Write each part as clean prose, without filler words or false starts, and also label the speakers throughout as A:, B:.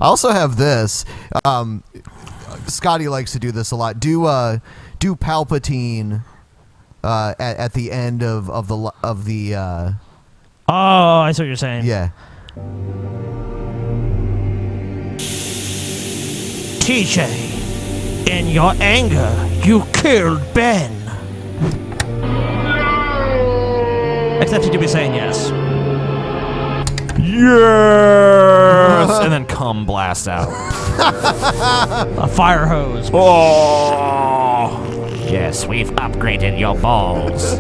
A: I also have this. Scotty likes to do this a lot. Do Palpatine at the end of the
B: Oh, I see what you're saying.
A: yeah.
B: TJ, in your anger, you killed Ben. Except he'd be saying yes. Yes! And then cum blast out. A fire hose.
C: Oh! Yes, we've upgraded your balls.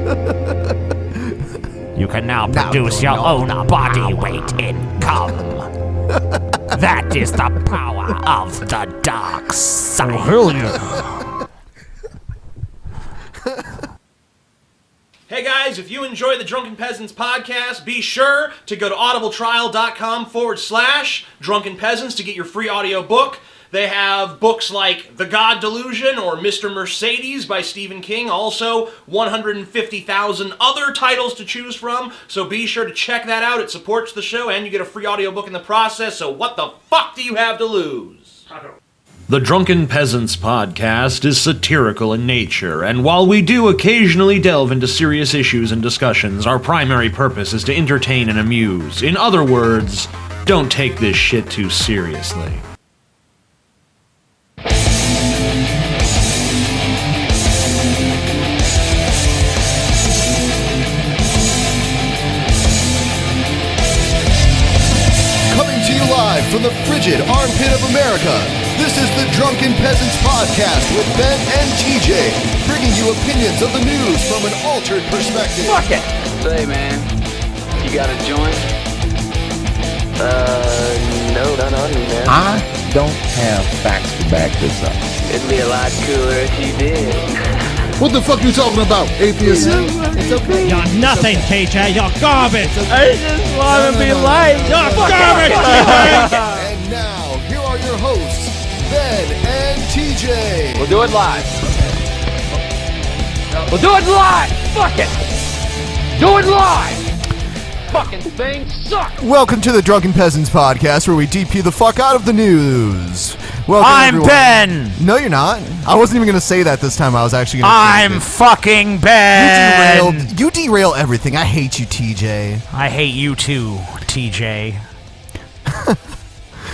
C: You can now produce your own body weight in cum. That is the power of the dark side.
B: Oh, hell yeah.
D: Hey guys, if you enjoy the Drunken Peasants podcast, be sure to go to audibletrial.com/Drunken Peasants to get your free audio book. They have books like The God Delusion or Mr. Mercedes by Stephen King. Also, 150,000 other titles to choose from. So be sure to check that out. It supports the show and you get a free audiobook in the process. So what the fuck do you have to lose? The Drunken Peasants podcast is satirical in nature, and while we do occasionally delve into serious issues and discussions, our primary purpose is to entertain and amuse. In other words, don't take this shit too seriously.
A: Coming to you live from the frigid armpit of America, this is the Drunken Peasants podcast with Ben and TJ, bringing you opinions of the news from an altered perspective.
E: Fuck it! Say, man, you got a joint? No, not on me, man.
F: I don't have facts to back this up.
E: It'd be a lot cooler if you did.
G: What the fuck are you talking about, atheist?
A: It's okay.
B: You're nothing, TJ. You're garbage.
C: I just want to be light.
B: You're garbage.
A: And now, here are your hosts, Ben and TJ.
E: We'll do it live. We'll do it live! Fuck it! Do it live! Fucking thing sucks!
A: Welcome to the Drunken Peasants podcast, where we DP the fuck out of the news. Welcome,
C: I'm
A: everyone.
C: Ben.
A: No, you're not. I wasn't even going to say that this time. I was actually going to
C: I'm fucking Ben.
A: You derail everything. I hate you, TJ.
C: I hate you too, TJ.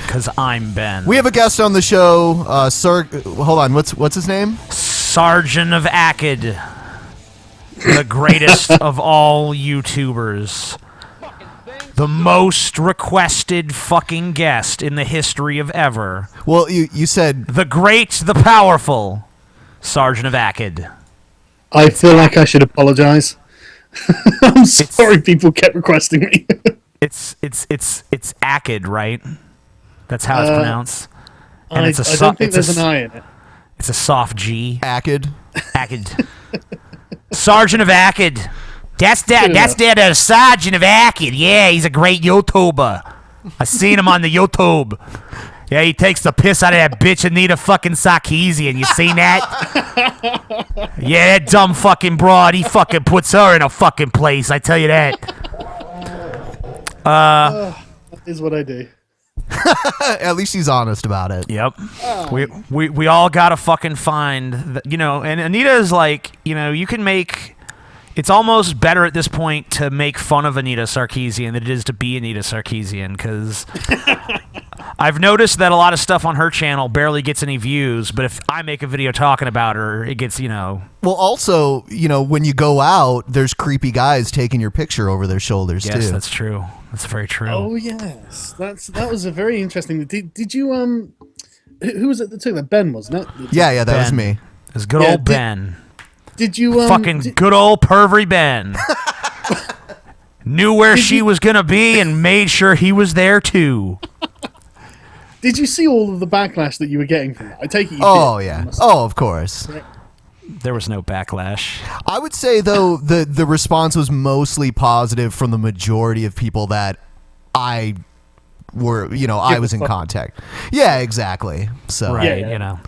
C: Because I'm Ben.
A: We have a guest on the show. Hold on. What's his name?
C: Sargon of Akkad. The greatest of all YouTubers. The most requested fucking guest in the history of ever.
A: Well, you said
C: The great, the powerful Sargon of Akkad.
G: I feel like I should apologize. I'm sorry people kept requesting me.
C: It's Akkad, right? That's how it's pronounced. And
G: I don't think there's an I in it.
C: It's a soft G.
A: Akkad.
C: Akkad. Sargon of Akkad. That's that Sargon of Akkad. Yeah, he's a great YouTuber. I seen him on the YouTube. Yeah, he takes the piss out of that bitch Anita fucking Sarkeesian. You seen that? Yeah, that dumb fucking broad. He fucking puts her in a fucking place. I tell you that.
G: That is what I do.
A: At least he's honest about it.
C: Yep. We all gotta fucking find, and Anita is like, you can make, it's almost better at this point to make fun of Anita Sarkeesian than it is to be Anita Sarkeesian, because I've noticed that a lot of stuff on her channel barely gets any views, but if I make a video talking about her, it gets,
A: Well, also, when you go out, there's creepy guys taking your picture over their shoulders, too.
C: Yes, that's true. That's very true.
G: Oh yes, that was a very interesting. Did you who was it that took that? Ben wasn't it?
A: Yeah, that was me.
C: It's good old Ben.
G: Did you
C: Good old pervy Ben. Knew where she was gonna be and made sure he was there too.
G: Did you see all of the backlash that you were getting from that? I take it you did.
A: Oh yeah. Oh, of course.
C: There was no backlash.
A: I would say, though, the response was mostly positive from the majority of people that I were, I was in contact. Yeah, exactly. So
B: Right,
G: Yeah.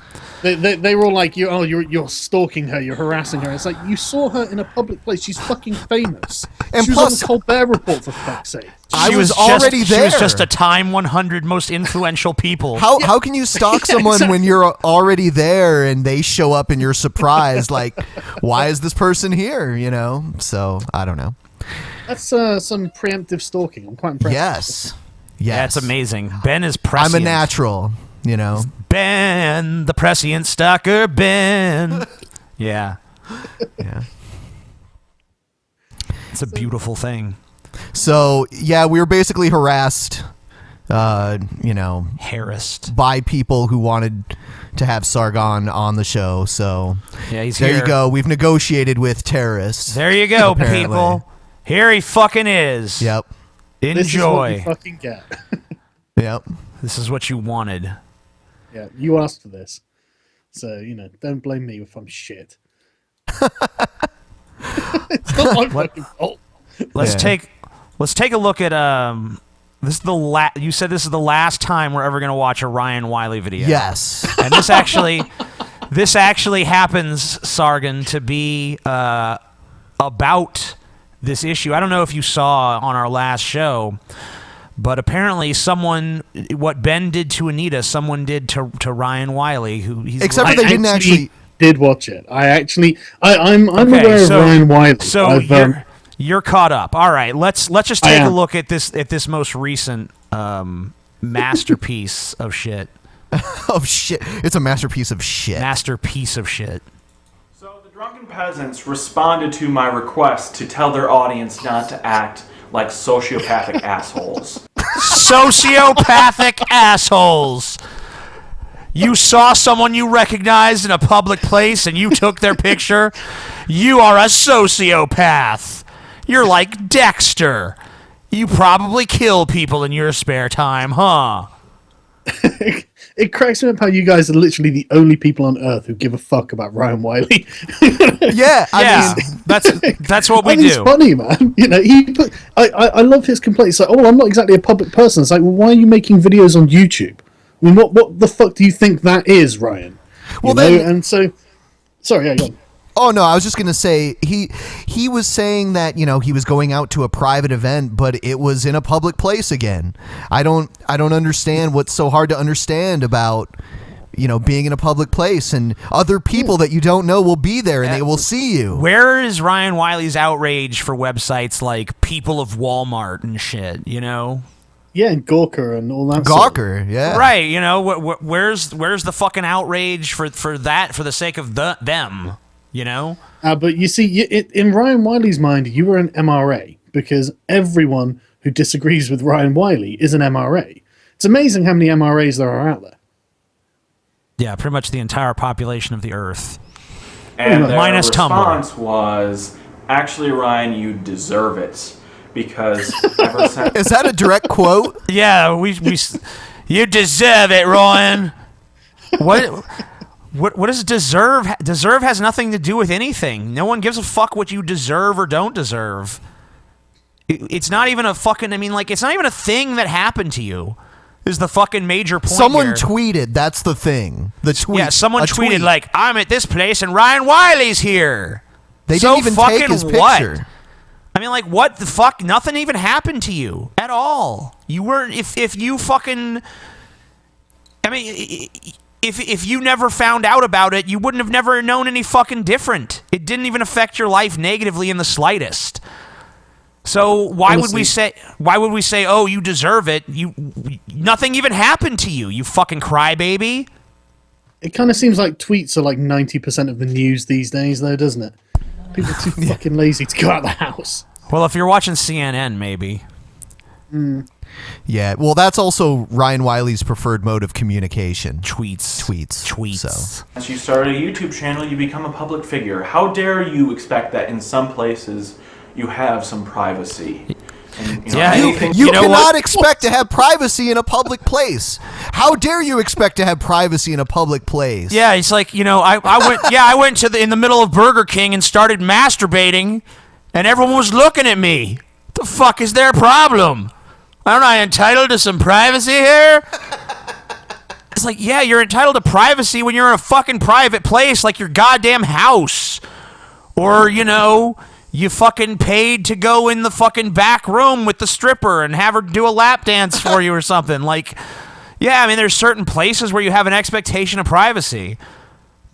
G: They were all like, you're stalking her, you're harassing her. It's like, you saw her in a public place. She's fucking famous.
A: And
G: she was
A: plus-
G: on the Colbert Report, for fuck's sake.
A: I was already there.
C: She was just a Time 100 most influential people.
A: How can you stalk someone when you're already there and they show up and you're surprised? Like, why is this person here? So I don't know.
G: That's some preemptive stalking. I'm quite impressed.
A: Yes.
C: That's amazing. Ben is prescient.
A: I'm a natural.
C: Ben, the prescient stalker, Ben. Yeah.
A: Yeah.
C: It's a beautiful thing.
A: So yeah, we were basically harassed.
C: Harassed
A: by people who wanted to have Sargon on the show. So
C: yeah, he's
A: there
C: here.
A: you go. We've negotiated with terrorists.
C: There you go,
A: apparently.
C: people. Here he fucking is.
A: Yep.
C: Enjoy.
G: This is what you fucking get.
A: Yep.
C: This is what you wanted.
G: Yeah, you asked for this. So, don't blame me if I'm shit. It's not my fucking fault.
C: Let's take a look at this is the you said this is the last time we're ever going to watch a Ryan Wiley video.
A: Yes.
C: And this actually happens, Sargon, to be about this issue. I don't know if you saw on our last show, but apparently what Ben did to Anita, someone did to Ryan Wiley, who he's
A: Except for they didn't actually
G: did watch it. I'm
C: Okay,
G: aware of Ryan Wiley.
C: So you're caught up. All right, let's just take a look at this most recent masterpiece of shit.
A: of shit. It's a masterpiece of shit.
C: Masterpiece of shit.
B: So the Drunken Peasants responded to my request to tell their audience not to act like sociopathic assholes.
C: Sociopathic assholes. You saw someone you recognized in a public place and you took their picture. You are a sociopath. You're like Dexter. You probably kill people in your spare time, huh?
G: It cracks me up how you guys are literally the only people on Earth who give a fuck about Ryan Wiley.
A: Yeah, I mean,
C: that's what we
G: I mean,
C: do.
G: It's funny, man. I love his complaints. Like, I'm not exactly a public person. It's like, well, why are you making videos on YouTube? I mean, what the fuck do you think that is, Ryan?
A: Well,
G: And so, sorry, yeah, go on.
A: Oh no, I was just gonna say he was saying that he was going out to a private event, but it was in a public place again. I don't understand what's so hard to understand about being in a public place and other people that you don't know will be there and they will see you.
C: Where is Ryan Wiley's outrage for websites like People of Walmart and shit?
G: Yeah, and Gawker and all that.
A: Gawker, yeah,
C: right. Where's the fucking outrage for that for the sake of them?
G: But you see, in Ryan Wiley's mind, you were an MRA because everyone who disagrees with Ryan Wiley is an MRA. It's amazing how many MRAs there are out there.
C: Yeah, pretty much the entire population of the Earth.
B: And their
C: Minus
B: response was, actually, Ryan, you deserve it. Because ever since...
A: Is that a direct quote?
C: Yeah, we you deserve it, Ryan. What does deserve? Deserve has nothing to do with anything. No one gives a fuck what you deserve or don't deserve. It's not even a fucking. It's not even a thing that happened to you. Is the fucking major point?
A: Someone
C: here.
A: tweeted. That's the thing. The tweet.
C: Yeah, someone tweeted
A: tweet.
C: like, "I'm at this place and Ryan Wiley's here."
A: They
C: so
A: didn't even
C: fucking
A: take his
C: what?
A: picture.
C: What the fuck? Nothing even happened to you at all. You weren't. If you fucking. If you never found out about it, you wouldn't have never known any fucking different. It didn't even affect your life negatively in the slightest. So why would we say? Oh, you deserve it. Nothing even happened to you. You fucking crybaby.
G: It kind of seems like tweets are like 90% of the news these days, though, doesn't it? People are too fucking lazy to go out of the house.
C: Well, if you're watching CNN, maybe.
A: Yeah, well, that's also Ryan Wiley's preferred mode of communication.
C: Tweets.
A: So.
B: As you start a YouTube channel, you become a public figure. How dare you expect that in some places you have some privacy? And,
A: you cannot expect to have privacy in a public place. How dare you expect to have privacy in a public place?
C: Yeah, it's like, I went to in the middle of Burger King and started masturbating, and everyone was looking at me. What the fuck is their problem? Aren't I entitled to some privacy here? It's like, yeah, you're entitled to privacy when you're in a fucking private place like your goddamn house. Or, you know, you fucking paid to go in the fucking back room with the stripper and have her do a lap dance for you or something. Like, yeah, I mean, there's certain places where you have an expectation of privacy.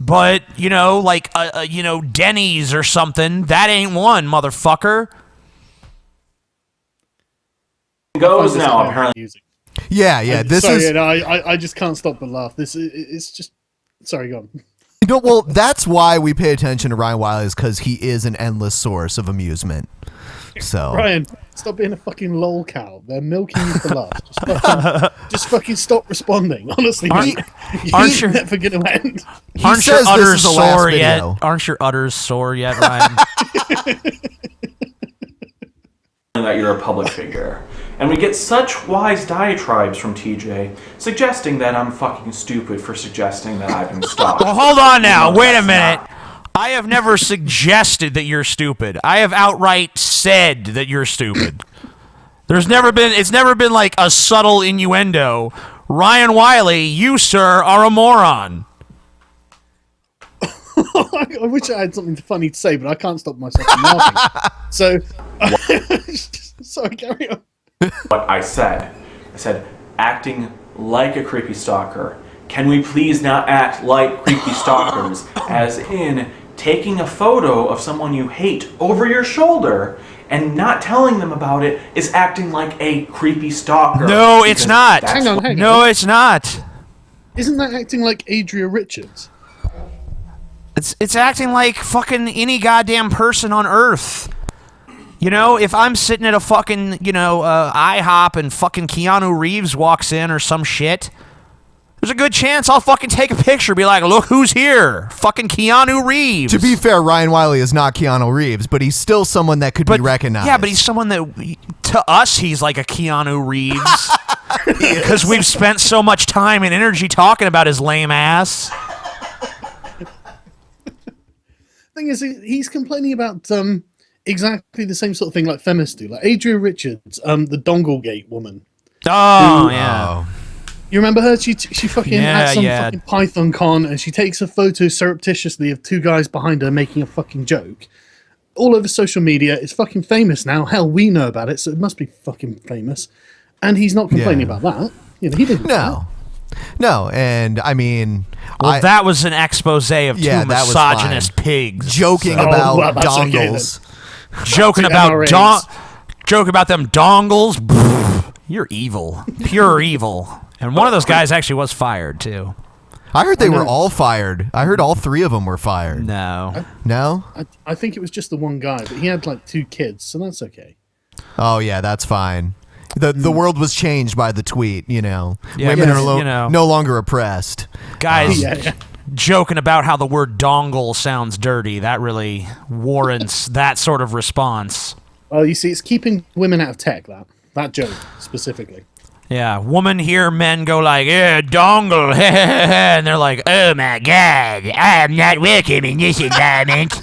C: But, you know, like, you know, Denny's or something, that ain't one, motherfucker.
B: Goes now, apparently.
H: Yeah. This
G: sorry,
H: is.
G: yeah, no, I just can't stop but laugh. It's just. Sorry, go on.
H: No, well, that's why we pay attention to Ryan Wiley, is because he is an endless source of amusement. So
G: Ryan, stop being a fucking lol cow. They're milking you for laughs. Just fucking stop responding. Honestly, mate.
C: Aren't you
G: never gonna end?
C: Aren't your
H: says this
C: udders
H: is the last
C: sore yet?
H: video.
C: Aren't your udders sore yet, Ryan?
B: that you're a public figure. And we get such wise diatribes from TJ, suggesting that I'm fucking stupid for suggesting that I've been stopped.
C: Well, hold on now.
B: No,
C: Wait a
B: that's
C: minute.
B: not.
C: I have never suggested that you're stupid. I have outright said that you're stupid. It's never been like a subtle innuendo. Ryan Wiley, you, sir, are a moron.
G: I wish I had something funny to say, but I can't stop myself from laughing. So, sorry, carry on.
B: What I said acting like a creepy stalker. Can we please not act like creepy stalkers? As in, taking a photo of someone you hate over your shoulder and not telling them about it is acting like a creepy stalker.
C: No, it's not.
G: Hang on.
C: No, it's not.
G: Isn't that acting like Adria Richards?
C: It's acting like fucking any goddamn person on Earth. You know, if I'm sitting at a fucking, you know, IHOP and fucking Keanu Reeves walks in or some shit, there's a good chance I'll fucking take a picture, be like, look who's here, fucking Keanu Reeves.
H: To be fair, Ryan Wiley is not Keanu Reeves, but he's still someone that could be recognized.
C: Yeah, but he's someone that, to us, he's like a Keanu Reeves. Because we've spent so much time and energy talking about his lame ass.
G: Thing is, he's complaining about exactly the same sort of thing like feminists do. Like Adria Richards, the Donglegate woman.
C: Oh, yeah.
G: You remember her? She fucking at some fucking Python con, and she takes a photo surreptitiously of two guys behind her making a fucking joke. All over social media. It's fucking famous now. Hell, we know about it, so it must be fucking famous. And he's not complaining about that. You know, he didn't.
H: No, and I mean...
C: Well, that was an expose of two misogynist pigs.
H: Joking about dongles.
C: Joking about them dongles. You're evil. Pure evil. And one of those guys actually was fired, too.
H: I heard they were all fired. I heard all three of them were fired.
C: No.
H: No?
G: I think it was just the one guy, but he had like 2 kids, so that's okay.
H: Oh, yeah, that's fine. The world was changed by the tweet, you know.
C: Yeah,
H: Women are no longer oppressed.
C: Guys joking about how the word dongle sounds dirty, that really warrants that sort of response.
G: Well, you see, it's keeping women out of tech, that joke, specifically.
C: Yeah, woman hear men go like, yeah, dongle, and they're like, oh my god, I am not welcome in this environment.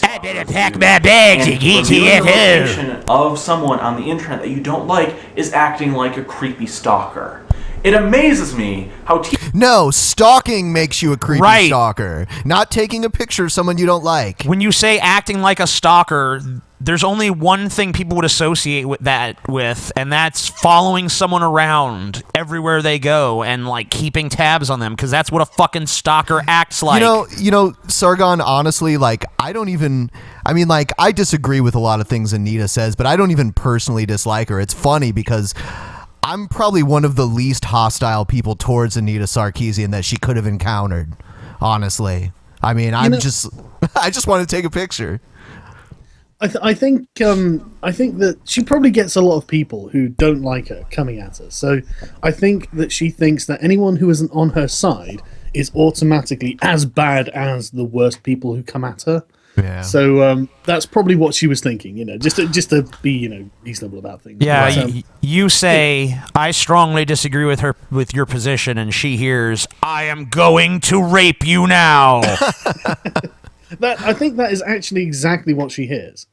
C: I better pack my bags and get to
B: the of someone on the internet that you don't like is acting like a creepy stalker. It amazes me how...
H: No, stalking makes you a creepy stalker. Not taking a picture of someone you don't like.
C: When you say acting like a stalker, there's only one thing people would associate with that with, and that's following someone around everywhere they go and like keeping tabs on them, because that's what a fucking stalker acts like.
H: You know, Sargon, honestly, like, I disagree with a lot of things Anita says, but I don't even personally dislike her. It's funny because I'm probably one of the least hostile people towards Anita Sarkeesian that she could have encountered, honestly. I mean, I just want to take a picture.
G: I think that she probably gets a lot of people who don't like her coming at her. So I think that she thinks that anyone who isn't on her side is automatically as bad as the worst people who come at her.
H: Yeah.
G: So that's probably what she was thinking, you know, just to be, you know, reasonable about things.
C: Yeah, you say, I strongly disagree with your position, and she hears, I am going to rape you now.
G: I think that is actually exactly what she hears.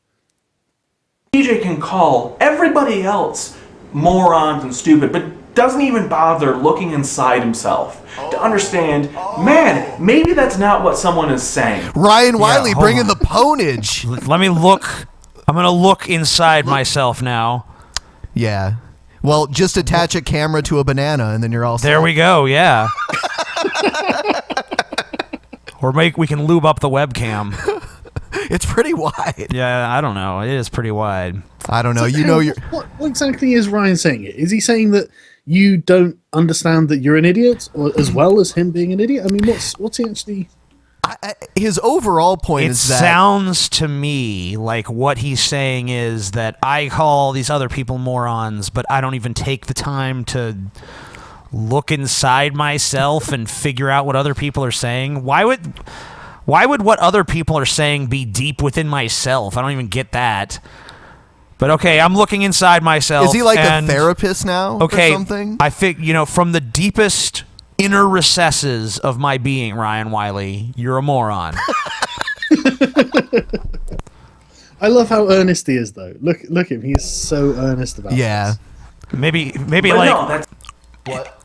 B: TJ can call everybody else morons and stupid, but doesn't even bother looking inside himself to understand, man, maybe that's not what someone is saying.
H: Ryan Wiley
C: hold
H: bringing
C: on.
H: the ponage.
C: Let me look. I'm going to look inside myself now.
H: Yeah. Well, just attach a camera to a banana and then you're all set.
C: There we go, yeah. Or we can lube up the webcam.
H: It's pretty wide.
C: Yeah, I don't know. It is pretty wide.
H: I don't know.
G: What exactly is Ryan saying? Is he saying that you don't understand that you're an idiot, or as well as him being an idiot? I mean, what's he actually?
H: His overall point
C: It
H: is that
C: sounds to me like what he's saying is that I call these other people morons, but I don't even take the time to look inside myself and figure out what other people are saying. Why would what other people are saying be deep within myself? I don't even get that. But okay, I'm looking inside myself.
H: Is he like a therapist now or something?
C: I think, from the deepest inner recesses of my being, Ryan Wiley, you're a moron.
G: I love how earnest he is, though. Look at him. He's so earnest about this.
C: Maybe
B: But
C: like
B: no, that's
H: What?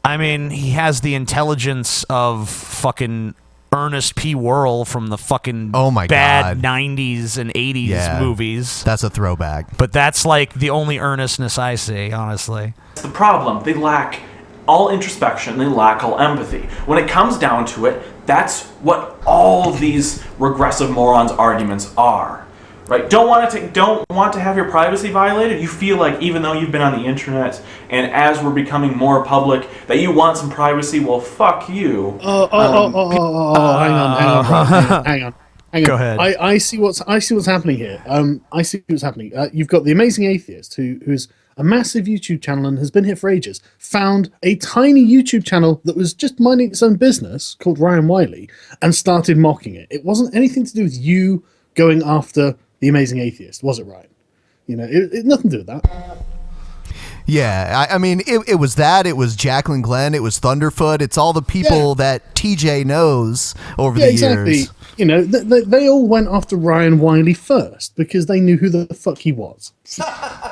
C: I mean, he has the intelligence of fucking Ernest P. Worrell from the fucking bad 90s and 80s movies.
H: That's a throwback.
C: But that's like the only earnestness I see, honestly.
B: the problem. They lack all introspection. They lack all empathy. When it comes down to it, that's what all of these regressive morons arguments are. Right? Don't want to have your privacy violated. You feel like even though you've been on the internet and as we're becoming more public that you want some privacy. Well, fuck you.
G: Hang on.
C: Go ahead.
G: I see what's happening here. I see what's happening. You've got the Amazing Atheist who's a massive YouTube channel and has been here for ages. Found a tiny YouTube channel that was just minding its own business called Ryan Wiley and started mocking it. It wasn't anything to do with you going after the Amazing Atheist, was it, Ryan? It nothing to do with that.
H: Yeah, I mean, it was that. It was Jacqueline Glenn. It was Thunderfoot. It's all the people that TJ knows over the years.
G: They all went after Ryan Wiley first because they knew who the fuck he was.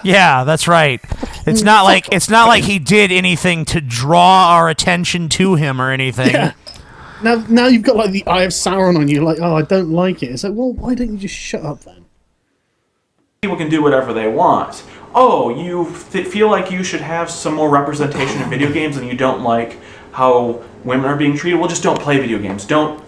C: Yeah, that's right. It's not like he did anything to draw our attention to him or anything.
G: Yeah. Now you've got like the Eye of Sauron on you. Like, oh, I don't like it. It's like, well, why don't you just shut up then?
B: People can do whatever they want. Oh, you feel like you should have some more representation in video games and you don't like how women are being treated? Well, just don't play video games. Don't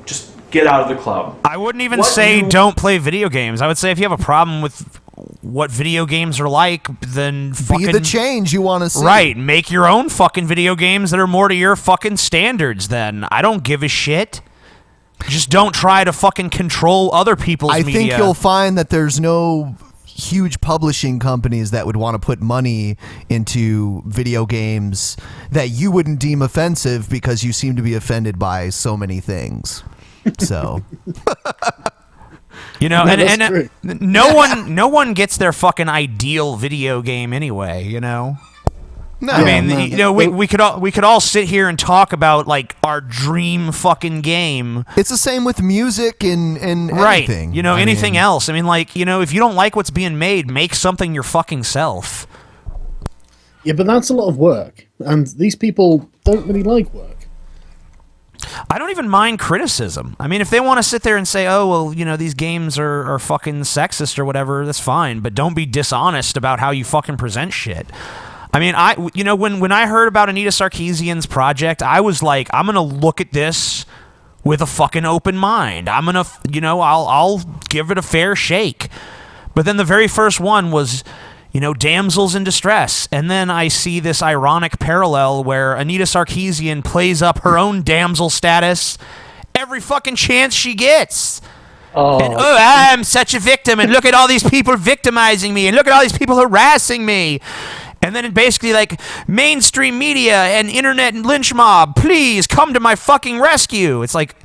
B: just get out of the club.
C: I wouldn't even say don't play video games. I would say if you have a problem with what video games are like, then fucking...
H: Be the change you want to see.
C: Right, make your own fucking video games that are more to your fucking standards then. I don't give a shit. Just don't try to fucking control other people's media.
H: I think you'll find that there's no huge publishing companies that would want to put money into video games that you wouldn't deem offensive because you seem to be offended by so many things. So...
C: no one gets their fucking ideal video game anyway, No. I mean, we could all sit here and talk about like our dream fucking game.
H: It's the same with music and anything.
C: Anything else. I mean, like, if you don't like what's being made, make something your fucking self.
G: Yeah, but that's a lot of work, and these people don't really like work.
C: I don't even mind criticism. I mean, if they want to sit there and say, oh, well, these games are fucking sexist or whatever, that's fine. But don't be dishonest about how you fucking present shit. I mean, when I heard about Anita Sarkeesian's project, I was like, I'm going to look at this with a fucking open mind. I'm going to, I'll give it a fair shake. But then the very first one was... damsels in distress. And then I see this ironic parallel where Anita Sarkeesian plays up her own damsel status every fucking chance she gets.
G: Oh.
C: And, I'm such a victim, and look at all these people victimizing me, and look at all these people harassing me. And then basically, like, mainstream media and internet and lynch mob, please come to my fucking rescue. It's like...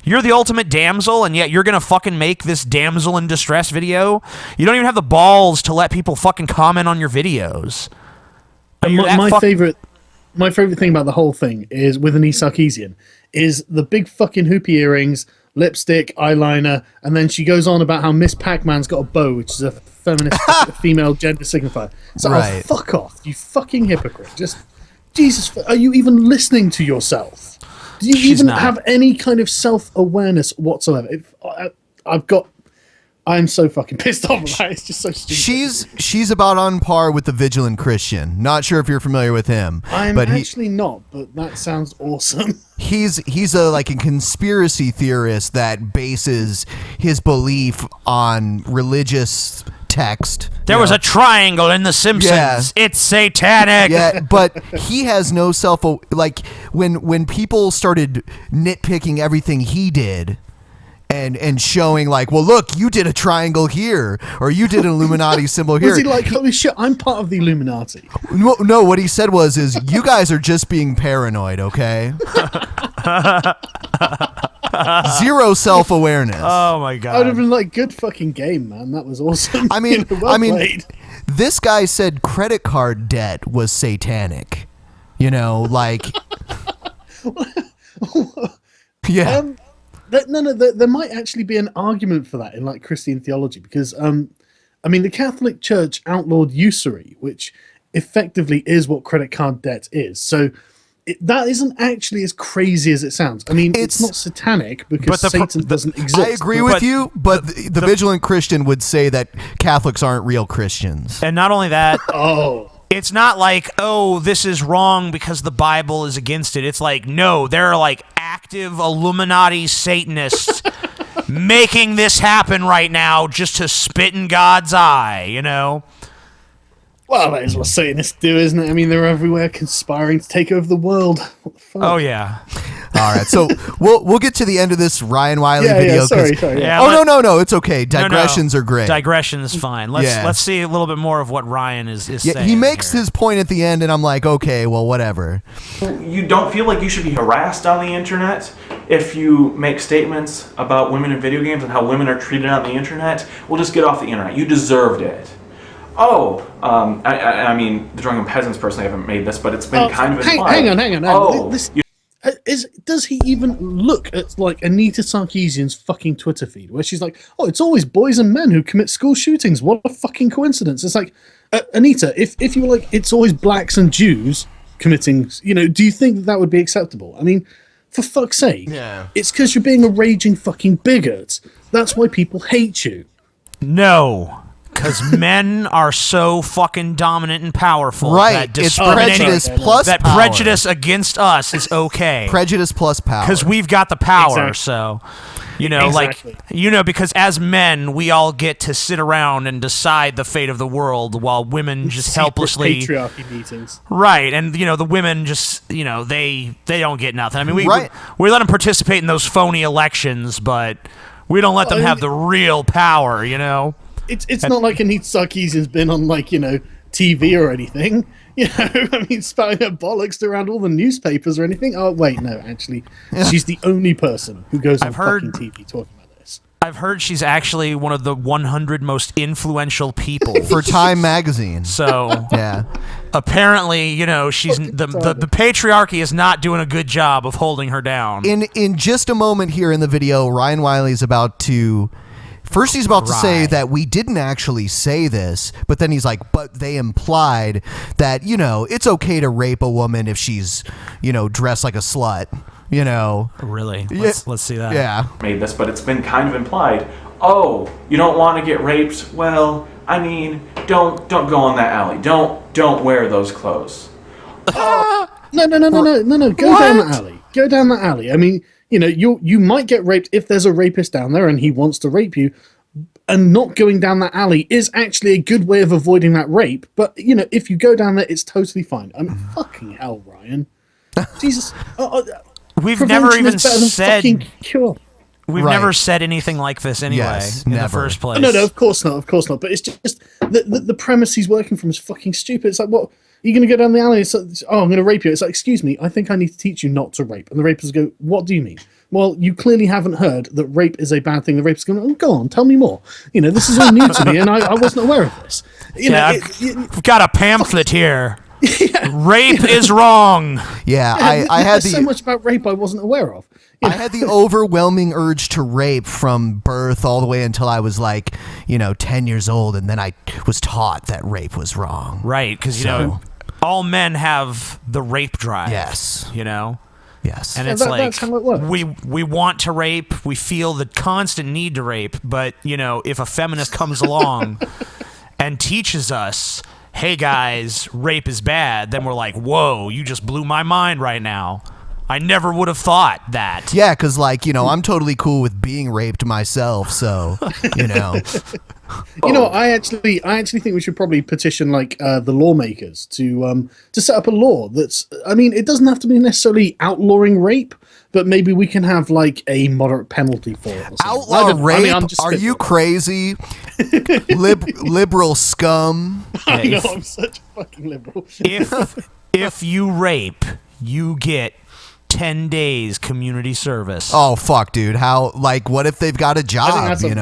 C: You're the ultimate damsel, and yet you're going to fucking make this damsel in distress video? You don't even have the balls to let people fucking comment on your videos.
G: My favorite thing about the whole thing is, with Anita Sarkeesian, is the big fucking hoopy earrings, lipstick, eyeliner, and then she goes on about how Miss Pac-Man's got a bow, which is a feminist female gender signifier. So
H: Right.
G: fuck off, you fucking hypocrite. Just Jesus, are you even listening to yourself? Do you even have any kind of self-awareness whatsoever? I'm so fucking pissed off about it. It's just so stupid.
H: She's about on par with the Vigilant Christian. Not sure if you're familiar with him.
G: I'm actually not, but that sounds awesome.
H: He's a conspiracy theorist that bases his belief on religious text.
C: There was a triangle in The Simpsons.
H: Yeah.
C: It's satanic.
H: Yeah, but he has no when people started nitpicking everything he did and showing well, look, you did a triangle here, or you did an Illuminati symbol here.
G: Was he like, holy shit, I'm part of the Illuminati?
H: No, what he said was, you guys are just being paranoid, okay? Zero self-awareness.
C: Oh my god.
G: I would have been like, good fucking game, man. That was awesome.
H: I mean,
G: well played.
H: This guy said credit card debt was satanic. Yeah.
G: There might actually be an argument for that in Christian theology, because the Catholic Church outlawed usury, which effectively is what credit card debt is. So that isn't actually as crazy as it sounds. I mean, it's not satanic because Satan doesn't exist.
H: I agree with you, but the Vigilant Christian would say that Catholics aren't real Christians.
C: And not only that,
G: it's
C: not like, oh, this is wrong because the Bible is against it. It's like, no, there are active Illuminati Satanists making this happen right now just to spit in God's eye,
G: Well, that is what Satanists do, isn't it? I mean, they're everywhere conspiring to take over the world. What the fuck?
C: Oh, yeah.
H: All right, so we'll get to the end of this Ryan Wiley video.
G: Yeah, sorry.
H: No, it's okay. Digressions are great.
C: Digression's fine. Let's see a little bit more of what Ryan is saying.
H: He makes his point at the end, and I'm like, okay, well, whatever.
B: You don't feel like you should be harassed on the internet if you make statements about women in video games and how women are treated on the internet? Well, just get off the internet. You deserved it. I mean, the Drunken Peasants personally haven't made this, but it's been kind of implied.
G: Hang on. Does he even look at Anita Sarkeesian's fucking Twitter feed where she's like, oh, it's always boys and men who commit school shootings? What a fucking coincidence. It's like, Anita, if you were like, it's always blacks and Jews committing, do you think that would be acceptable? I mean, for fuck's sake.
H: Yeah.
G: It's because you're being a raging fucking bigot. That's why people hate you.
C: No. Because men are so fucking dominant and powerful.
H: Right.
C: That
H: It's prejudice plus
C: that
H: power.
C: Prejudice against us is okay.
H: Prejudice plus power.
C: Because we've got the power,
G: Exactly.
C: so...
G: Exactly.
C: because as men, we all get to sit around and decide the fate of the world while women just helplessly...
G: Patriarchy meetings.
C: Right, and, the women just, they don't get nothing. I mean, we let them participate in those phony elections, but we don't let them have the real power,
G: It's not like Anita Sarkeesian's been on TV or anything, I mean, spouting her bollocks around all the newspapers or anything. Oh wait, no, actually, she's the only person who goes on fucking TV talking about this.
C: I've heard she's actually one of the 100 most influential people
H: for Time magazine.
C: So
H: yeah,
C: apparently, she's the patriarchy is not doing a good job of holding her down.
H: In just a moment here in the video, Ryan Wiley's about to. First, he's about to say that we didn't actually say this, but then he's like, but they implied that, it's okay to rape a woman if she's, dressed like a slut,
C: Really? Let's see that.
H: Yeah.
B: Made this, but it's been kind of implied. Oh, you don't want to get raped? Well, I mean, don't go on that alley. Don't wear those clothes.
G: No. Go down the alley. Go down the alley. I mean, you might get raped if there's a rapist down there and he wants to rape you, and not going down that alley is actually a good way of avoiding that rape. But, if you go down there, it's totally fine. I mean, fucking hell, Ryan. Jesus.
C: We've never even said...
G: Cure.
C: We've never said anything like this anyway in the first place.
G: No, of course not. But it's just the premise he's working from is fucking stupid. It's like, what? Are you going to go down the alley? It's like, I'm going to rape you. It's like, excuse me, I think I need to teach you not to rape. And the rapist go, what do you mean? Well, you clearly haven't heard that rape is a bad thing. The rapist going, oh, go on, tell me more. This is all new to me, and I wasn't aware of this.
C: I've got a pamphlet here. Rape is wrong.
H: Yeah, I had
G: There's so much about rape I wasn't aware of.
H: I had the overwhelming urge to rape from birth all the way until I was 10 years old, and then I was taught that rape was wrong.
C: Right, because all men have the rape drive.
H: Yes. Yes.
C: And it's
G: that's how it works.
C: we want to rape, we feel the constant need to rape, but if a feminist comes along and teaches us, hey guys, rape is bad, then we're like, whoa, you just blew my mind right now. I never would have thought that.
H: Yeah, because I'm totally cool with being raped myself, so
G: I actually think we should probably petition the lawmakers to set up a law that's. I mean, it doesn't have to be necessarily outlawing rape, but maybe we can have a moderate penalty for it. Or
H: outlaw rape? Are you crazy? Liberal scum.
G: I know, I'm such a fucking liberal.
C: If you rape, you get 10 days community service.
H: Oh fuck, dude! How what if they've got a job?
G: Maybe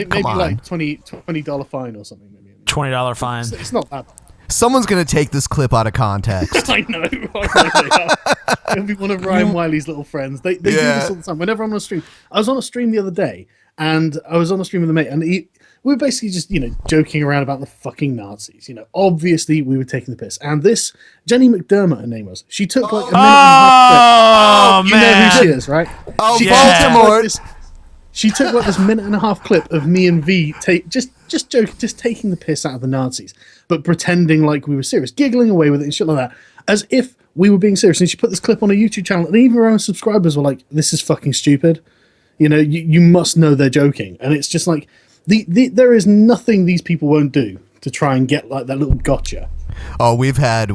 H: come on.
G: $20 fine or something. Maybe
C: $20 fine.
G: It's not that.
H: Someone's gonna take this clip out of context.
G: I know. It'll be one of Ryan Wiley's little friends. They do this all the time. Whenever I'm on a stream, I was on a stream the other day, and I was on a stream with a mate, and we were basically just joking around about the fucking Nazis. Obviously we were taking the piss. And this Jenny McDermott, her name was. She took a minute and a half clip. You know who she is, right?
H: Oh, Baltimore.
G: She took this minute and a half clip of me and V just taking the piss out of the Nazis, but pretending like we were serious, giggling away with it and shit like that, as if we were being serious. And she put this clip on a YouTube channel, and even our own subscribers were like, "This is fucking stupid." You must know they're joking, and it's just like. There is nothing these people won't do to try and get that little gotcha.
H: Oh, we've had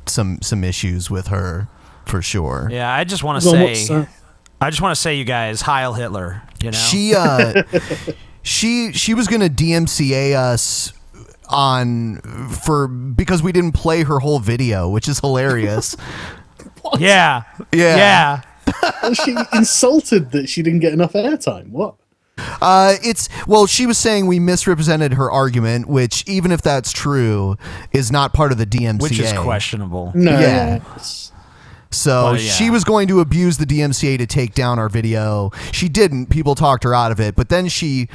H: some issues with her for sure.
C: Yeah, I just want to say, you guys, Heil Hitler.
H: She was gonna DMCA us because we didn't play her whole video, which is hilarious.
G: What?
C: Yeah.
G: She insulted that she didn't get enough airtime. What?
H: She was saying we misrepresented her argument, which, even if that's true, is not part of the DMCA.
C: Which is questionable.
G: No.
H: Yeah. So she was going to abuse the DMCA to take down our video. She didn't. People talked her out of it. But then she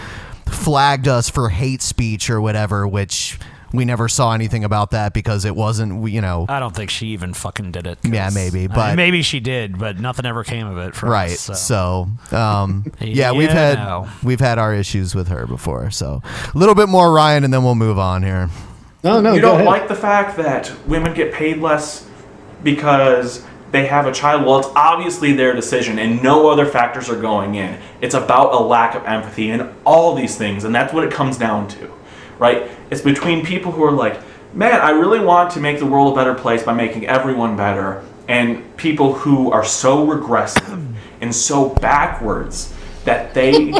H: flagged us for hate speech or whatever, which we never saw anything about that because it wasn't,
C: I don't think she even fucking did it.
H: Yeah, maybe. But
C: maybe she did, but nothing ever came of it.
H: Right. So we've had our issues with her before. So a little bit more, Ryan, and then we'll move on here.
B: No. You don't like the fact that women get paid less because they have a child? Well, it's obviously their decision, and no other factors are going in. It's about a lack of empathy and all these things, and that's what it comes down to. Right? It's between people who are like, man, I really want to make the world a better place by making everyone better, and people who are so regressive and so backwards that they...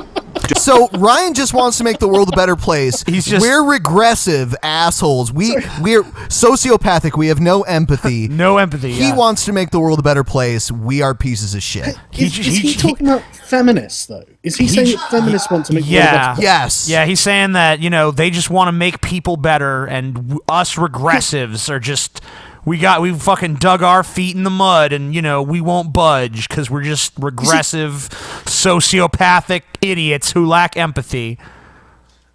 H: So Ryan just wants to make the world a better place. We're regressive assholes. We're sociopathic. We have no empathy.
C: No empathy.
H: He wants to make the world a better place. We are pieces of shit.
G: Is he talking about feminists though? Is he saying that feminists want to make the world a better place?
H: Yes.
C: Yeah, he's saying that they just want to make people better, and us regressives are just. We fucking dug our feet in the mud, and we won't budge because we're just regressive, sociopathic idiots who lack empathy.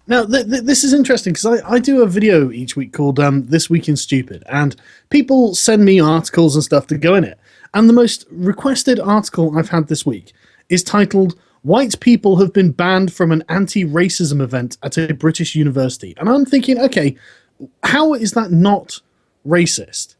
G: Now, this is interesting because I do a video each week called This Week in Stupid, and people send me articles and stuff to go in it. And the most requested article I've had this week is titled, "White people have been banned from an anti-racism event at a British university." And I'm thinking, okay, how is that not racist?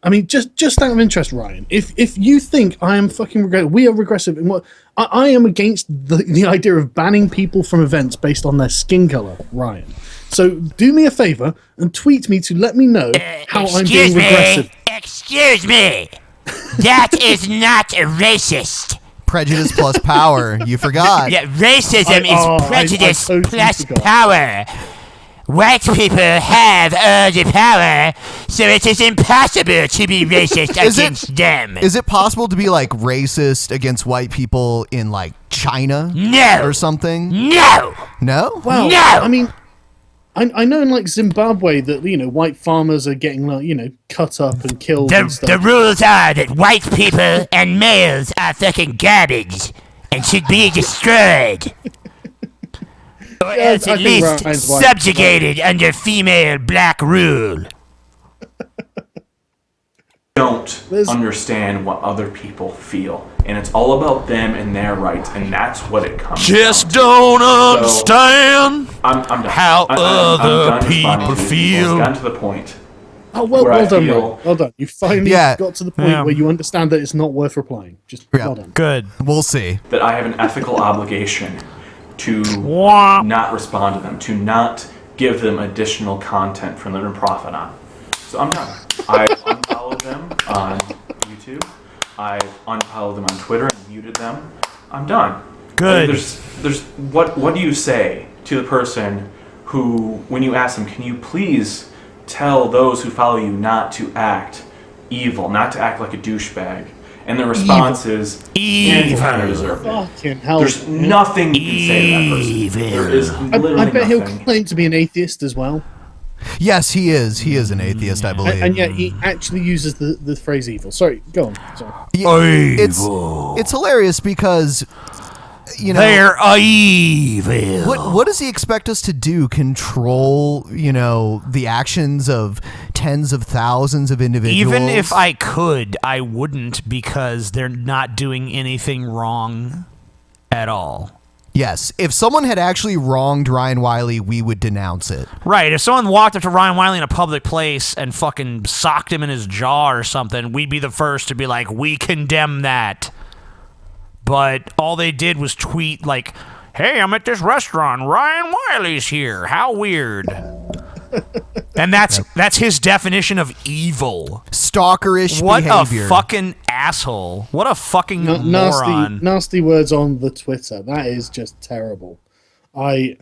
G: I mean, just out of interest, Ryan, if you think I am fucking regressive, we are regressive, and what I am against the idea of banning people from events based on their skin color, Ryan. So do me a favor and tweet me to let me know how I'm being regressive.
C: Excuse me, that is not racist.
H: Prejudice plus power. You forgot.
C: Yeah, racism is prejudice plus power. White people have all the power, so it is impossible to be racist against them.
H: Is it possible to be racist against white people in China?
C: No.
H: Or something?
C: No.
H: No?
G: Well,
C: no.
G: I mean, I know in like Zimbabwe that white farmers are getting cut up and killed. And stuff.
C: The rules are that white people and males are fucking garbage and should be destroyed. Or else at least subjugated under female black rule.
B: Don't understand what other people feel, and it's all about them and their rights, and that's what it comes
C: Just
B: down to.
C: don't understand
B: I'm done.
C: how
B: I'm
C: other
B: done
C: people feel.
B: It's gotten to the point.
G: Oh, well done, Ryan. Well done. You finally got to the point
C: Yeah.
G: where you understand that it's not worth replying. Just well done.
C: Good.
H: We'll see.
B: That I have an ethical obligation to not respond to them, to not give them additional content for them to profit on. So I'm done. I unfollowed them on YouTube. I unfollowed them on Twitter and muted them. I'm done.
C: Good.
B: There's what do you say to the person who, when you ask them, can you please tell those who follow you not to act evil, not to act like a douchebag? And the response is evil. You kind of deserve it.
G: Fucking hell.
B: There's nothing you can say to that person. There is literally
G: I bet he'll
B: nothing.
G: claim to be an atheist as well.
H: Yes, he is. He is an atheist, I believe.
G: And yet he actually uses the phrase evil. Sorry, go on. Sorry.
H: It's hilarious because
C: they're evil.
H: What does he expect us to do? Control, the actions of tens of thousands of individuals?
C: Even if I could, I wouldn't, because they're not doing anything wrong at all.
H: Yes, if someone had actually wronged Ryan Wiley, we would denounce it.
C: Right, if someone walked up to Ryan Wiley in a public place and fucking socked him in his jaw or something, we'd be the first to be like, we condemn that. But all they did was tweet like, hey, I'm at this restaurant, Ryan Wiley's here, how weird. And that's his definition of evil.
H: Stalkerish behavior.
C: What a fucking asshole. What a fucking moron.
G: Nasty words on the Twitter. That is just terrible. The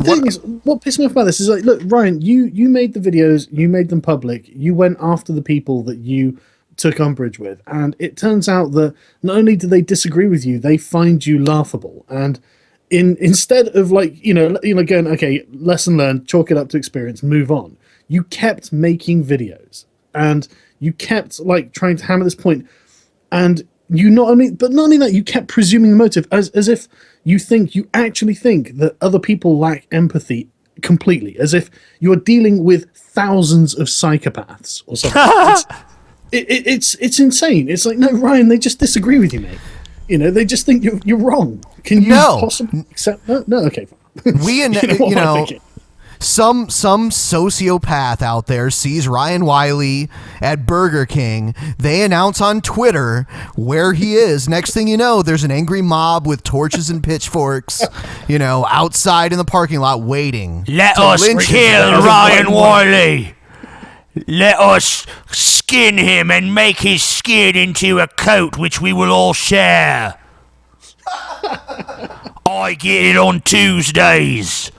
G: thing is, what pissed me off about this is like, look, Ryan, you made the videos, you made them public, you went after the people that you took umbrage with, and it turns out that not only do they disagree with you, they find you laughable. And instead of going, okay, lesson learned, chalk it up to experience, move on, you kept making videos and you kept trying to hammer this point, and not only that, you kept presuming the motive as if you actually think that other people lack empathy completely, as if you're dealing with thousands of psychopaths or something. It's insane. It's like, no, Ryan, they just disagree with you, mate. They just think you're wrong. Can you possibly accept that? No, okay, fine.
H: Some sociopath out there sees Ryan Wiley at Burger King. They announce on Twitter where he is. Next thing you know, there's an angry mob with torches and pitchforks, outside in the parking lot waiting.
C: Let us kill Ryan Wiley. Let us skin him and make his skin into a coat which we will all share. I get it on Tuesdays.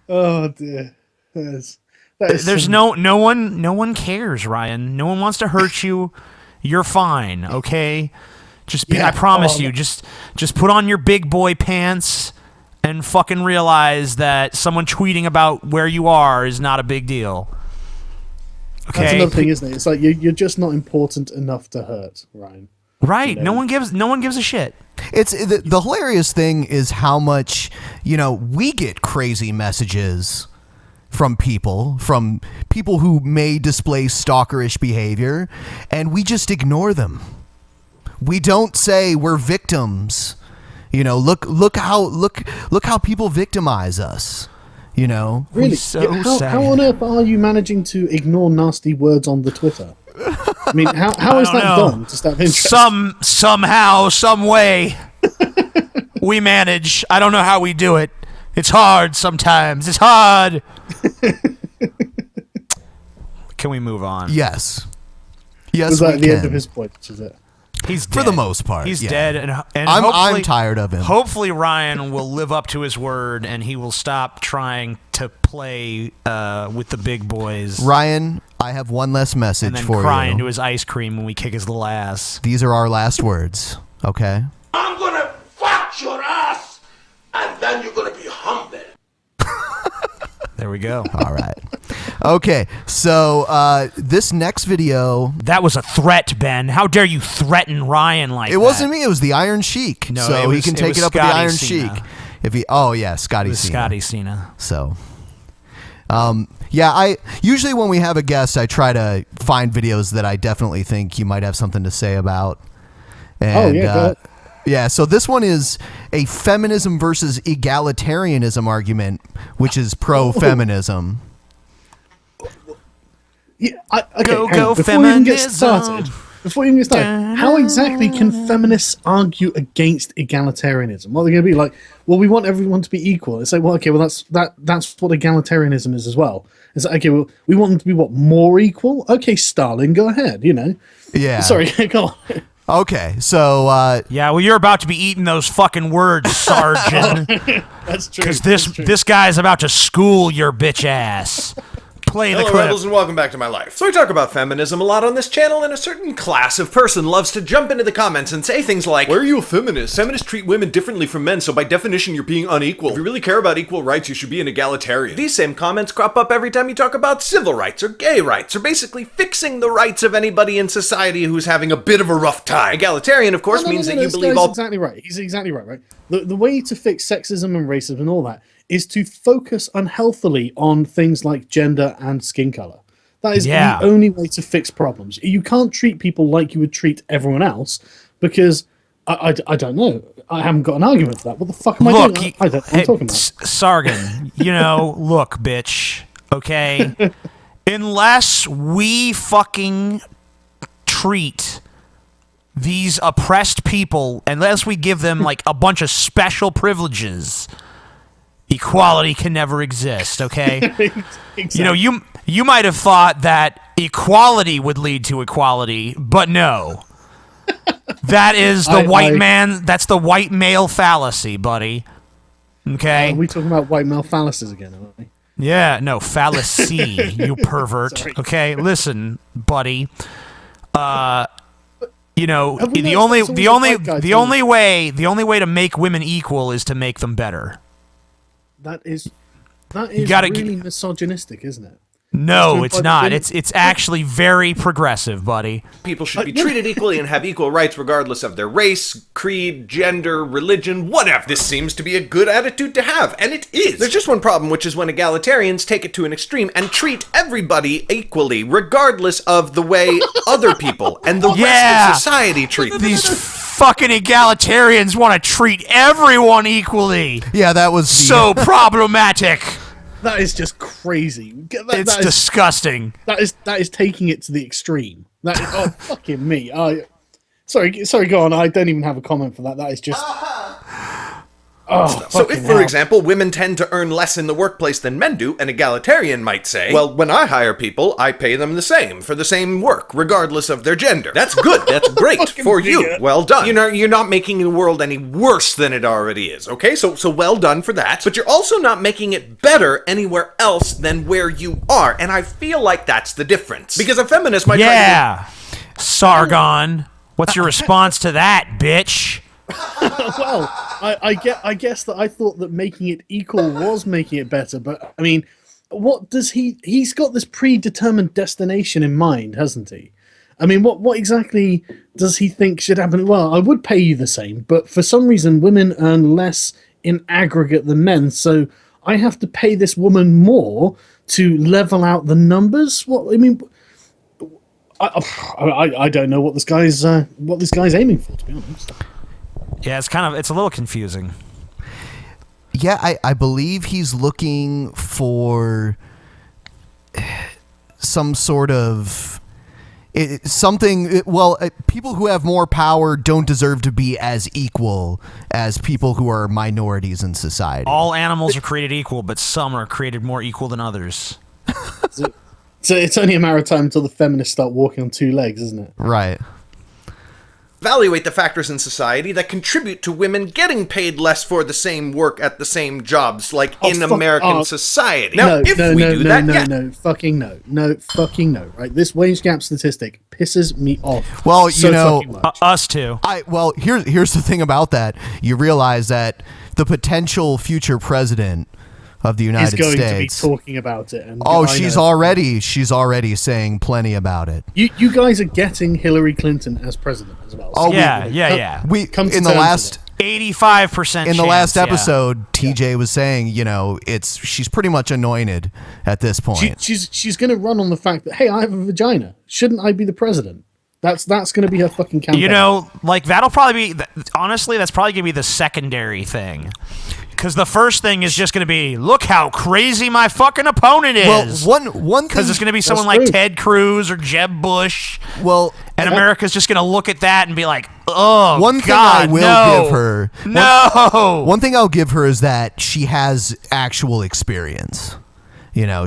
G: Oh dear.
C: There's no one cares, Ryan. No one wants to hurt you. You're fine, okay? I promise you, just put on your big boy pants and fucking realize that someone tweeting about where you are is not a big deal. Okay.
G: That's another thing, isn't it? It's like you're just not important enough to hurt, Ryan.
C: Right. No one gives a shit.
H: It's the hilarious thing is how much, we get crazy messages from people who may display stalkerish behavior, and we just ignore them. We don't say we're victims. Look how people victimize us.
G: Really?
C: So sad.
G: How on earth are you managing to ignore nasty words on the Twitter? I mean, how is that done? Just out of interest.
C: Somehow, some way, we manage. I don't know how we do it. It's hard sometimes. It's hard. Can we move on?
H: Yes,
G: was that the end of his point? Is it?
C: He's dead.
H: For the most part.
C: He's
H: yeah.
C: dead, and
H: I'm tired of him.
C: Hopefully, Ryan will live up to his word, and he will stop trying to play with the big boys.
H: Ryan, I have one less message
C: and then
H: for
C: cry
H: you.
C: into his ice cream when we kick his little ass.
H: These are our last words, okay?
I: I'm gonna fuck your ass, and then you're gonna be humble.
C: There we go.
H: All right. Okay, so this next video...
C: That was a threat, Ben. How dare you threaten Ryan like that?
H: It wasn't me. It was the Iron Sheik.
C: No,
H: so he can take it up with the Iron
C: Cena.
H: Sheik. If he... Oh, yeah, Scotty Cena.
C: Scotty Cena.
H: So... yeah, I usually when we have a guest, I try to find videos that I definitely think you might have something to say about. And, yeah, so this one is a feminism versus egalitarianism argument, which is pro-feminism.
G: Yeah, okay,
C: Go
G: before we even get
C: feminism.
G: started, how exactly can feminists argue against egalitarianism? What are they going to be like? Well, we want everyone to be equal. It's like, well, okay, well that's what egalitarianism is as well. It's like, okay, well, we want them to be what, more equal? Okay, Stalin, go ahead. You know.
H: Yeah.
G: Sorry, go on.
H: Okay, so
C: Yeah, well, you're about to be eating those fucking words, Sergeant.
G: That's true.
C: Because this guy's about to school your bitch ass. Play the
I: Hello,
C: clip.
I: Rebels, and welcome back to my life. So I talk about feminism a lot on this channel, and a certain class of person loves to jump into the comments and say things like, "Why are you a feminist? Feminists treat women differently from men, so by definition you're being unequal. If you really care about equal rights, you should be an egalitarian." These same comments crop up every time you talk about civil rights or gay rights, or basically fixing the rights of anybody in society who's having a bit of a rough time. Egalitarian, of course, means that you believe all...
G: Exactly right. He's exactly right. The way to fix sexism and racism and all that is to focus unhealthily on things like gender and skin color. That is the only way to fix problems. You can't treat people like you would treat everyone else because I don't know. I haven't got an argument for that. What the fuck am I doing? I don't know what I'm talking about.
C: Sargon, look, bitch, okay? Unless we fucking treat these oppressed people, unless we give them like a bunch of special privileges, equality can never exist, okay?
G: Exactly.
C: You might have thought that equality would lead to equality, but no. That is the that's the white male fallacy, buddy. Okay?
G: Are we talking about white male fallacies again, aren't we?
C: Yeah, no, fallacy, you pervert.
G: Sorry.
C: Okay, listen, buddy. The only way to make women equal is to make them better.
G: That is
C: gotta
G: really misogynistic, isn't it?
C: No, it's not. It's actually very progressive, buddy.
I: People should be treated equally and have equal rights regardless of their race, creed, gender, religion, whatever. This seems to be a good attitude to have, and it is. There's just one problem, which is when egalitarians take it to an extreme and treat everybody equally, regardless of the way other people and the rest of society treat them.
C: These fucking egalitarians want to treat everyone equally.
H: yeah, that was
C: So problematic.
G: That is just crazy.
C: It's disgusting.
G: That is taking it to the extreme. That is, fucking me. Sorry, go on. I don't even have a comment for that. That is just...
I: So if, for example, women tend to earn less in the workplace than men do, an egalitarian might say, well, when I hire people, I pay them the same for the same work, regardless of their gender. That's good. That's great for you. Well done. You're not making the world any worse than it already is, okay? So well done for that. But you're also not making it better anywhere else than where you are, and I feel like that's the difference. Because a feminist might try to...
C: Sargon, what's your response to that, bitch?
G: Well, I guess that I thought that making it equal was making it better, but I mean, what does he's got this predetermined destination in mind, hasn't he? I mean, what exactly does he think should happen? Well, I would pay you the same, but for some reason women earn less in aggregate than men, so I have to pay this woman more to level out the numbers. What I mean, I don't know what this guy's aiming for, to be honest.
C: Yeah, it's a little confusing.
H: Yeah, I believe he's looking for some sort of people who have more power don't deserve to be as equal as people who are minorities in society.
C: All animals are created equal, but some are created more equal than others.
G: So it's only a matter of time until the feminists start walking on two legs, isn't it?
H: Right.
I: Evaluate the factors in society that contribute to women getting paid less for the same work at the same jobs, like in American society. Now,
G: No, fucking no, right? This wage gap statistic pisses me off.
H: Well,
C: Us too.
H: Here's the thing about that. You realize that the potential future president of the United
G: is going
H: States.
G: to be talking about it. And
H: she's already saying plenty about it.
G: You guys are getting Hillary Clinton as president as well.
H: Oh,
C: yeah.
H: We
G: come to
H: in the
G: terms
H: last
C: 85%
H: in the last
C: yeah.
H: episode, TJ was saying, she's pretty much anointed at this point.
G: She's going to run on the fact that, hey, I have a vagina. Shouldn't I be the president? That's going to be her fucking campaign.
C: That'll probably be, honestly, that's probably going to be the secondary thing. Because the first thing is just going to be, look how crazy my fucking opponent is.
H: Well, one thing...
C: Because it's going to be someone like Ted Cruz or Jeb Bush.
H: Well...
C: And America's just going to look at that and be like, oh,
H: one thing
C: God,
H: I will give her...
C: No!
H: One thing I'll give her is that she has actual experience.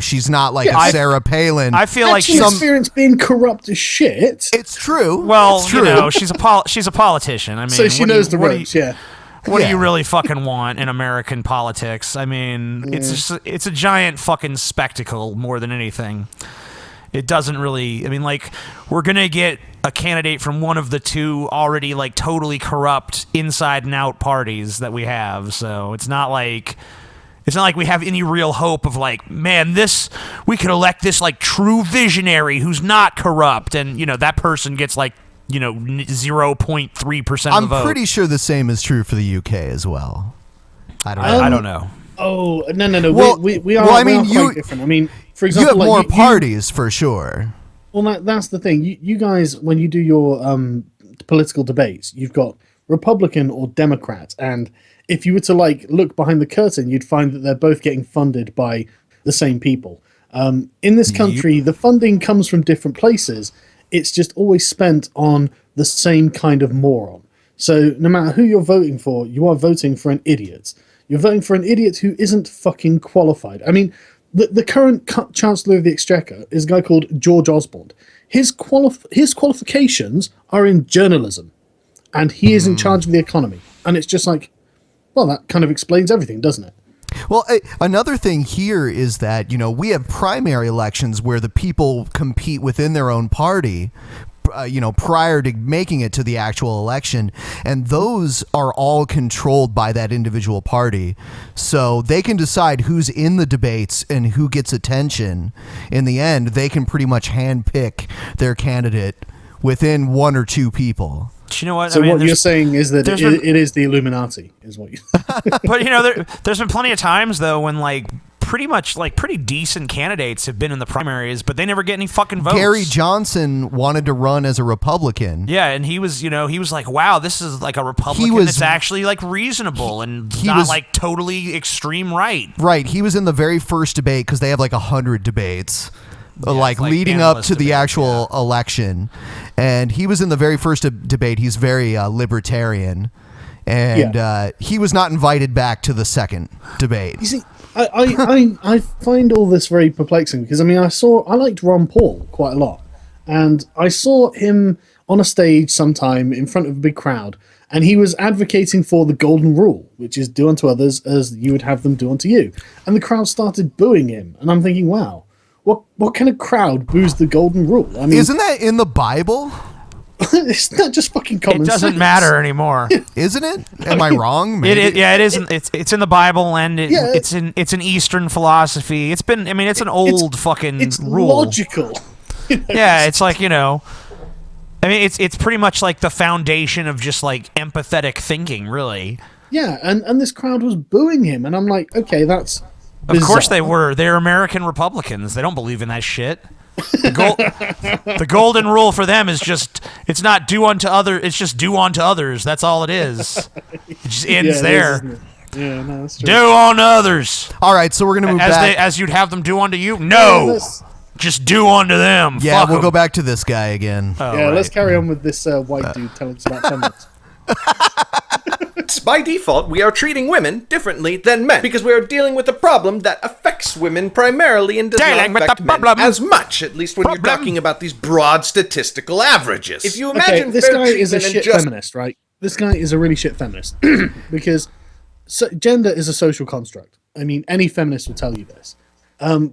H: She's not like a Sarah Palin.
C: I feel like
G: she's experience being corrupt as shit.
H: It's true.
C: Well,
H: it's true.
C: she's a politician. I mean,
G: so she knows the ropes. Yeah.
C: What do you really fucking want in American politics? I mean, it's a giant fucking spectacle more than anything. It doesn't really. I mean, we're gonna get a candidate from one of the two already totally corrupt inside and out parties that we have. So it's not like we have any real hope of man, we could elect this true visionary who's not corrupt, and that person gets 0.3% of the vote.
H: I'm pretty sure the same is true for the UK as well.
C: I don't know.
G: Oh no.
H: Well,
G: we are quite different. I mean, for example,
H: you have more parties for sure.
G: Well, that's the thing. You guys, when you do your political debates, you've got Republican or Democrat, and if you were to look behind the curtain, you'd find that they're both getting funded by the same people. In this country, the funding comes from different places. It's just always spent on the same kind of moron. So no matter who you're voting for, you are voting for an idiot. You're voting for an idiot who isn't fucking qualified. I mean, the current Chancellor of the Exchequer is a guy called George Osborne. His qualifications are in journalism, and he is in charge of the economy. And it's just well, that kind of explains everything, doesn't it?
H: Well, another thing here is that, we have primary elections where the people compete within their own party, prior to making it to the actual election. And those are all controlled by that individual party. So they can decide who's in the debates and who gets attention. In the end, they can pretty much handpick their candidate within one or two people.
C: You know what?
G: So what you're saying is that it is the Illuminati, is what you.
C: But there's been plenty of times though when pretty decent candidates have been in the primaries, but they never get any fucking votes.
H: Gary Johnson wanted to run as a Republican.
C: Yeah, and he was like, wow, this is a Republican that's actually reasonable and not totally extreme right.
H: Right. He was in the very first debate because they have 100 debates. Leading up to the actual election, and he was in the very first debate. He's very libertarian, and he was not invited back to the second debate.
G: You see, I find all this very perplexing because I liked Ron Paul quite a lot, and I saw him on a stage sometime in front of a big crowd, and he was advocating for the golden rule, which is do unto others as you would have them do unto you, and the crowd started booing him, and I'm thinking, wow. What kind of crowd boos the golden rule? I mean,
H: isn't that in the Bible?
G: It's not just fucking common sense.
C: It doesn't matter anymore,
H: isn't it? Am I wrong?
C: Maybe? It isn't. It's in the Bible, and it's in Eastern philosophy. It's been. It's an old fucking
G: it's
C: rule.
G: Logical.
C: Yeah, it's it's pretty much the foundation of just empathetic thinking, really.
G: Yeah, and this crowd was booing him, and I'm like, okay, that's.
C: Of course they were. They're American Republicans. They don't believe in that shit. The golden rule for them is just, it's not do unto other, it's just do unto others. That's all it is. It just ends there.
G: Yeah, no, that's true.
C: Do unto others.
H: All right, so we're going to move back.
C: As you'd have them do unto you? No. Just do unto them.
H: Yeah,
C: Fuck
H: we'll
C: 'em.
H: go back to this guy again.
G: Oh, yeah, right. Let's carry on with this white dude telling us about feminists.
I: By default, we are treating women differently than men because we are dealing with a problem that affects women primarily and does not affect men as much, at least when you're talking about these broad statistical averages. If you imagine
G: this guy is a shit feminist, right? This guy is a really shit feminist because gender is a social construct. I mean, any feminist will tell you this,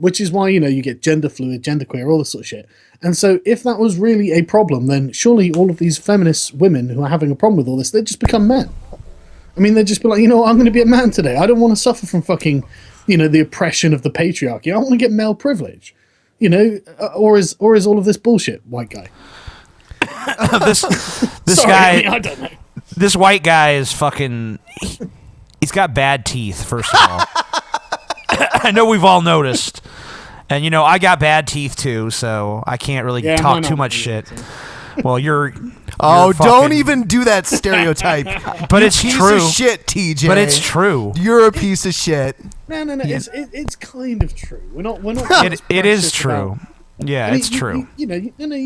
G: which is why, you get gender fluid, gender queer, all this sort of shit. And so if that was really a problem, then surely all of these feminist women who are having a problem with all this, they'd just become men. I mean, they'd just be like, you know what, I'm going to be a man today. I don't want to suffer from fucking, the oppression of the patriarchy. I want to get male privilege. Or is all of this bullshit, white guy?
C: this
G: Sorry,
C: guy,
G: I don't know.
C: this white guy is fucking. He's got bad teeth. First of all, I know we've all noticed, and I got bad teeth too, so I can't really talk too much shit. Well, you're.
H: Oh,
C: fucking,
H: don't even do that stereotype.
C: But it's
H: piece
C: true.
H: Of shit, TJ.
C: But it's true.
H: You're a piece of shit.
G: No.
C: Yeah.
G: It's kind of true. We're not.
C: It is true. Yeah, it's true.
G: You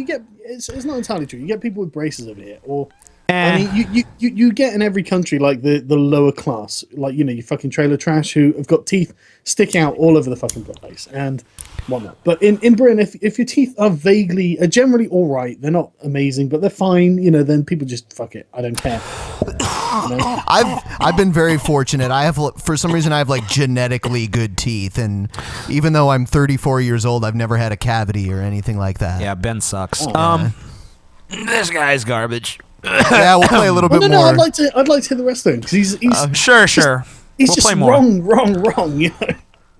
G: get. It's not entirely true. You get people with braces over here, or. I mean, you get in every country like the lower class, like you fucking trailer trash who have got teeth sticking out all over the fucking place and whatnot. But in Britain, if your teeth are generally all right, they're not amazing, but they're fine. Then people just fuck it. I don't care.
H: I've been very fortunate. For some reason I have like genetically good teeth, and even though I'm 34 years old, I've never had a cavity or anything like that.
C: Yeah, Ben sucks.
H: Oh,
C: This guy's garbage.
H: Yeah, we'll play a little bit more.
G: No, I'd like to hear the rest of him because he's
C: sure.
G: He's
C: We'll
G: just
C: play more.
G: wrong.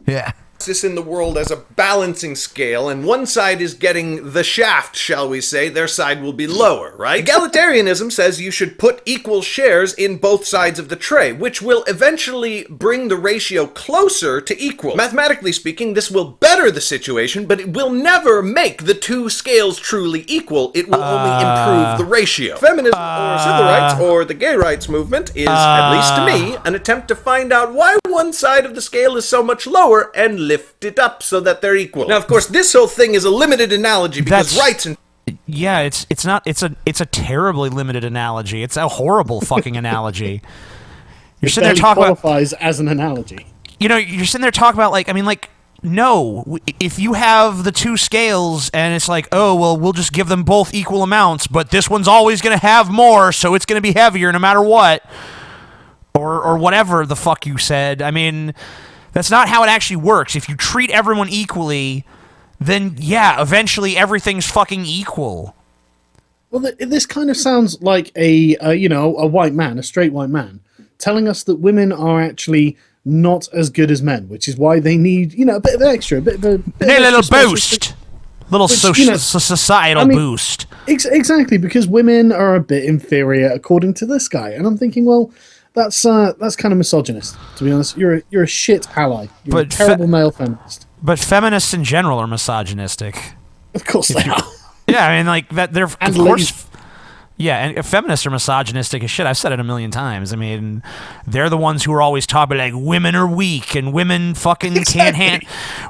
H: Yeah.
I: This in the world as a balancing scale, and one side is getting the shaft, shall we say, their side will be lower, right? Egalitarianism says you should put equal shares in both sides of the tray, which will eventually bring the ratio closer to equal. Mathematically speaking, this will better the situation, but it will never make the two scales truly equal. It will only improve the ratio. Feminism or civil rights or the gay rights movement is, at least to me, an attempt to find out why one side of the scale is so much lower and lift it up so that they're equal. Now, of course, this whole thing is a limited analogy because rights and
C: yeah, it's not. It's a terribly limited analogy. It's a horrible fucking analogy. You're sitting there talking about
G: qualifies as an analogy.
C: You're sitting there talking about no. If you have the two scales and it's like, oh well, we'll just give them both equal amounts, but this one's always going to have more, so it's going to be heavier no matter what, or whatever the fuck you said. I mean. That's not how it actually works. If you treat everyone equally, then yeah, eventually everything's fucking equal.
G: Well, this kind of sounds like a white man, a straight white man, telling us that women are actually not as good as men, which is why they need a bit of extra, a little
C: boost, societal boost.
G: Exactly, because women are a bit inferior according to this guy, and I'm thinking, well. That's kind of misogynist, to be honest. You're a shit ally. You're a terrible male feminist.
C: But feminists in general are misogynistic.
G: Of course they are.
C: Yeah, I mean, like that. They're
G: and
C: of course. Yeah, and feminists are misogynistic as shit. I've said it a million times. I mean, they're the ones who are always talking like women are weak and women fucking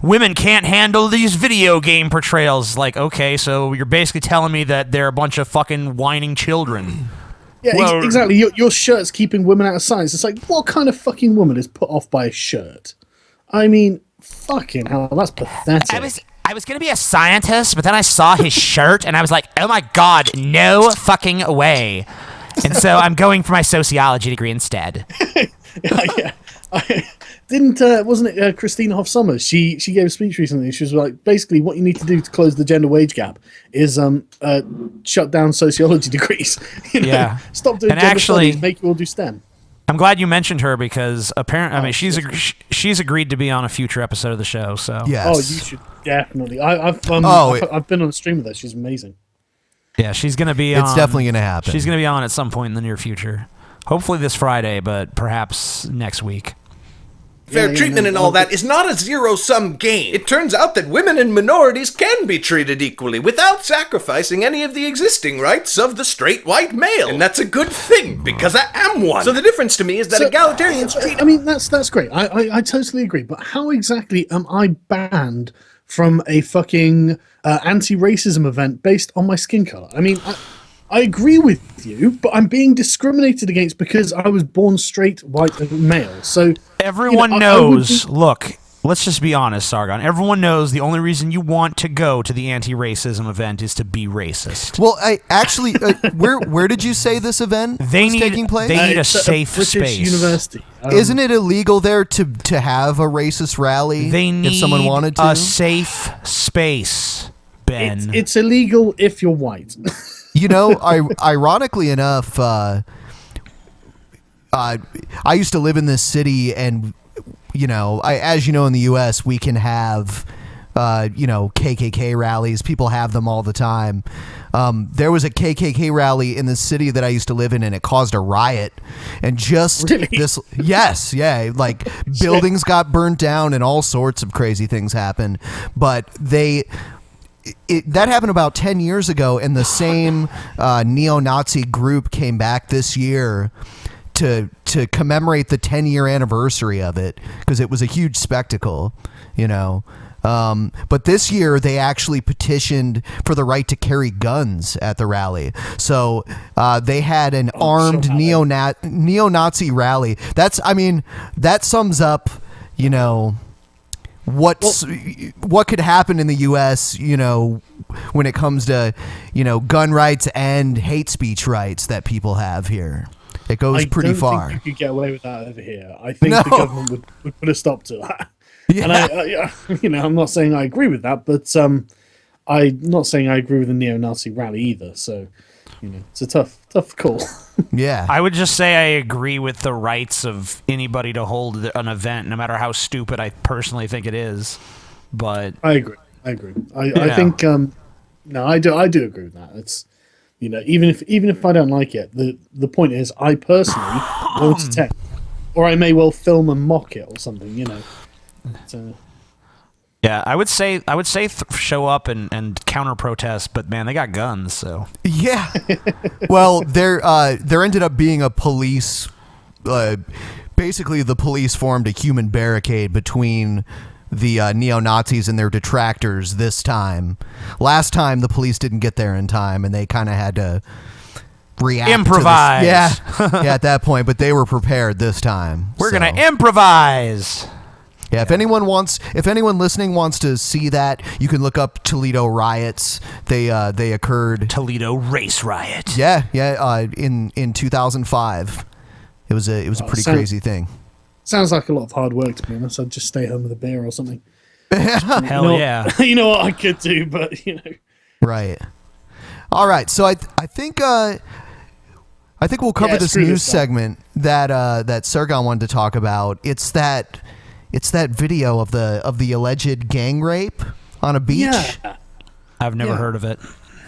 C: women can't handle these video game portrayals. Like, okay, so you're basically telling me that they're a bunch of fucking whining children.
G: Yeah, exactly. Your shirt's keeping women out of sight. It's like, what kind of fucking woman is put off by a shirt? I mean, fucking hell, that's pathetic.
C: I was going to be a scientist, but then I saw his shirt, and I was like, oh my god, no fucking way. And so I'm going for my sociology degree instead.
G: Yeah. Wasn't it Christina Hoff Sommers? She gave a speech recently. She was like, basically, what you need to do to close the gender wage gap is shut down sociology degrees.
C: Yeah.
G: Stop doing gender studies, make you all do STEM.
C: I'm glad you mentioned her because apparently, I mean, she's agreed to be on a future episode of the show. So
H: yes.
G: Oh, you should definitely. I've been on a stream with her. She's amazing.
C: Yeah, she's gonna be.
H: It's definitely gonna happen.
C: She's gonna be on at some point in the near future. Hopefully this Friday, but perhaps next week.
I: Fair treatment and all that is not a zero-sum game. It turns out that women and minorities can be treated equally without sacrificing any of the existing rights of the straight white male. And that's a good thing, because I am one. So the difference to me is that egalitarians treat...
G: I mean, that's great. I totally agree. But how exactly am I banned from a fucking anti-racism event based on my skin color? I mean... I agree with you, but I'm being discriminated against because I was born straight, white, and male. So
C: everyone knows. Look, let's just be honest, Sargon. Everyone knows the only reason you want to go to the anti-racism event is to be racist.
H: Well, I actually, where did you say this event was taking place?
C: They need a safe
G: British
C: space.
G: University.
H: Isn't it illegal there to have a racist rally?
C: They need
H: if someone wanted to?
C: A safe space, Ben.
G: It's illegal if you're white.
H: Ironically enough, I used to live in this city, and as you know, in the U.S., we can have KKK rallies. People have them all the time. There was a KKK rally in the city that I used to live in, and it caused a riot. And just
G: Really?
H: yes, yeah, like buildings got burnt down and all sorts of crazy things happened. But that happened about 10 years ago, and the same neo-Nazi group came back this year to commemorate the 10-year anniversary of it, because it was a huge spectacle, but this year they actually petitioned for the right to carry guns at the rally. So they had an armed neo-Nazi rally. That sums up, what could happen in the U.S., when it comes to, gun rights and hate speech rights that people have here. It goes pretty far.
G: I don't think you could get away with that over here. I think the government would put a stop to that. Yeah. And I'm not saying I agree with that, but I'm not saying I agree with the neo-Nazi rally either. So, it's a tough call.
H: Yeah.
C: I would just say I agree with the rights of anybody to hold an event, no matter how stupid I personally think it is. But
G: I agree. I think I do agree with that. It's even if I don't like it, the point is I personally won't attend, or I may well film and mock it or something. So.
C: Yeah, I would say show up and counter protest, but man, they got guns, so
H: yeah. Well, there ended up being a police. Basically, the police formed a human barricade between the neo-Nazis and their detractors this time. Last time, the police didn't get there in time, and they kind of had to react.
C: Improvise.
H: Yeah, at that point, but they were prepared this time.
C: We're gonna improvise.
H: Yeah, if anyone listening wants to see that, you can look up Toledo riots. They occurred.
C: Toledo race riot.
H: Yeah, in 2005. It was a pretty crazy thing.
G: Sounds like a lot of hard work to be honest. I'd just stay home with a beer or something.
C: Hell yeah.
G: You know what I could do, but
H: Right. All right. So I think we'll cover this news segment that Sargon wanted to talk about. It's that video of the alleged gang rape on a beach.
G: Yeah.
C: I've never heard of it.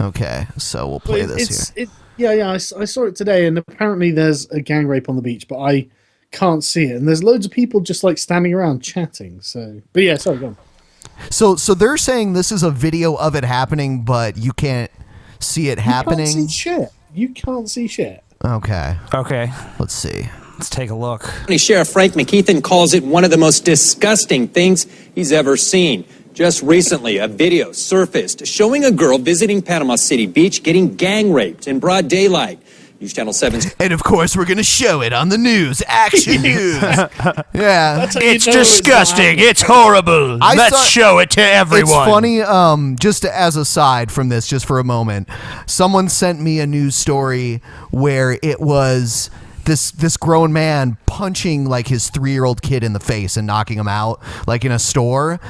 H: Okay, so we'll play this
G: here. I saw it today, and apparently there's a gang rape on the beach, but I can't see it. And there's loads of people just like standing around chatting. So, but yeah, sorry, go on.
H: So they're saying this is a video of it happening, but you can't see it happening.
G: You can't see shit.
H: Okay.
C: Let's
H: see.
C: Let's take a look.
J: Sheriff Frank McKeithen calls it one of the most disgusting things he's ever seen. Just recently, a video surfaced showing a girl visiting Panama City Beach getting gang raped in broad daylight. News Channel 7's...
H: And of course, we're going to show it on the news. Action news. Yeah.
C: It's disgusting. It's horrible. Let's show it to everyone.
H: It's funny, just as a side from this, just for a moment, someone sent me a news story where it was this grown man punching like his 3-year-old kid in the face and knocking him out like in a store,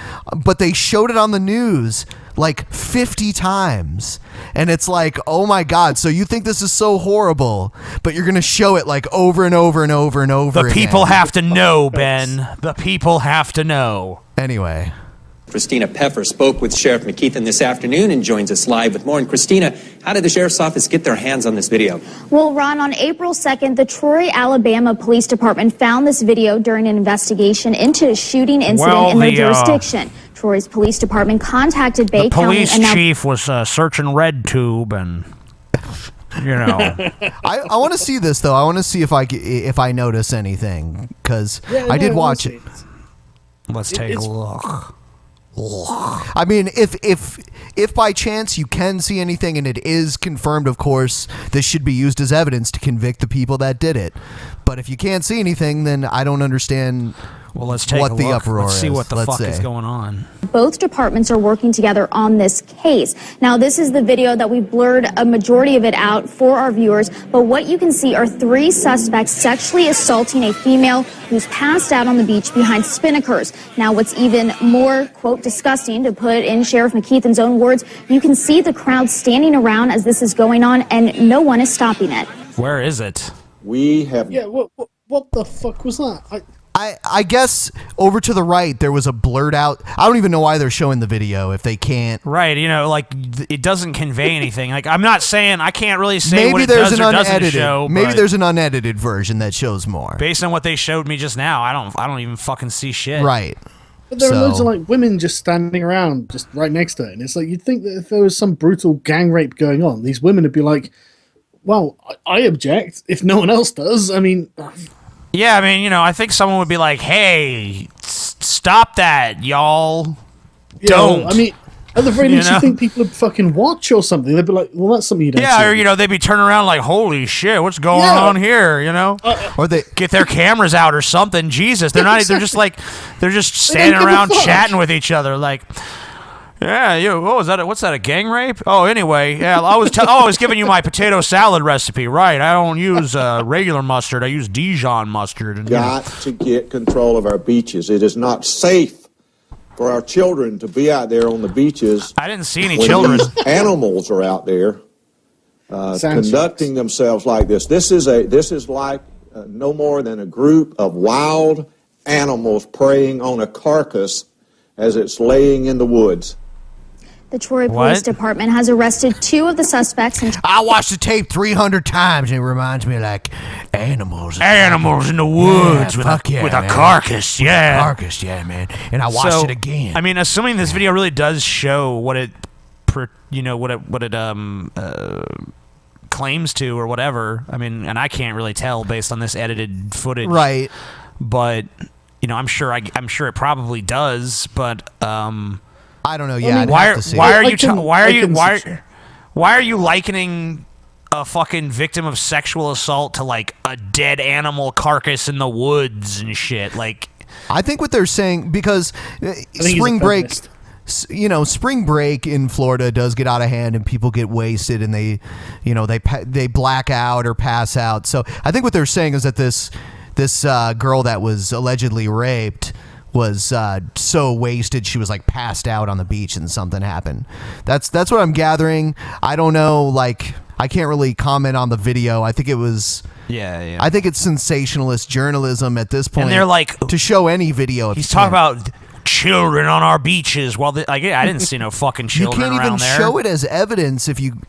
H: but they showed it on the news like 50 times, and it's like, oh my god, so you think this is so horrible, but you're gonna show it like over and over and over and over
C: the
H: again.
C: People have to know, Ben. The people have to know.
H: Anyway,
J: Christina Peffer spoke with Sheriff McKeithen this afternoon and joins us live with more. And Christina, how did the Sheriff's Office get their hands on this video?
K: Well, Ron, on April 2nd, the Troy, Alabama Police Department found this video during an investigation into a shooting incident in their jurisdiction. Troy's Police Department contacted Bay County.
C: The police chief was searching RedTube and...
H: I want to see this though. I want to see if I notice anything, because I did watch it.
C: Let's take a look.
H: I mean, if by chance you can see anything and it is confirmed, of course, this should be used as evidence to convict the people that did it. But if you can't see anything, then I don't understand
C: let's take
H: what
C: a
H: the
C: look.
H: uproar
C: Let's see what the fuck
H: say.
C: is going on.
K: Both departments are working together on this case. Now, this is the video that we blurred a majority of it out for our viewers, but what you can see are 3 suspects sexually assaulting a female who's passed out on the beach behind spinnakers. Now, what's even more, quote, disgusting, to put in Sheriff McKeithen's own words, you can see the crowd standing around as this is going on, and no one is stopping it.
C: Where is it?
F: We have...
G: Yeah, What the fuck was that?
H: I guess over to the right there was a blurred out. I don't even know why they're showing the video if they can't.
C: Right, like it doesn't convey anything. Like I'm not saying I can't really say
H: Maybe
C: what it
H: there's
C: does
H: an
C: or doesn't
H: unedited.
C: show.
H: Maybe
C: but
H: there's an unedited version that shows more.
C: based on what they showed me just now, I don't even fucking see shit.
H: Right.
G: But there are loads of like women just standing around, just right next to it, and it's like you'd think that if there was some brutal gang rape going on, these women would be like, "Well, I object if no one else does." I mean.
C: Yeah, I mean, I think someone would be like, "Hey, stop that, y'all! Don't."
G: I mean, at the very least, you think people would fucking watch or something. They'd be like, "Well, that's something you don't."
C: Yeah,
G: see.
C: or they'd be turning around like, "Holy shit, what's going on here?"
H: Or they
C: get their cameras out or something. Jesus, they're not. They're just like, they're just standing around chatting with each other, like. Yeah, what was that? What's that? A gang rape? Oh, anyway, yeah, I was giving you my potato salad recipe, right? I don't use regular mustard. I use Dijon mustard. And,
L: got to get control of our beaches. It is not safe for our children to be out there on the beaches.
C: I didn't see any
L: when
C: children.
L: These animals are out there conducting themselves like this. This is like no more than a group of wild animals preying on a carcass as it's laying in the woods.
K: The Troy Police Department has arrested 2 of the suspects.
H: I watched the tape 300 times, and it reminds me of like animals.
C: Animals in the woods with a carcass, yeah.
H: Carcass, yeah, man. And I watched it again.
C: I mean, assuming this video really does show what it, claims to or whatever. I mean, and I can't really tell based on this edited footage,
H: right?
C: But I'm sure it probably does, but
H: I don't know. Yeah,
C: why are you likening a fucking victim of sexual assault to like a dead animal carcass in the woods and shit? Like,
H: I think what they're saying, because spring break, spring break in Florida does get out of hand and people get wasted and they black out or pass out. So I think what they're saying is that this girl that was allegedly raped was so wasted she was like passed out on the beach and something happened. That's what I'm gathering. I don't know, like I can't really comment on the video. I think it was I think it's sensationalist journalism at this point.
C: And they're like
H: to show any video.
C: He's talking about children on our beaches. Well, I didn't see no fucking children around there.
H: You can't even show it as evidence if you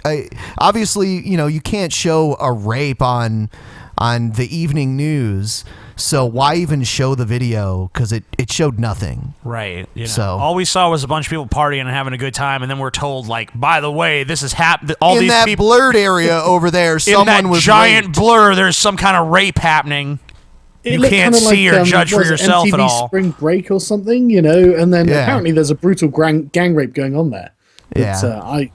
H: obviously you can't show a rape on the evening news. So why even show the video? Because it showed nothing.
C: Right.
H: So
C: all we saw was a bunch of people partying and having a good time, and then we're told, like, by the way, this has happened. All these
H: that
C: people
H: blurred area over there, someone was
C: giant
H: raped.
C: blur. There's some kind of rape happening. You can't see or judge for yourself
G: MTV
C: at all.
G: Spring Break or something, and then apparently there's a brutal gang rape going on there.
H: Yeah.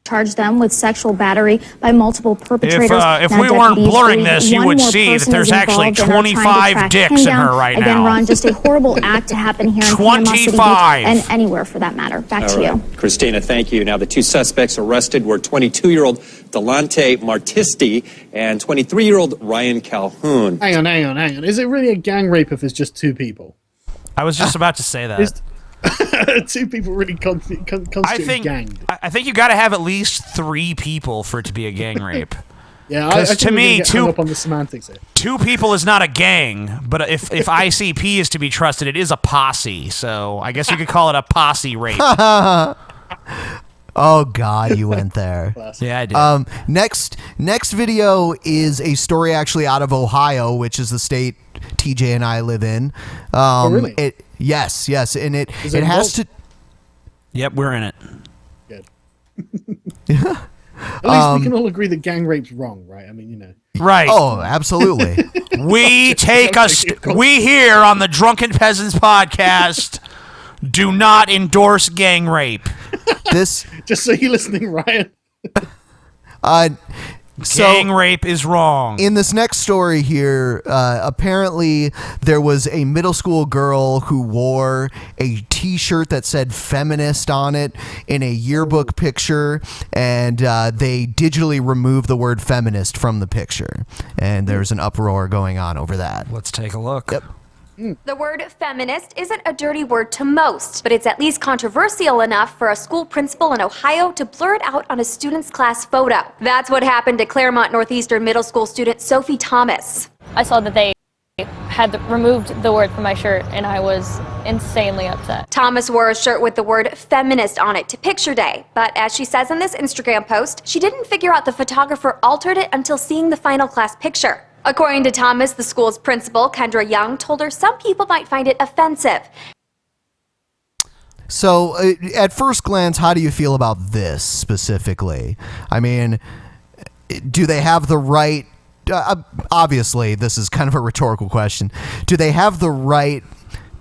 K: Charge them with sexual battery by multiple perpetrators.
C: If we weren't blurring this, you would see that there's actually 25 dicks in her right now.
K: Again, Ron, just a horrible act to happen here in Panama City Beach and anywhere for that matter. Back to you.
J: Christina, thank you. Now, the 2 suspects arrested were 22-year-old Delante Martisti and 23-year-old Ryan Calhoun.
G: Hang on. Is it really a gang rape if it's just 2 people?
C: I was just about to say that.
G: 2 people really constitute a gang.
C: I think you got to have at least 3 people for it to be a gang rape.
G: Yeah, I
C: to me,
G: up on the semantics here.
C: 2 people is not a gang, but if ICP is to be trusted, it is a posse. So I guess you could call it a posse rape.
H: Oh God, you went there.
C: Yeah, I did.
H: Next video is a story actually out of Ohio, which is the state TJ and I live in.
G: Oh, really?
H: Yes, and it has to.
C: Yep, we're in it.
G: Good. At least we can all agree that gang rape's wrong, right? I mean,
C: Right.
H: Oh, absolutely.
C: We here on the Drunken Peasants podcast do not endorse gang rape.
H: This
G: just so you're listening, Ryan.
C: Gang rape is wrong.
H: In this next story here, apparently there was a middle school girl who wore a t-shirt that said feminist on it in a yearbook picture, and they digitally removed the word feminist from the picture. And there's an uproar going on over that.
C: Let's take a look.
H: Yep.
M: The word feminist isn't a dirty word to most, but it's at least controversial enough for a school principal in Ohio to blur it out on a student's class photo. That's what happened to Claremont Northeastern Middle School student Sophie Thomas.
N: I saw that they had removed the word from my shirt, and I was insanely upset.
M: Thomas wore a shirt with the word feminist on it to picture day, but as she says in this Instagram post, she didn't figure out the photographer altered it until seeing the final class picture. According to Thomas, the school's principal, Kendra Young, told her some people might find it offensive.
H: So, at first glance, how do you feel about this specifically? I mean, do they have the right... obviously, this is kind of a rhetorical question. Do they have the right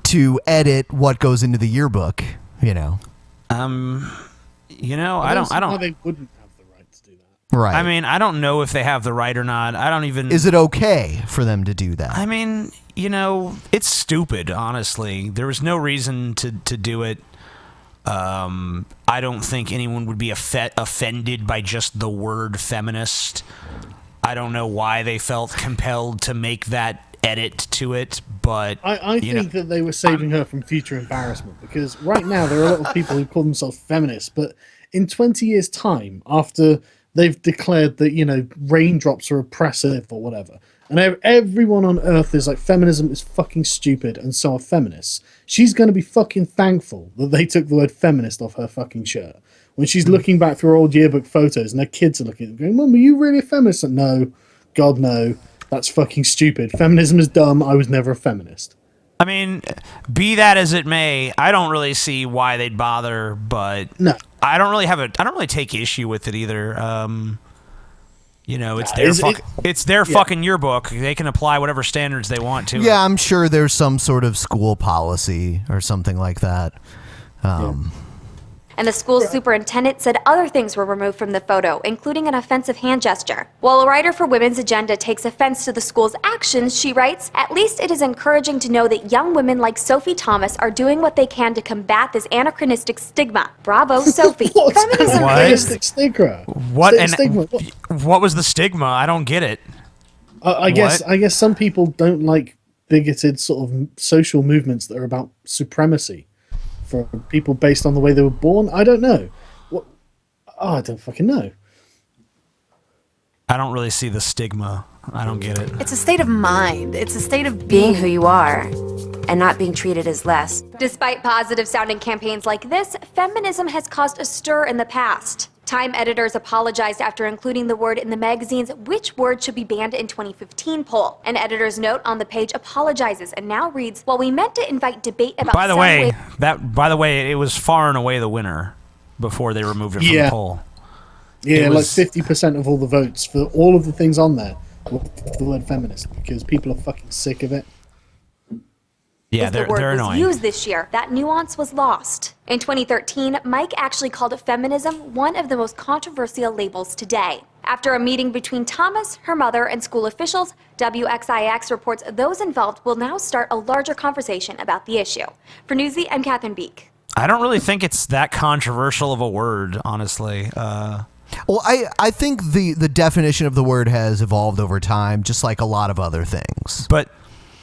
H: to edit what goes into the yearbook? You know,
C: I don't.
G: Why they wouldn't have the right to do that.
H: Right.
C: I mean, I don't know if they have the right or not. I don't even.
H: Is it okay for them to do that?
C: I mean, it's stupid. Honestly, there was no reason to do it. I don't think anyone would be offended by just the word feminist. I don't know why they felt compelled to make that edit to it, but
G: I think that they were saving her from future embarrassment, because right now there are a lot of people who call themselves feminists, but in 20 years' time, after they've declared that, raindrops are oppressive or whatever, and everyone on Earth is like, feminism is fucking stupid, and so are feminists, she's going to be fucking thankful that they took the word feminist off her fucking shirt. When she's looking back through her old yearbook photos and her kids are looking at them going, Mum, are you really a feminist? Like, no, God, no. That's fucking stupid. Feminism is dumb. I was never a feminist.
C: I mean, be that as it may, I don't really see why they'd bother, but
G: no.
C: I don't really take issue with it either. It's their fucking yearbook. They can apply whatever standards they want to.
H: Yeah, I'm sure there's some sort of school policy or something like that.
M: And the school's superintendent said other things were removed from the photo, including an offensive hand gesture. While a writer for Women's Agenda takes offense to the school's actions, she writes, "At least it is encouraging to know that young women like Sophie Thomas are doing what they can to combat this anachronistic stigma. Bravo, Sophie." Feminism
G: Anachronistic stigma.
C: What was the stigma? I don't get it.
G: I guess some people don't like bigoted sort of social movements that are about supremacy for people based on the way they were born. I don't know. I don't fucking know.
C: I don't really see the stigma. I don't get it.
O: It's a state of mind. It's a state of being who you are and not being treated as less.
M: Despite positive-sounding campaigns like this, feminism has caused a stir in the past. Time editors apologized after including the word in the magazine's Which Word Should Be Banned in 2015 poll. An editor's note on the page apologizes and now reads, "While we meant to invite debate about..."
C: By the way, it was far and away the winner before they removed it from the poll.
G: Yeah, like 50% of all the votes for all of the things on there were the word feminist, because people are fucking sick of it.
C: Yeah,
M: they're
C: annoying.
M: Was used this year, that nuance was lost. In 2013, Mike actually called feminism one of the most controversial labels today. After a meeting between Thomas, her mother, and school officials, WXIX reports those involved will now start a larger conversation about the issue. For Newsy, I'm Catherine Beek.
C: I don't really think it's that controversial of a word, honestly.
H: Well, I think the definition of the word has evolved over time, just like a lot of other things.
C: But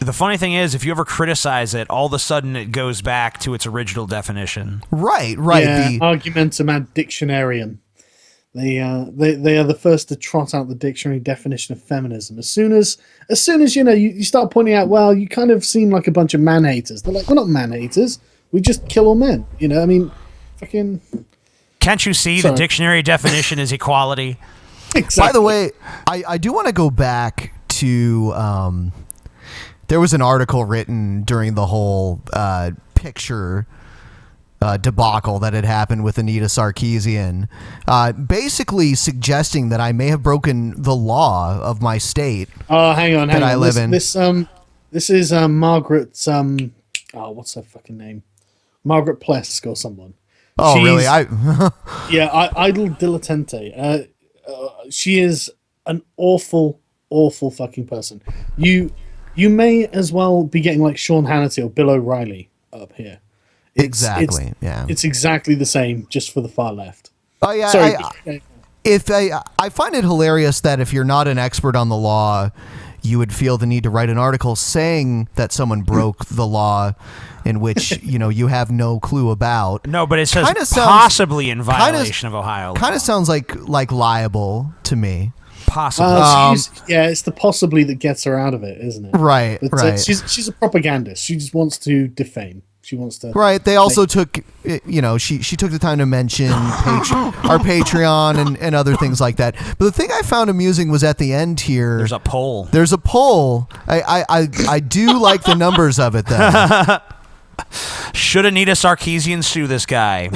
C: the funny thing is, if you ever criticize it, all of a sudden it goes back to its original definition.
H: Right.
G: Yeah, argumentum ad dictionarium. They are the first to trot out the dictionary definition of feminism. As soon as you start pointing out, well, you kind of seem like a bunch of man haters. They're like, we're not man haters. We just kill all men. I mean, fucking.
C: Can't you see the dictionary definition is equality?
G: Exactly.
H: By the way, I do want to go back to. There was an article written during the whole picture debacle that had happened with Anita Sarkeesian, basically suggesting that I may have broken the law of my state.
G: Hang on.
H: I live in.
G: This is Margaret. What's her fucking name? Margaret Plesk or someone.
H: Oh, really?
G: Idle dilettante. She is an awful fucking person. You may as well be getting like Sean Hannity or Bill O'Reilly up here. It's exactly the same, just for the far left.
H: Oh yeah.
G: Sorry.
H: I find it hilarious that if you're not an expert on the law, you would feel the need to write an article saying that someone broke the law in which you have no clue about.
C: No, but it says possibly in violation of Ohio law.
H: Kind of sounds like liable to me.
C: Possibly.
G: It's the possibly that gets her out of it, isn't it?
H: Right,
G: But,
H: right.
G: She's a propagandist. She just wants to defame. She wants to.
H: Right. They also took, she took the time to mention our Patreon and other things like that. But the thing I found amusing was at the end here.
C: There's a poll.
H: I do like the numbers of it, though.
C: Should Anita Sarkeesian sue this guy?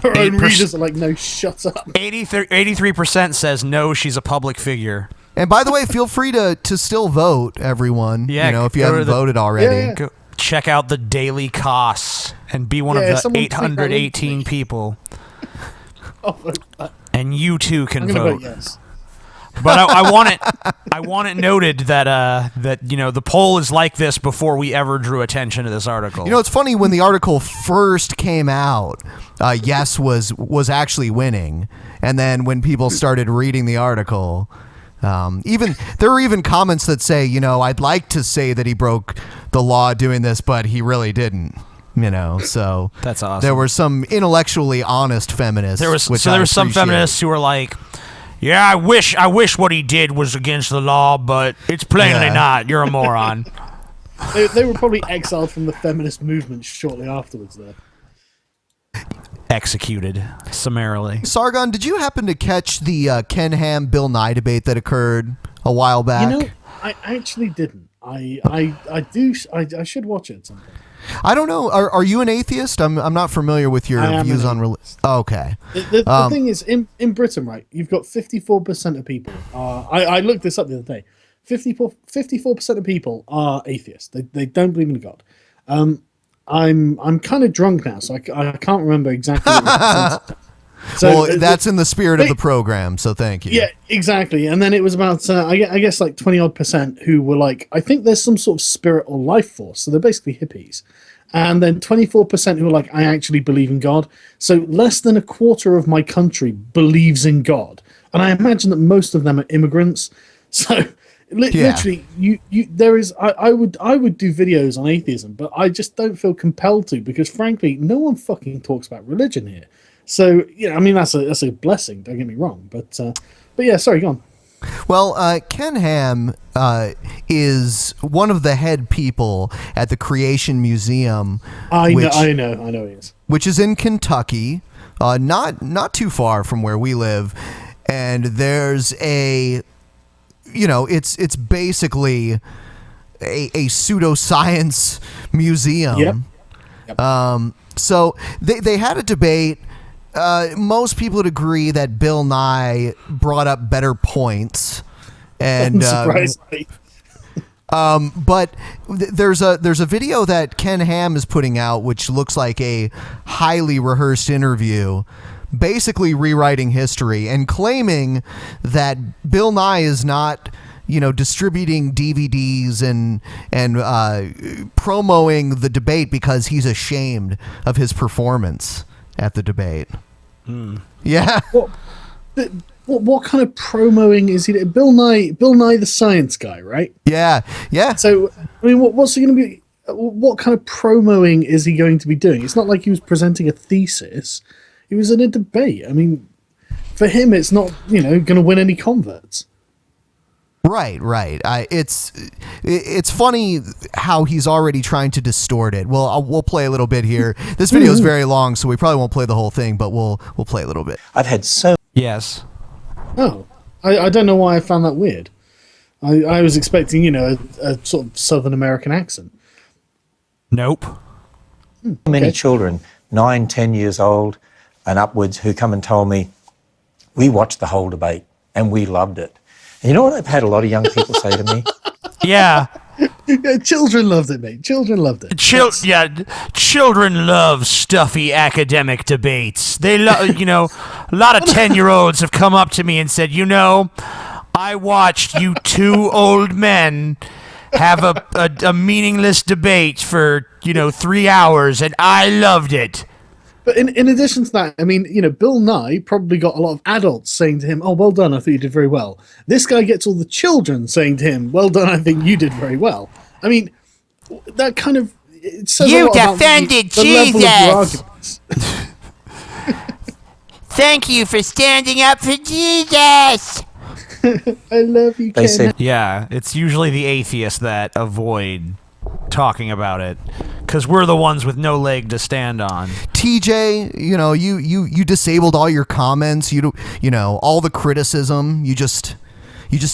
G: Her own readers are like, no, shut up.
C: 83% says no, she's a public figure.
H: And by the way, feel free to still vote, everyone.
C: Yeah,
H: if you haven't voted already.
C: Go check out the daily costs and be one of the 818 people. And you too can vote.
G: Yes.
C: But I want it noted that the poll is like this before we ever drew attention to this article.
H: It's funny, when the article first came out, yes was actually winning, and then when people started reading the article, there were even comments that say, I'd like to say that he broke the law doing this, but he really didn't. So
C: that's awesome.
H: There were some intellectually honest feminists.
C: There were some feminists who were like, yeah, I wish what he did was against the law, but it's plainly not. You're a moron.
G: They were probably exiled from the feminist movement shortly afterwards, though.
C: Executed summarily.
H: Sargon, did you happen to catch the Ken Ham Bill Nye debate that occurred a while back?
G: I actually didn't. I should watch it at some point.
H: I don't know. Are you an atheist? I'm not familiar with your views on religion. Okay.
G: The thing is, in Britain, right, you've got 54% of people. I looked this up the other day. 54% of people are atheists. They don't believe in God. I'm kind of drunk now, so I can't remember exactly what the percentage.
H: So that's in the spirit of the program, so thank you.
G: Yeah, exactly. And then it was about, I guess, like 20% who were like, I think there's some sort of spirit or life force. So they're basically hippies. And then 24% who are like, I actually believe in God. So less than a quarter of my country believes in God. And I imagine that most of them are immigrants. So literally, I would do videos on atheism, but I just don't feel compelled to, because frankly, no one fucking talks about religion here. So, I mean, that's a blessing, don't get me wrong. But yeah, sorry, go on.
H: Well, Ken Ham is one of the head people at the Creation Museum.
G: I know he is.
H: Which is in Kentucky, not too far from where we live. And there's it's basically a pseudoscience museum. Yep. So they had a debate. Most people would agree that Bill Nye brought up better points, and but there's a video that Ken Ham is putting out, which looks like a highly rehearsed interview, basically rewriting history and claiming that Bill Nye is not distributing DVDs and promoting the debate because he's ashamed of his performance at the debate. Yeah.
G: What kind of promoing is he? Bill Nye the science guy, right?
H: Yeah.
G: So I mean, what's he going to be? What kind of promoing is he going to be doing? It's not like he was presenting a thesis. He was in a debate. I mean, for him, it's not going to win any converts.
H: Right. It's funny how he's already trying to distort it. Well, we'll play a little bit here. This video is very long, so we probably won't play the whole thing, but we'll play a little bit.
C: Yes.
G: Oh, I don't know why I found that weird. I was expecting a sort of Southern American accent.
C: Nope.
P: Many children, 9, 10 years old and upwards, who come and told me, we watched the whole debate and we loved it. And you know what I've had a lot of young people say to me?
C: Yeah.
G: Children loved it, mate. Children loved it.
C: Children love stuffy academic debates. They love, a lot of 10-year-olds have come up to me and said, I watched you two old men have a meaningless debate for, 3 hours, and I loved it.
G: But in addition to that, I mean, Bill Nye probably got a lot of adults saying to him, oh, well done, I thought you did very well. This guy gets all the children saying to him, well done, I think you did very well. I mean, that kind of... It says
C: you
G: a lot
C: defended
G: about the level of your arguments.
C: Thank you for standing up for Jesus.
G: I love you,
P: They
G: Ken.
P: said,
C: Yeah, it's usually the atheists that avoid talking about it because we're the ones with no leg to stand on.
H: TJ, you disabled all your comments. You know all the criticism. You just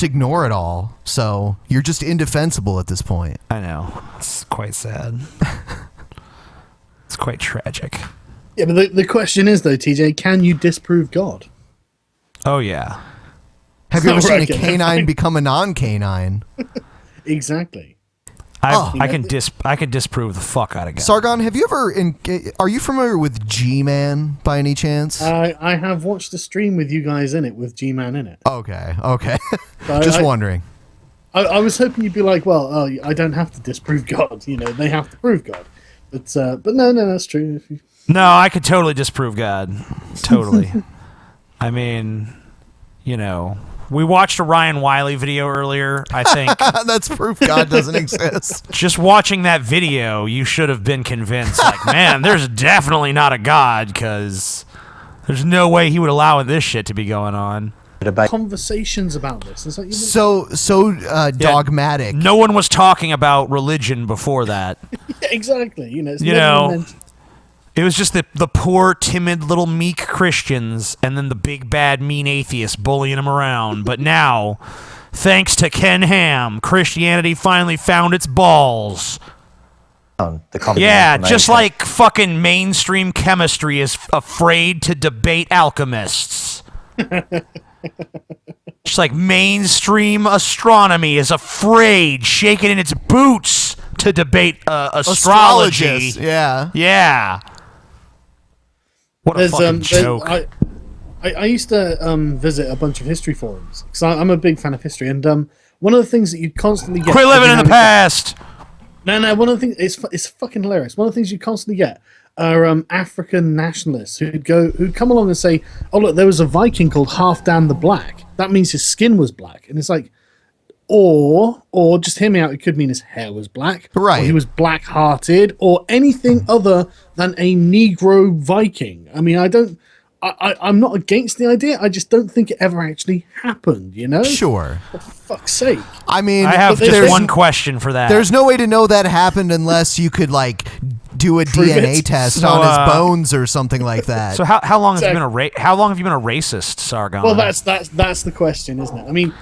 H: ignore it all. So you're just indefensible at this point.
C: I know. It's quite sad. It's quite tragic.
G: Yeah, but the question is though, TJ, can you disprove God?
C: Oh yeah.
H: Have you ever seen a canine become a non-canine?
G: Exactly.
C: I can disprove the fuck out of God.
H: Sargon, have you ever? Are you familiar with G-Man by any chance?
G: I have watched a stream with you guys in it, with G-Man in it.
H: Okay. Just wondering.
G: I was hoping you'd be like, well, I don't have to disprove God. They have to prove God. But no, that's true.
C: No, I could totally disprove God. Totally. I mean, we watched a Ryan Wiley video earlier, I think.
H: That's proof God doesn't exist.
C: Just watching that video, you should have been convinced, like, man, there's definitely not a God, because there's no way he would allow this shit to be going on.
G: Conversations about this. It's like,
H: so dogmatic.
C: No one was talking about religion before that.
G: Yeah, exactly. It's never mentioned.
C: It was just the poor, timid, little meek Christians and then the big, bad, mean atheists bullying them around. But now, thanks to Ken Ham, Christianity finally found its balls. Yeah, just like fucking mainstream chemistry is afraid to debate alchemists. Just like mainstream astronomy is afraid, shaking in its boots to debate astrology. Yeah. What a fucking joke.
G: I used to visit a bunch of history forums because I'm a big fan of history, and one of the things that you constantly get.
C: Quit living in the past.
G: No. One of the things it's fucking hilarious. One of the things you constantly get are African nationalists who'd come along and say, "Oh look, there was a Viking called Halfdan the Black. That means his skin was black," and it's like. Or just hear me out, it could mean his hair was black,
H: right?
G: Or he was black-hearted, or anything other than a Negro Viking. I mean, I'm not against the idea. I just don't think it ever actually happened.
H: Sure.
G: For fuck's sake.
H: I mean,
C: I have just one question for that.
H: There's no way to know that happened unless you could do a DNA test on his bones or something like that.
C: So how long have you been a racist, Sargon?
G: Well, that's the question, isn't it? I mean,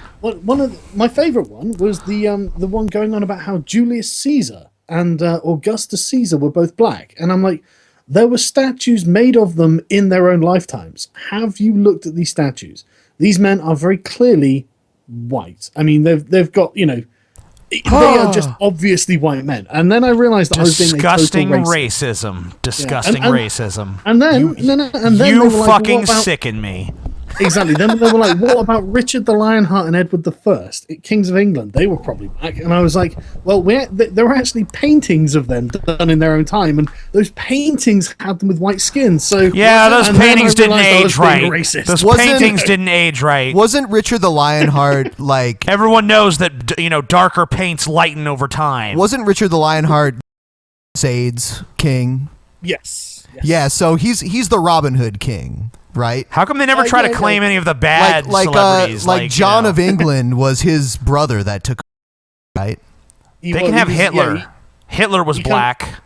G: my favorite one was the one going on about how Julius Caesar and Augustus Caesar were both black, and I'm like, there were statues made of them in their own lifetimes. Have you looked at these statues? These men are very clearly white. I mean, they've got they are just obviously white men. And then I realized that I was being a total racist.
C: Disgusting racism.
G: And then
C: you fucking sicken me.
G: Exactly. Then they were like, what about Richard the Lionheart and Edward I, Kings of England? They were probably black. And I was like, well, there were actually paintings of them done in their own time, and those paintings had them with white skin. So
C: yeah, those paintings didn't age right. Those paintings didn't age right.
H: Wasn't Richard the Lionheart like...
C: Everyone knows that, darker paints lighten over time.
H: Wasn't Richard the Lionheart Crusades king?
G: Yes.
H: Yeah, so he's the Robin Hood king. Right?
C: How come they never try to claim any of the bad celebrities?
H: Like John of England was his brother that took. Right?
C: They can have Hitler. Yeah, Hitler was black.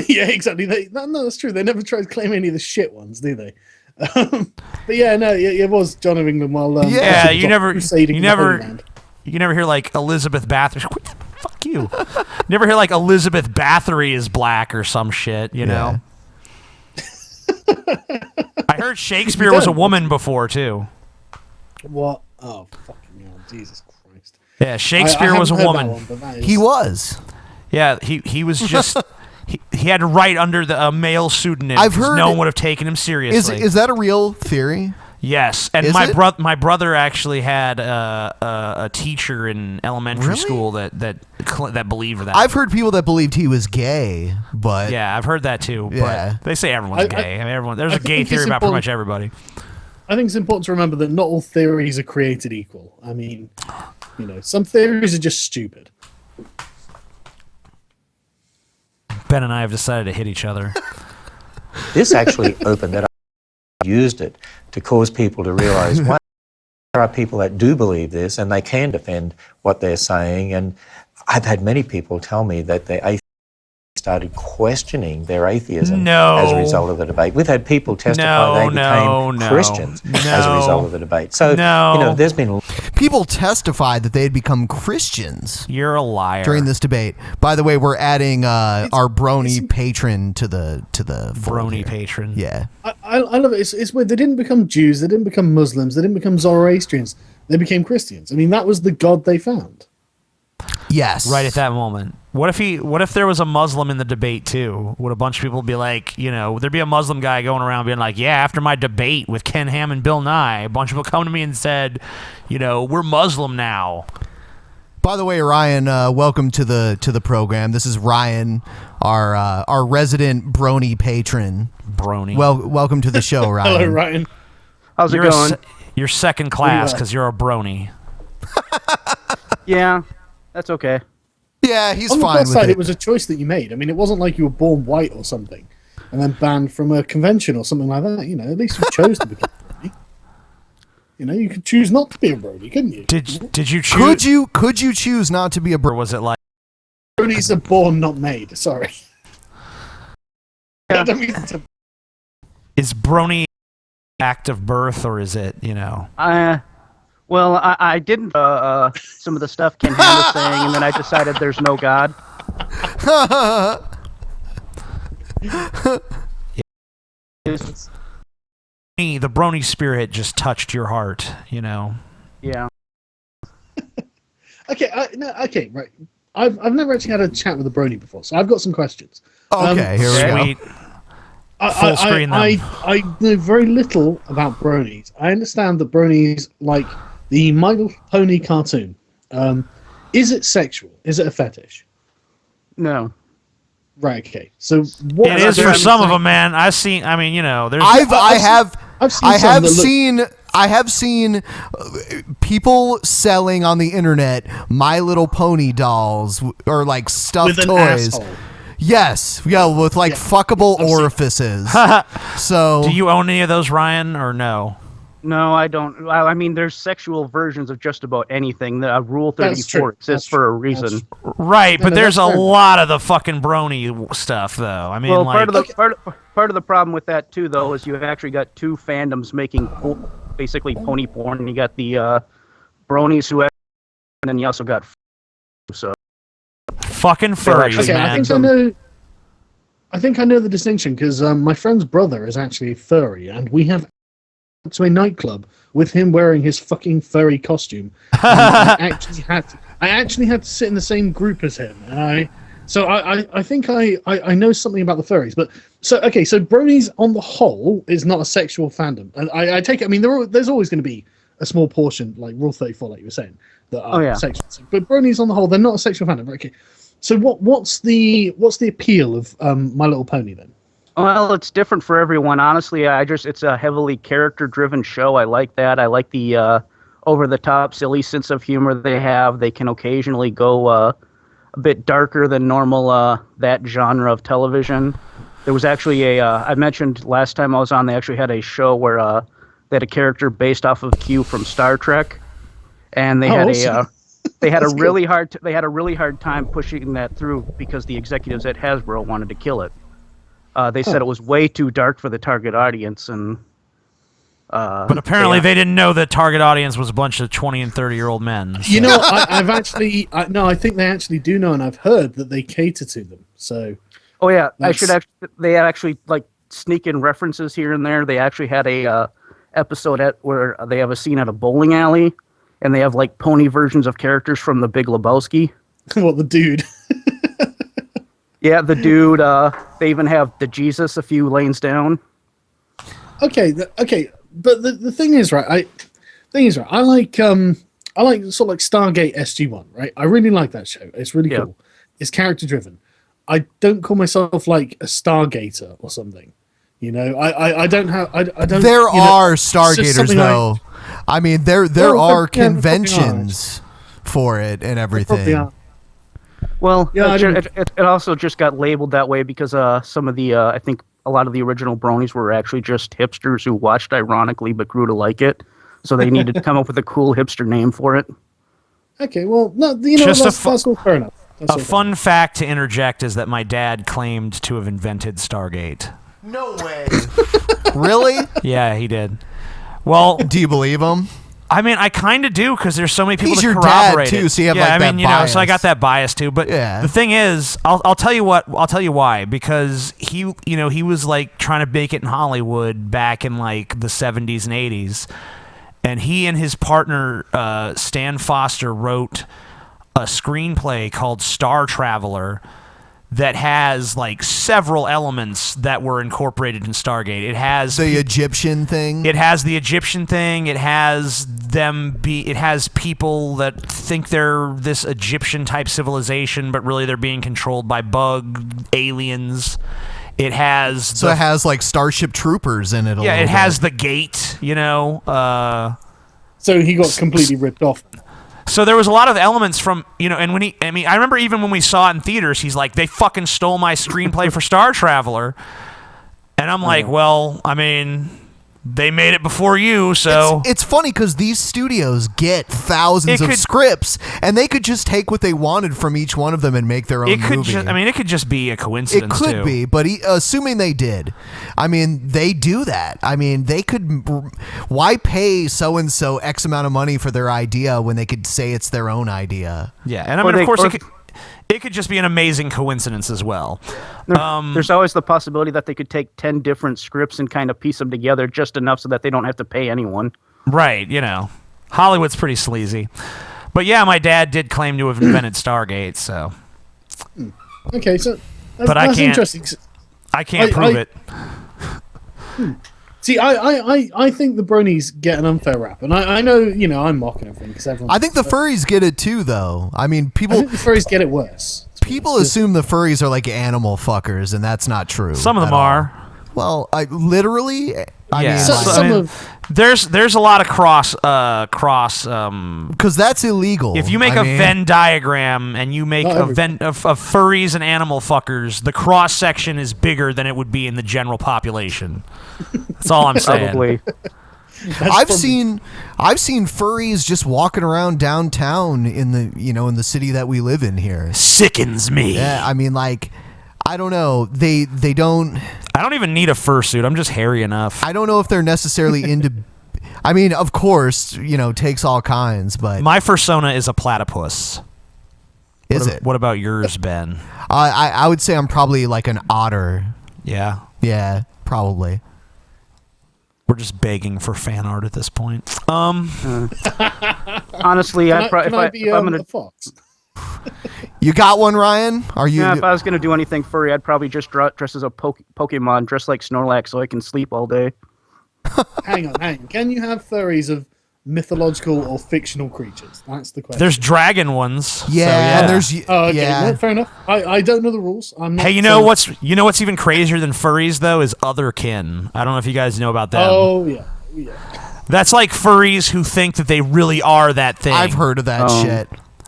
G: Yeah, exactly. No, that's true. They never tried to claim any of the shit ones, do they? But yeah, no, it was John of England. While
C: you never hear like Elizabeth Bathory. Fuck you. Never hear like Elizabeth Bathory is black or some shit. You know. I heard Shakespeare was a woman before too.
G: What? Oh, fucking hell, Jesus Christ!
C: Yeah, Shakespeare was a woman.
H: He was.
C: Yeah, he was just. He had to write under a male pseudonym.
H: I've heard
C: no one would have taken him seriously.
H: Is that a real theory?
C: Yes, and my brother actually had a teacher in elementary school that believed that.
H: I've heard people that believed he was gay, but
C: yeah, I've heard that too. Yeah. But they say everyone's gay. I mean, there's a gay theory about pretty much everybody.
G: I think it's important to remember that not all theories are created equal. I mean, some theories are just stupid.
C: Ben and I have decided to hit each other.
P: This actually opened that up. Used it to cause people to realize, wow, are people that do believe this and they can defend what they're saying. And I've had many people tell me that they're atheists started questioning their atheism as a result of the debate. We've had people testify they became Christians as a result of the debate. So, you know, there's been...
H: People testified that they had become Christians.
C: You're a liar.
H: During this debate. By the way, we're adding our brony patron to the
C: brony patron.
H: Yeah.
G: I love it. It's weird. They didn't become Jews. They didn't become Muslims. They didn't become Zoroastrians. They became Christians. I mean, that was the God they found.
H: Yes.
C: Right at that moment. What if there was a Muslim in the debate too? Would a bunch of people be like, you know, there'd be a Muslim guy going around being like, yeah, after my debate with Ken Ham and Bill Nye, a bunch of people come to me and said, you know, we're Muslim now.
H: By the way, Ryan, welcome to the program. This is Ryan, our resident brony patron.
C: Brony.
H: Well, welcome to the show, Ryan.
G: Hello, Ryan.
Q: How's it going?
C: You're second class because you're a brony.
Q: Yeah, that's okay.
H: Yeah, he's
G: On the
H: fine
G: plus
H: with
G: side,
H: it.
G: it was a choice that you made. I mean, it wasn't like you were born white or something and then banned from a convention or something like that. You know, at least you chose to become a brony. You know, you could choose not to be a brony, couldn't you?
C: Did you choose?
H: Could you choose not to be a brony?
C: Or was it like
G: bronies are born, not made? Sorry. I don't mean to...
C: Is brony act of birth, or is it, you know?
Q: Well, I didn't some of the stuff Ken Ham was saying, and then I decided there's no God.
C: The brony spirit just touched your heart, you know?
Q: Yeah.
G: Okay, right. I've never actually had a chat with a brony before, so I've got some questions.
H: Okay, here we go.
C: Full screen them.
G: I know very little about bronies. I understand that bronies like the My Little Pony cartoon. Is it sexual? Is it a fetish?
Q: No.
G: Right. Okay. So what
C: it is for some of them, man. I mean, you know, there's.
H: I have seen people selling on the internet My Little Pony dolls or like stuffed
G: with an
H: toys.
G: asshole.
H: Yes, yeah, with like fuckable orifices. So,
C: do you own any of those, Ryan, or no?
Q: No, I don't. I mean, there's sexual versions of just about anything. The Rule 34 exists for a reason.
C: Right, but there's a lot of the fucking brony stuff, though. I mean,
Q: well,
C: like,
Q: part of the problem with that too, though, is you actually got two fandoms making basically pony porn, and you got the bronies who have, and then you also got so
C: fucking furries, man.
G: I think I know the distinction because my friend's brother is actually a furry, and we have to a nightclub with him wearing his fucking furry costume. I actually had to sit in the same group as him, and I think I know something about the furries. But so bronies on the whole is not a sexual fandom, and I take it. I mean, there's always going to be a small portion, like Rule 34, like you were saying, that are sexual. But bronies on the whole, they're not a sexual fandom. Okay, so what's the appeal of My Little Pony then?
Q: Well, it's different for everyone. Honestly, it's a heavily character-driven show. I like that. I like the over-the-top, silly sense of humor they have. They can occasionally go a bit darker than normal that genre of television. There was actually I mentioned last time I was on, they actually had a show where they had a character based off of Q from Star Trek, and they had a really hard time pushing that through because the executives at Hasbro wanted to kill it. They said it was way too dark for the target audience, and
C: but apparently they didn't know the target audience was a bunch of 20 and 30-year-old men. So.
G: You know, I think they actually do know, and I've heard that they cater to them. So,
Q: oh yeah, they actually like sneak in references here and there. They actually had a episode where they have a scene at a bowling alley, and they have like pony versions of characters from The Big Lebowski.
G: What, the dude?
Q: Yeah, the dude. They even have the Jesus a few lanes down.
G: Okay, but the thing is, right? I like sort of like Stargate SG-1, right? I really like that show. It's really cool. It's character driven. I don't call myself like a Stargater or something. You know, I don't have. I don't.
H: There are Stargaters though. I mean, there are conventions for it and everything.
Q: Well, it also just got labeled that way because some of the I think a lot of the original bronies were actually just hipsters who watched ironically but grew to like it. So they needed to come up with a cool hipster name for it.
G: Okay, well, no, you know, that's all fair enough.
C: A fun fact to interject is that my dad claimed to have invented Stargate.
H: No way. Really?
C: Yeah, he did. Well,
H: do you believe him?
C: I mean, I kind of do because there's so many people
H: He's
C: that
H: your
C: corroborate
H: dad too,
C: it.
H: so you have
C: yeah,
H: like
C: I mean,
H: that
C: you know,
H: bias.
C: so I got that bias too. But the thing is, I'll tell you what. I'll tell you why. Because he was like trying to make it in Hollywood back in like the 70s and 80s, and he and his partner Stan Foster wrote a screenplay called Star Traveler that has like several elements that were incorporated in Stargate. It has
H: the Egyptian thing.
C: It has the Egyptian thing. It has it has people that think they're this Egyptian type civilization, but really they're being controlled by bug aliens. It has
H: it has like Starship Troopers in it.
C: It has the gate. You know.
G: So he got completely ripped off.
C: So there was a lot of elements from, and I remember even when we saw it in theaters, he's like, they fucking stole my screenplay for Star Traveler. And I'm like, well, I mean, they made it before you, so.
H: It's funny because these studios get thousands of scripts, and they could just take what they wanted from each one of them and make their own movie.
C: It could just be a coincidence,
H: It could be, but assuming they did, I mean, they do that. I mean, they could. Why pay so-and-so X amount of money for their idea when they could say it's their own idea?
C: Yeah, and I mean, of course, it could just be an amazing coincidence as well.
Q: There's always the possibility that they could take 10 different scripts and kind of piece them together just enough so that they don't have to pay anyone.
C: Right, Hollywood's pretty sleazy. But yeah, my dad did claim to have invented Stargate, so.
G: Okay, so
C: that's
G: interesting.
C: I can't prove it.
G: See, I think the bronies get an unfair rap, and I know, I'm mocking everything because everyone.
H: I think the furries get it too, though. I mean,
G: I think the furries get it worse.
H: People assume the furries are like animal fuckers, and that's not true.
C: Some of them are.
H: Well, literally.
C: There's a lot of cross
H: because that's illegal.
C: If you make a Venn diagram and you make a Venn of furries and animal fuckers, the cross section is bigger than it would be in the general population. That's all I'm saying.
Q: Probably.
H: I've seen furries just walking around downtown in the city that we live in here.
C: Sickens me.
H: Yeah, I mean, like, I don't know. They don't.
C: I don't even need a fursuit. I'm just hairy enough.
H: I don't know if they're necessarily into. I mean, of course, takes all kinds, but
C: my fursona is a platypus.
H: Is it?
C: What about yours, Ben?
H: I would say I'm probably like an otter.
C: Yeah.
H: Yeah, probably.
C: We're just begging for fan art at this point.
Q: Honestly, if I'm gonna
G: fox.
H: You got one, Ryan? Are you?
Q: Yeah, if I was gonna do anything furry, I'd probably just dress as a Pokemon, dress like Snorlax, so I can sleep all day.
G: Hang on. Can you have furries of mythological or fictional creatures? That's the question.
C: There's dragon ones.
H: Yeah,
C: so
H: there's.
G: Okay, well, fair enough. I don't know the rules. I'm not.
C: Hey, you know what's even crazier than furries though is otherkin. I don't know if you guys know about that.
G: Oh yeah.
C: That's like furries who think that they really are that thing.
H: I've heard of that shit.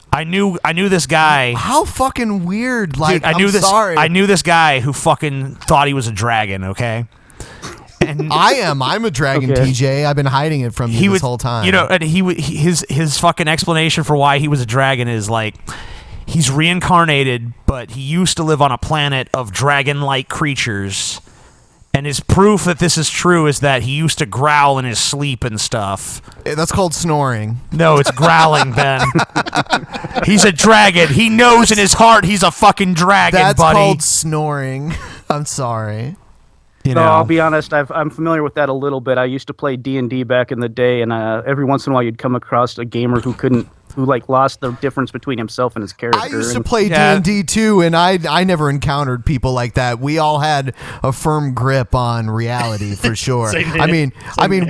C: I knew this guy.
H: How fucking weird! Like,
C: Dude,
H: sorry.
C: I knew this guy who fucking thought he was a dragon. Okay.
H: And I'm a dragon, TJ. I've been hiding it from you this whole time.
C: And his fucking explanation for why he was a dragon is like he's reincarnated, but he used to live on a planet of dragon-like creatures. And his proof that this is true is that he used to growl in his sleep and stuff.
H: That's called snoring.
C: No, it's growling, Ben. He's a dragon. He knows in his heart he's a fucking dragon,
H: That's
C: buddy.
H: called snoring. I'm sorry.
Q: I'll be honest. I'm familiar with that a little bit. I used to play D&D back in the day, and every once in a while you'd come across a gamer who lost the difference between himself and his character.
H: I used to play D&D too, and I never encountered people like that. We all had a firm grip on reality for sure. I mean,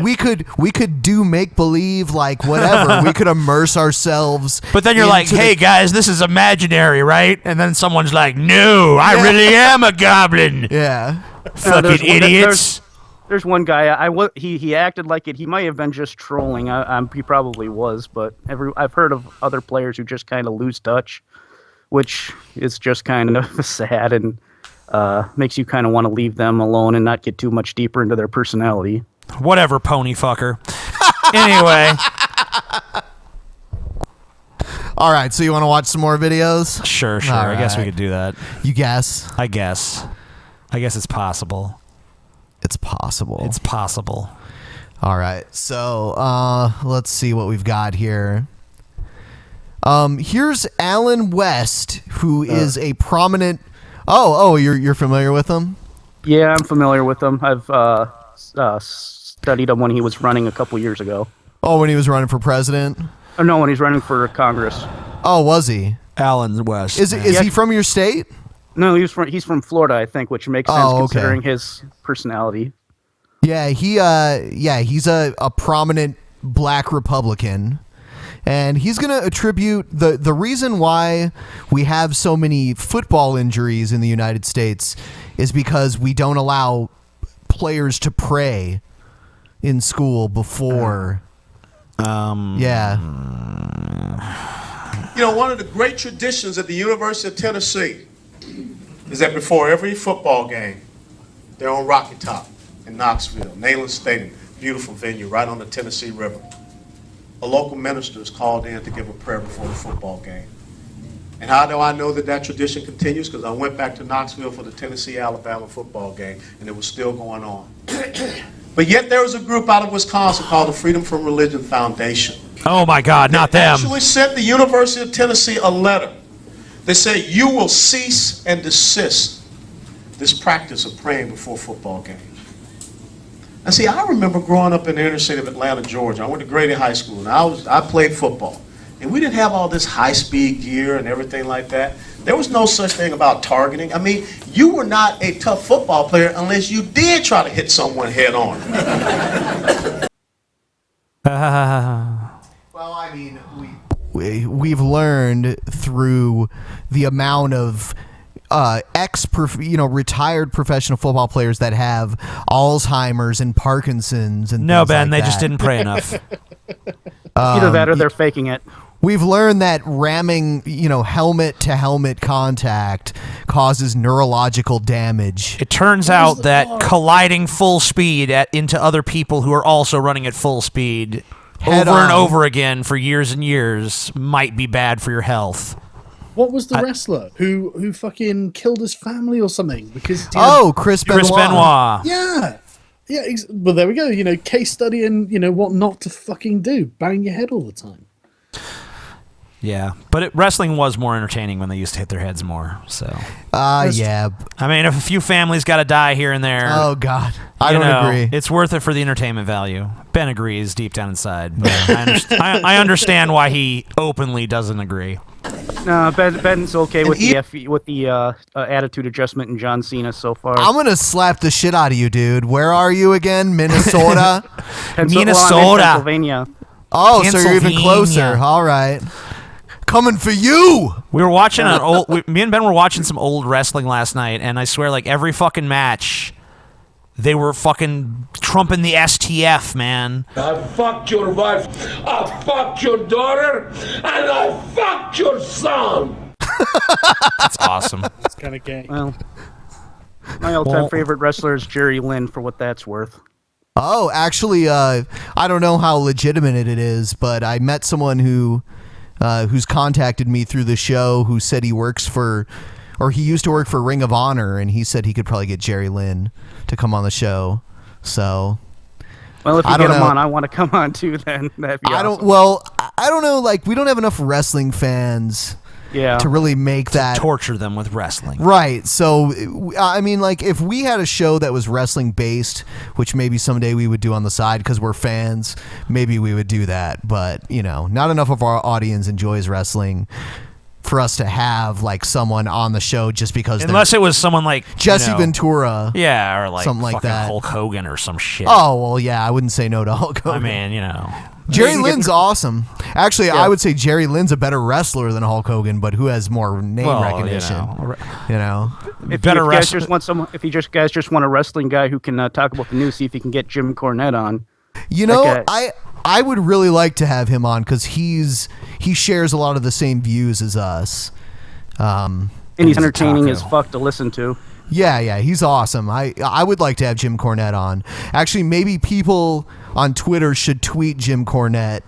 H: we could do make believe, like whatever. We could immerse ourselves.
C: But then you're like, hey guys, this is imaginary, right? And then someone's like, no, I really am a goblin.
H: Yeah.
C: Fucking idiots.
Q: There's one guy. He acted like it. He might have been just trolling. He probably was, but I've heard of other players who just kind of lose touch, which is just kind of sad and makes you kind of want to leave them alone and not get too much deeper into their personality.
C: Whatever, pony fucker. Anyway.
H: All right, so you want to watch some more videos?
C: Sure.
H: All
C: I guess we
H: right.
C: could do that.
H: You guess?
C: I guess it's possible.
H: It's possible.
C: It's possible.
H: All right, so let's see what we've got here. Here's Alan West, who is a prominent. You're familiar with him?
Q: Yeah, I'm familiar with him. I've studied him when he was running a couple years ago.
H: Oh, when he was running for president?
Q: Oh, no, when he's running for Congress.
H: Oh, was he?
C: Alan West.
H: Is he from your state?
Q: No, he's from Florida, I think, which makes sense considering his personality.
H: Yeah, he's a prominent black Republican. And he's going to attribute the reason why we have so many football injuries in the United States is because we don't allow players to pray in school before. Yeah.
R: You know, one of the great traditions at the University of Tennessee is that before every football game, they're on Rocky Top in Knoxville, Neyland Stadium, beautiful venue right on the Tennessee River. A local minister is called in to give a prayer before the football game. And how do I know that tradition continues? Because I went back to Knoxville for the Tennessee-Alabama football game, and it was still going on. But yet there was a group out of Wisconsin called the Freedom from Religion Foundation.
C: Oh, my God, not them.
R: Actually sent the University of Tennessee a letter. They say, you will cease and desist this practice of praying before football games. And see, I remember growing up in the inner city of Atlanta, Georgia. I went to Grady High School, and I played football. And we didn't have all this high-speed gear and everything like that. There was no such thing about targeting. I mean, you were not a tough football player unless you did try to hit someone head on.
H: Well, I mean, we've learned through the amount of retired professional football players that have Alzheimer's and Parkinson's and
C: no,
H: things
C: Ben,
H: like
C: they just
H: that.
C: didn't pray enough.
Q: Either that or they're faking it.
H: We've learned that ramming, helmet-to-helmet contact causes neurological damage.
C: It turns out that colliding full speed into other people who are also running at full speed
H: Head
C: over and
H: on.
C: over again for years and years might be bad for your health.
G: What was the wrestler who fucking killed his family or something? Because
H: Chris Benoit.
G: Yeah. Yeah, well, there we go. Case study and, what not to fucking do. Bang your head all the time.
C: Yeah, but wrestling was more entertaining when they used to hit their heads more. So,
H: yeah.
C: I mean, if a few families got to die here and there,
H: Oh God, I don't agree.
C: It's worth it for the entertainment value. Ben agrees deep down inside. But I understand why he openly doesn't agree.
Q: No, Ben's okay with the attitude adjustment in John Cena so far.
H: I'm gonna slap the shit out of you, dude. Where are you again? Minnesota.
C: Minnesota.
Q: Well, I'm in Pennsylvania.
H: Oh, so you're even closer. All right. Coming for you.
C: We were watching me and Ben were watching some old wrestling last night, and I swear, like every fucking match, they were fucking trumping the STF, man.
S: I fucked your wife, I fucked your daughter, and I fucked your son.
C: That's awesome.
G: It's kind of gay.
Q: Well, my all-time favorite wrestler is Jerry Lynn, for what that's worth.
H: Oh, actually, I don't know how legitimate it is, but I met someone who's contacted me through the show who said he used to work for Ring of Honor, and he said he could probably get Jerry Lynn to come on the show. So,
Q: well, if you get him on, I want to come on too. Then that'd be awesome.
H: I don't know. Like, we don't have enough wrestling fans.
Q: Yeah.
H: To really make that
C: torture them with wrestling.
H: Right. So, I mean, like, if we had a show that was wrestling based, which maybe someday we would do on the side because we're fans, maybe we would do that. But, not enough of our audience enjoys wrestling for us to have like someone on the show just because.
C: Unless it was someone like
H: Jesse Ventura.
C: Yeah, or like
H: something like
C: fucking
H: that.
C: Hulk Hogan or some shit.
H: Oh, well, yeah, I wouldn't say no to Hulk Hogan.
C: I mean,
H: Jerry Lynn's awesome. Actually, I would say Jerry Lynn's a better wrestler than Hulk Hogan, but who has more name recognition?
Q: If you guys just want a wrestling guy who can talk about the news, see if he can get Jim Cornette on.
H: I would really like to have him on because he shares a lot of the same views as us.
Q: And he's entertaining as fuck to listen to.
H: Yeah, he's awesome. I would like to have Jim Cornette on. Actually, maybe people on Twitter should tweet Jim Cornette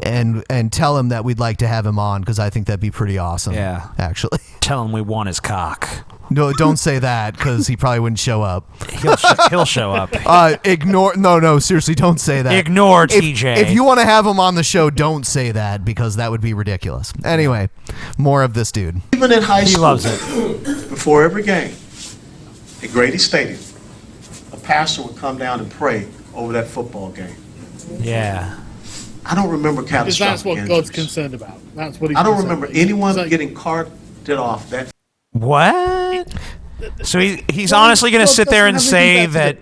H: and tell him that we'd like to have him on, because I think that'd be pretty awesome.
C: Yeah.
H: Actually.
C: Tell him we want his cock.
H: No, don't say that, because he probably wouldn't show up.
C: He'll show up.
H: Ignore. No, seriously, don't say that.
C: Ignore TJ.
H: If you want to have him on the show, don't say that, because that would be ridiculous. Anyway, more of this dude.
R: Even in high school,
C: he loves it.
R: Before every game at Grady Stadium, a pastor would come down and pray over that football game.
C: Yeah.
R: I don't remember
G: Because
R: catastrophic
G: that's what
R: injuries.
G: God's concerned about. That's what he's
R: I don't
G: concerned
R: remember
G: about.
R: anyone
G: It's like-
R: getting carted off that.
C: What? So he's honestly going to sit there and say that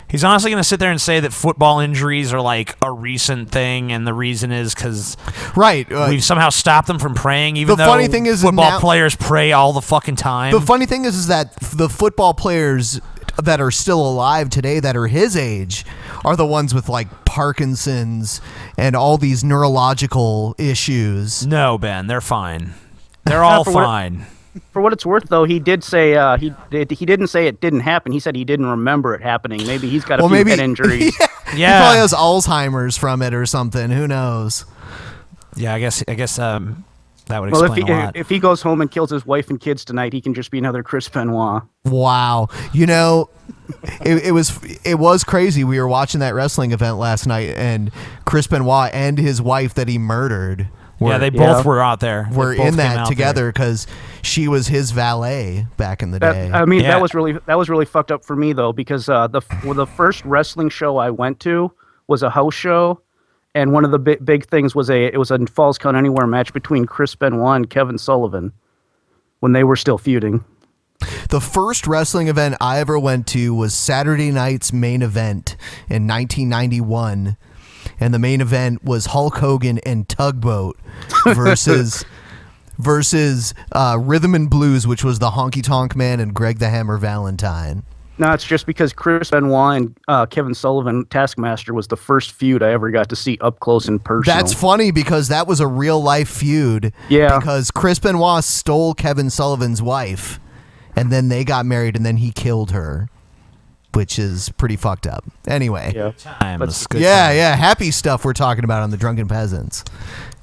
C: he's honestly going to sit there and say that football injuries are like a recent thing, and the reason is because we've somehow stopped them from praying, even
H: The
C: though
H: funny thing is
C: football
H: now-
C: players pray all the fucking time.
H: The funny thing is that the football players that are still alive today that are his age are the ones with like Parkinson's and all these neurological issues.
C: No, Ben, they're fine. They're all fine.
Q: For what it's worth, though, he did say he didn't say it didn't happen. He said he didn't remember it happening. Maybe he's got a few head injuries.
H: He probably has Alzheimer's from it or something. Who knows?
C: Yeah, I guess that would
Q: Well,
C: explain a lot.
Q: if he goes home and kills his wife and kids tonight, he can just be another Chris Benoit.
H: Wow. You know, it was crazy. We were watching that wrestling event last night, and Chris Benoit and his wife that he murdered.
C: They both were out there. They
H: We're
C: both
H: in
C: came
H: that
C: out
H: together because she was his valet back in the day.
Q: That was really fucked up for me though, because the first wrestling show I went to was a house show, and one of the big things was it was a Falls Count Anywhere match between Chris Benoit and Kevin Sullivan when they were still feuding.
H: The first wrestling event I ever went to was Saturday Night's Main Event in 1991. And the main event was Hulk Hogan and Tugboat versus Rhythm and Blues, which was the Honky Tonk Man and Greg the Hammer Valentine.
Q: No, it's just because Chris Benoit and Kevin Sullivan, Taskmaster, was the first feud I ever got to see up close and personal.
H: That's funny because that was a real life feud.
Q: Yeah.
H: Because Chris Benoit stole Kevin Sullivan's wife, and then they got married, and then he killed her, which is pretty fucked up. Anyway.
Q: Yeah.
C: Times.
H: Yeah. Happy stuff we're talking about on the Drunken Peasants.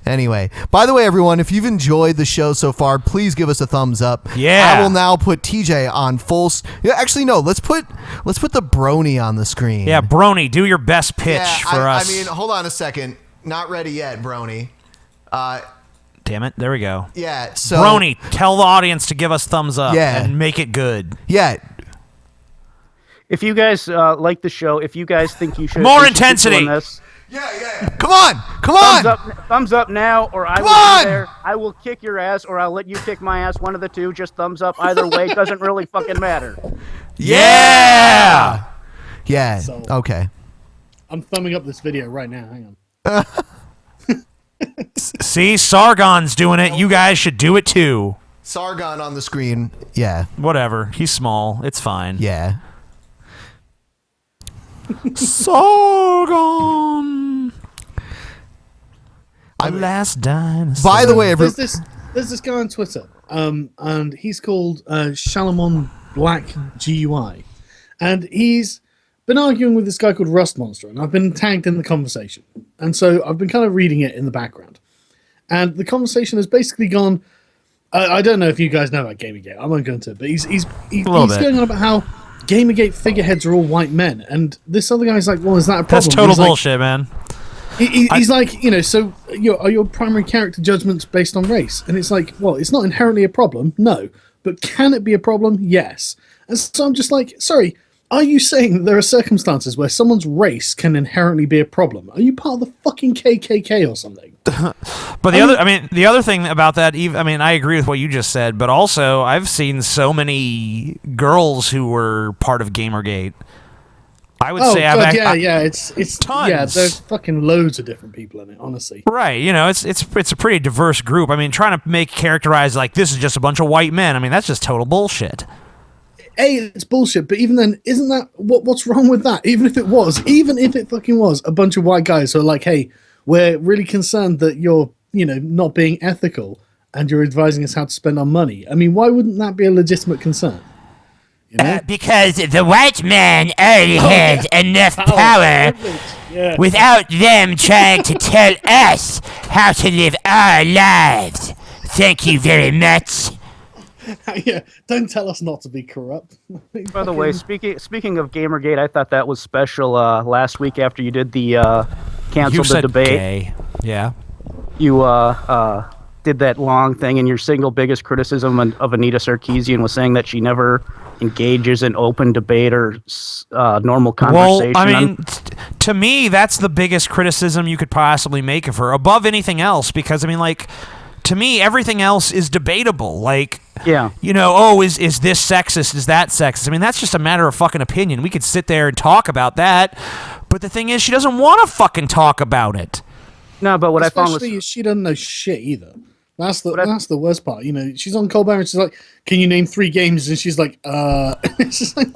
H: Anyway, by the way, everyone, if you've enjoyed the show so far, please give us a thumbs up.
C: Yeah.
H: I will now put TJ on full. Actually, no. Let's put the Brony on the screen.
C: Yeah, Brony, do your best pitch for us.
H: I mean, hold on a second. Not ready yet, Brony.
C: Damn it! There we go.
H: Yeah. So
C: Brony, tell the audience to give us thumbs up.
H: Yeah.
C: And make it good.
H: Yeah.
Q: If you guys like the show, if you guys think you should
C: More
Q: we should keep
C: intensity.
Q: doing this,
H: Come on.
Q: thumbs up now, or I will be there. I will kick your ass, or I'll let you kick my ass. One of the two. Just thumbs up. Either way, doesn't really fucking matter.
H: Yeah. Yeah.
G: So-
H: Okay.
G: I'm thumbing up this video right now. Hang on.
C: See, Sargon's doing it. You guys should do it too.
H: Sargon on the screen. Yeah.
C: Whatever. He's small. It's fine.
H: Yeah.
C: Sargon. The last dinosaur.
H: By the way,
G: there's this guy on Twitter, and he's called Shalamon Black GUI, and he's been arguing with this guy called Rust Monster, and I've been tagged in the conversation, and so I've been kind of reading it in the background, and the conversation has basically gone. I don't know if you guys know about Gamergate. I won't go into it, but he's going on about how Gamergate figureheads are all white men, and this other guy's like, well, is that a problem?
C: That's total
G: He's like,
C: bullshit, man.
G: He's like, so are your primary character judgments based on race? And it's like, well, it's not inherently a problem, no. But can it be a problem? Yes. And so I'm just like, sorry, are you saying that there are circumstances where someone's race can inherently be a problem? Are you part of the fucking KKK or something?
C: But the other thing about that, I agree with what you just said, but also I've seen so many girls who were part of Gamergate. I would say
G: it's
C: tons.
G: Yeah, there's fucking loads of different people in it, honestly.
C: Right, it's a pretty diverse group. I mean, trying to make characterize like this is just a bunch of white men. I mean, that's just total bullshit.
G: It's bullshit, but even then, isn't that what's wrong with that? Even if it fucking was a bunch of white guys who are like, hey, we're really concerned that you're, not being ethical and you're advising us how to spend our money. I mean, why wouldn't that be a legitimate concern? You know?
C: Because the white man already has enough power without them trying to tell us how to live our lives. Thank you very much.
G: Yeah, don't tell us not to be corrupt.
Q: By the way, speaking of Gamergate, I thought that was special last week after you did the canceled the debate.
C: Gay. Yeah.
Q: You did that long thing, and your single biggest criticism of Anita Sarkeesian was saying that she never engages in open debate or normal conversation.
C: Well, I mean, to me, that's the biggest criticism you could possibly make of her, above anything else, because, I mean, like, to me, everything else is debatable. Like,
Q: yeah,
C: you know, oh, is this sexist? Is that sexist? I mean, that's just a matter of fucking opinion. We could sit there and talk about that, but the thing is, she doesn't want to fucking talk about it.
Q: No, but what
G: Especially
Q: I found was
G: she doesn't know shit either. That's the worst part. You know, she's on Colbert and she's like, "Can you name 3 games?" And she's like, It's just like,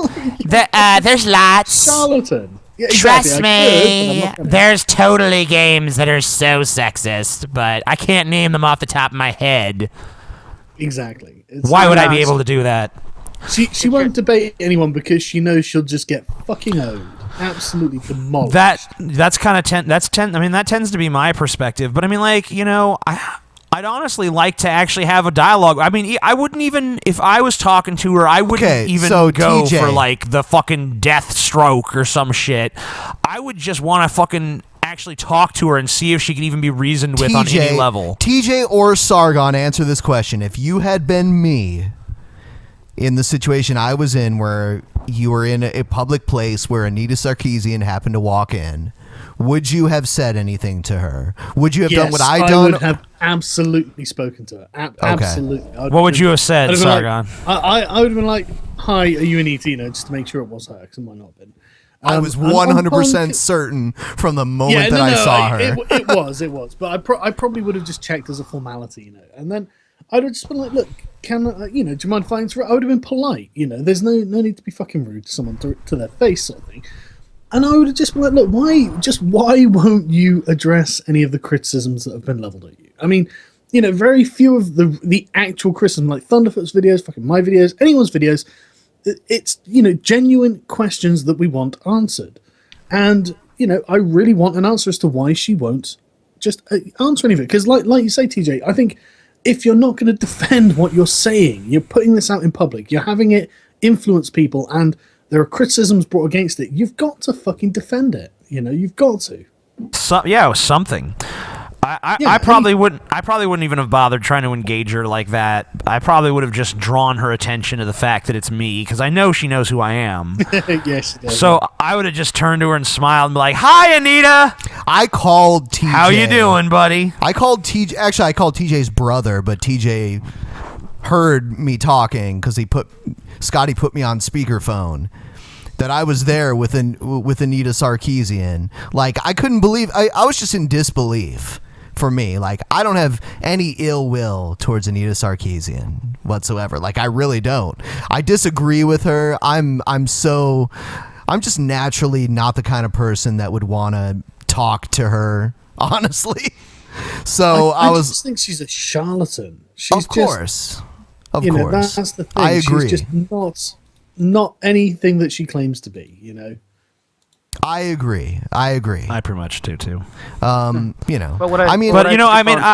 C: there's lots.
G: Charlatan. Yeah,
C: Trust
G: exactly.
C: me, there's totally games that are so sexist, but I can't name them off the top of my head.
G: Exactly.
C: Why would I be able to do that?
G: She won't debate anyone because she knows she'll just get fucking owned. Absolutely demolished.
C: That's kind of I mean, that tends to be my perspective, but I mean, like, you know, I'd honestly like to actually have a dialogue. I mean, I wouldn't even, if I was talking to her, I wouldn't even go
H: TJ.
C: for like the fucking death stroke or some shit. I would just want to fucking actually talk to her and see if she can even be reasoned with on any level.
H: TJ or Sargon, answer this question. If you had been me in the situation I was in, where you were in a public place where Anita Sarkeesian happened to walk in, would you have said anything to her? Would you have done what I done?
G: I would have absolutely spoken to her. Absolutely.
C: What would you have said, Sargon?
G: I would have been like, "Hi, are you Anita?" You know, just to make sure it was her, because it might not have been.
H: I was 100% certain from the moment I saw her.
G: It was. But I probably would have just checked as a formality, you know. And then I'd have just been like, "Look, can you know? Do you mind if I interrupt?" I would have been polite, you know. There's no need to be fucking rude to someone to their face, sort of thing. And I would have just been like, "Look, why won't you address any of the criticisms that have been leveled at you?" I mean, you know, very few of the actual criticism, like Thunderfoot's videos, fucking my videos, anyone's videos. It's, you know, genuine questions that we want answered. And, you know, I really want an answer as to why she won't just answer any of it. Because like you say, TJ, I think if you're not going to defend what you're saying, you're putting this out in public, you're having it influence people, and there are criticisms brought against it, you've got to fucking defend it. You know, you've got to.
C: Something. I probably wouldn't even have bothered trying to engage her like that. I probably would have just drawn her attention to the fact that it's me, because I know she knows who I am.
G: Yes, she does.
C: So I would have just turned to her and smiled and be like, "Hi, Anita."
H: I called TJ.
C: How you doing, buddy?
H: I called TJ. Actually, I called TJ's brother, but TJ heard me talking because Scotty put me on speakerphone. That I was there with Anita Sarkeesian. Like, I couldn't believe. I was just in disbelief. For me, like, I don't have any ill will towards Anita Sarkeesian whatsoever. Like, I really don't. I disagree with her. I'm just naturally not the kind of person that would want to talk to her, honestly. So I just
G: think she's a charlatan.
H: Of course.
G: That's the thing.
H: I agree.
G: She's just not anything that she claims to be, you know.
H: I agree.
C: I pretty much do too.
H: You know,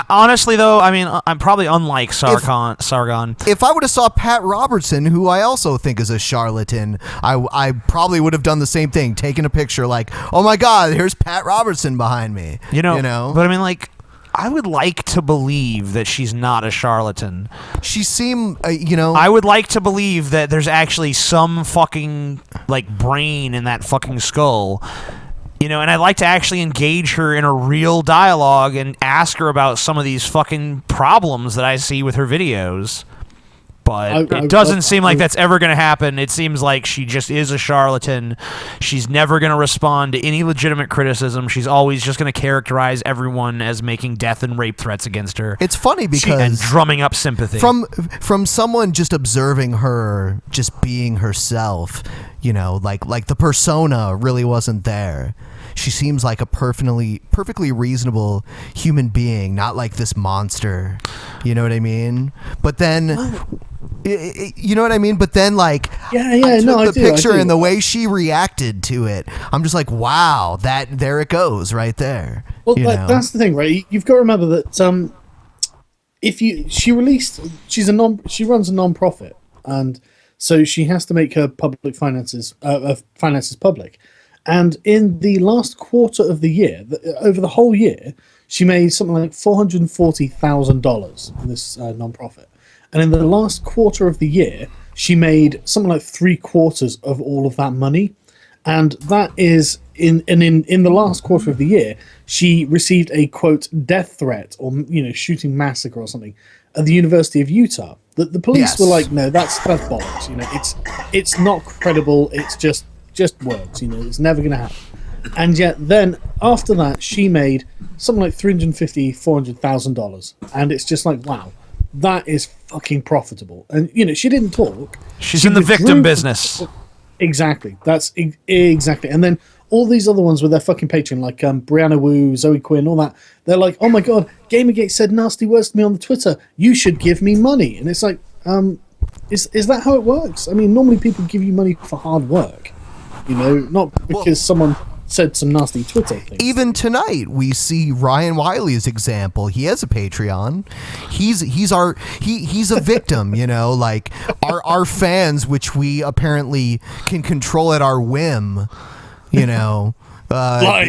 C: honestly though, I mean, I'm probably unlike Sargon.
H: If I would have saw Pat Robertson, who I also think is a charlatan, I probably would have done the same thing, taken a picture like, "Oh my God, here's Pat Robertson behind me." You know.
C: But I mean, like, I would like to believe that she's not a charlatan.
H: She seemed, you know...
C: I would like to believe that there's actually some fucking, like, brain in that fucking skull. You know, and I'd like to actually engage her in a real dialogue and ask her about some of these fucking problems that I see with her videos. But it doesn't seem like that's ever going to happen. It seems like she just is a charlatan. She's never going to respond to any legitimate criticism. She's always just going to characterize everyone as making death and rape threats against her.
H: It's funny because...
C: and drumming up sympathy.
H: From someone just observing her just being herself, you know, like the persona really wasn't there. She seems like a perfectly reasonable human being, not like this monster. You know what I mean? But then You know what I mean? But then, like,
G: I
H: took the picture
G: do.
H: and the way she reacted to it, I'm just like, wow, there it goes right there.
G: Well, that's the thing, right? You've got to remember that she runs a non-profit, and so she has to make her public finances public. And in the last quarter of the year, over the whole year, she made something like $440,000 in this non-profit. And in the last quarter of the year, she made something like 3/4 of all of that money. And that is in the last quarter of the year, she received a quote death threat or shooting massacre or something at the University of Utah. The police were like, no, that's bollocks. It's not credible. It's just words. It's never going to happen. And yet then after that, she made something like $350,000-$400,000, and it's just like, wow, that is fucking profitable. And she didn't talk.
C: She's in the victim business.
G: Exactly. That's exactly. And then all these other ones with their fucking Patreon, like Brianna Wu, Zoe Quinn, all that, they're like, oh my god, Gamergate said nasty words to me on the Twitter. You should give me money. And it's like, is that how it works? I mean, normally people give you money for hard work, not because someone said some nasty Twitter things.
H: Even tonight, we see Ryan Wiley's example. He has a Patreon. He's a victim, like our fans, which we apparently can control at our whim.
G: Fly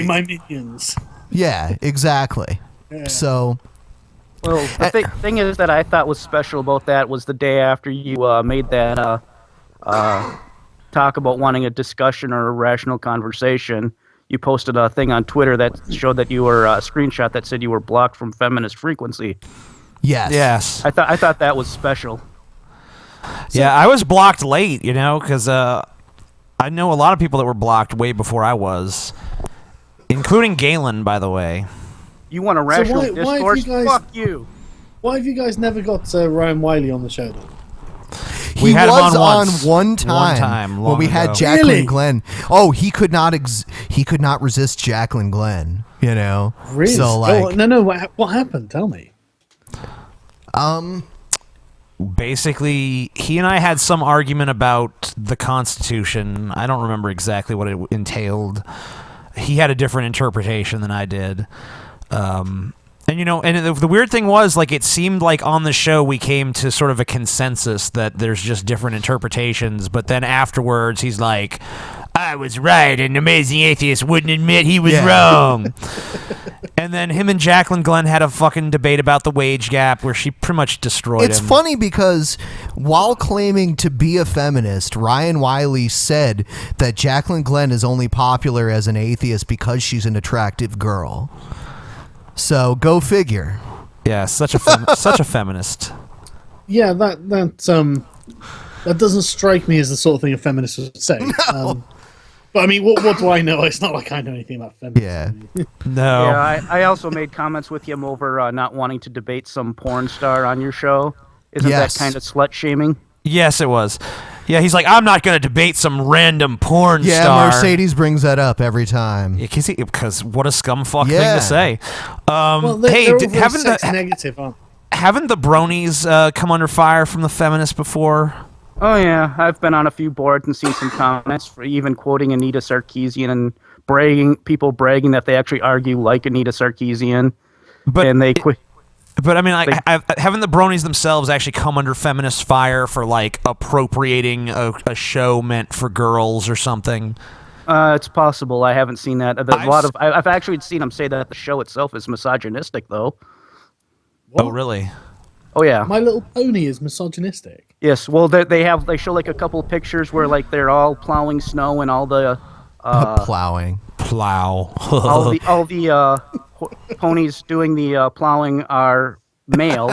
G: my minions.
H: Yeah, exactly.
G: Yeah.
H: So.
Q: Well, the thing is that I thought was special about that was the day after you made that talk about wanting a discussion or a rational conversation. You posted a thing on Twitter that showed that you were a screenshot that said you were blocked from Feminist Frequency.
H: Yes.
Q: I thought that was special.
C: Yeah, I was blocked late, because I know a lot of people that were blocked way before I was, including Galen, by the way.
Q: You want a rational discourse? Fuck you.
G: Why have you guys never got Ryan Wiley on the show then?
H: He
C: had
H: was
C: him on
H: one time when we had Jacqueline Glenn. Oh, he could not resist Jacqueline Glenn.
G: Really?
H: So like,
G: no. What happened? Tell me.
C: Basically, he and I had some argument about the Constitution. I don't remember exactly what it entailed. He had a different interpretation than I did. And the weird thing was, like, it seemed like on the show we came to sort of a consensus that there's just different interpretations, but then afterwards he's like, I was right, and Amazing Atheist wouldn't admit he was wrong. And then him and Jacqueline Glenn had a fucking debate about the wage gap where she pretty much destroyed him.
H: It's funny because while claiming to be a feminist, Ryan Wiley said that Jacqueline Glenn is only popular as an atheist because she's an attractive girl. So go figure.
C: Yeah, such a feminist.
G: Yeah, that doesn't strike me as the sort of thing a feminist would say.
H: No.
G: But I mean, what do I know? It's not like I know anything about feminism.
H: Yeah.
C: No.
Q: Yeah, I also made comments with him over not wanting to debate some porn star on your show. Isn't that kind of slut shaming?
C: Yes, it was. Yeah, he's like, I'm not going to debate some random porn star.
H: Yeah, Mercedes brings that up every time.
C: Because what a scumfuck thing to say.
G: Well,
C: Haven't the bronies come under fire from the feminists before?
Q: Oh, yeah. I've been on a few boards and seen some comments, for even quoting Anita Sarkeesian and people bragging that they actually argue like Anita Sarkeesian. And they quit.
C: But I mean, haven't the bronies themselves actually come under feminist fire for like appropriating a show meant for girls or something?
Q: It's possible. I haven't seen that. I've actually seen them say that the show itself is misogynistic, though.
G: What?
C: Oh, really?
Q: Oh, yeah.
G: My Little Pony is misogynistic.
Q: Yes. Well, they show like a couple of pictures where like they're all plowing snow and all the
H: plowing.
Q: all the ponies doing the plowing are male,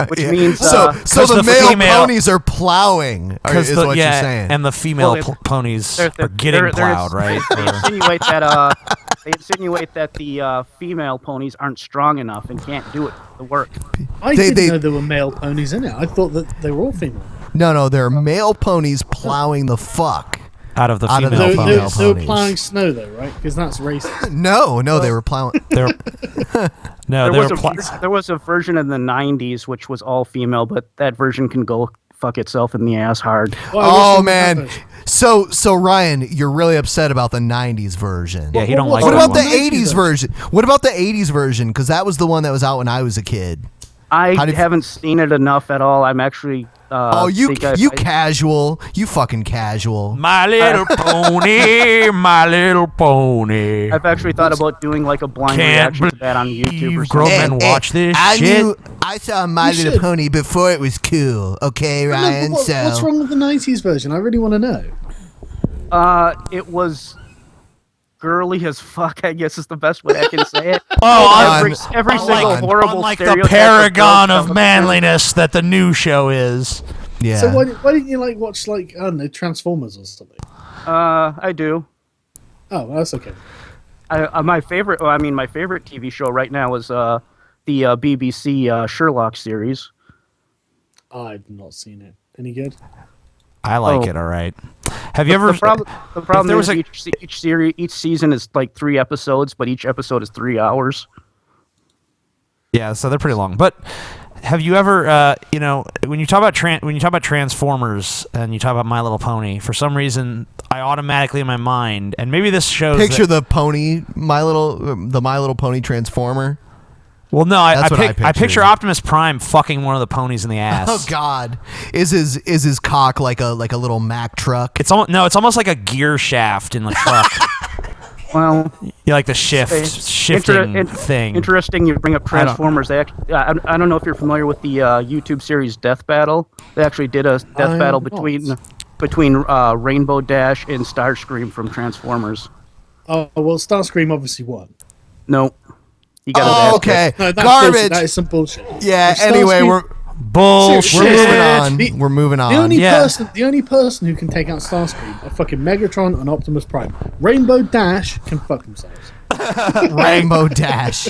Q: which means
H: so the male ponies are plowing. Is what you're saying?
C: And the female ponies are getting plowed, right?
Q: They insinuate that the female ponies aren't strong enough and can't do it the work.
G: I didn't know there were male ponies in it. I thought that they were all female.
H: No, there are male ponies plowing the fuck
C: out of the female ponies.
G: They were plowing snow, though, right? Because that's racist.
H: No, they were plowing.
Q: There was a version in the 90s which was all female, but that version can go fuck itself in the ass hard.
H: Oh man. So Ryan, you're really upset about the 90s version.
C: Yeah, he don't like
H: What
C: that
H: about
C: one.
H: the 80s version? What about the 80s version? Because that was the one that was out when I was a kid.
Q: I haven't seen it enough at all. I'm actually.
H: You casual. You fucking casual.
C: My Little Pony, My Little Pony.
Q: I've actually thought about doing like a blind reaction to that on YouTube or
C: grown
Q: something.
C: men watch this
H: I
C: shit.
H: I saw My Little Pony before it was cool. Okay, Ryan.
G: What's wrong with the 90s version? I really want to know.
Q: It was girly as fuck, I guess is the best way I can say it.
C: Oh,
Q: every single horrible
C: unlike the
Q: stereotype
C: paragon
Q: of
C: of manliness that the new show is.
H: Yeah.
G: So why didn't you watch I don't know, Transformers or something?
Q: I do.
G: Oh, well, that's okay.
Q: My favorite TV show right now is the BBC Sherlock series.
G: I've not seen it. Any good?
C: I like it. All right. Have you ever?
Q: The problem is each season is like 3 episodes, but each episode is 3 hours.
C: Yeah, so they're pretty long. But have you ever, when you talk about Transformers and you talk about My Little Pony, for some reason I automatically in my mind, and maybe this shows
H: picture the pony, My Little Pony Transformer.
C: Well, no, I picture
H: pictured.
C: Optimus Prime fucking one of the ponies in the ass.
H: Oh God, is his cock like a little Mack truck?
C: It's almost like a gear shaft in the truck.
Q: Well,
C: you like the shifting thing.
Q: Interesting. You bring up Transformers. I don't know if you're familiar with the YouTube series Death Battle. They actually did a death battle between Rainbow Dash and Starscream from Transformers.
G: Oh well, Starscream obviously won.
Q: No. You got
H: okay.
G: No, that's
H: garbage.
G: Bullshit. That is some bullshit.
H: Yeah. Anyway, we're
C: bullshit.
H: We're moving on.
G: The only person who can take out Starscream are fucking Megatron and Optimus Prime. Rainbow Dash can fuck themselves.
H: Rainbow Dash.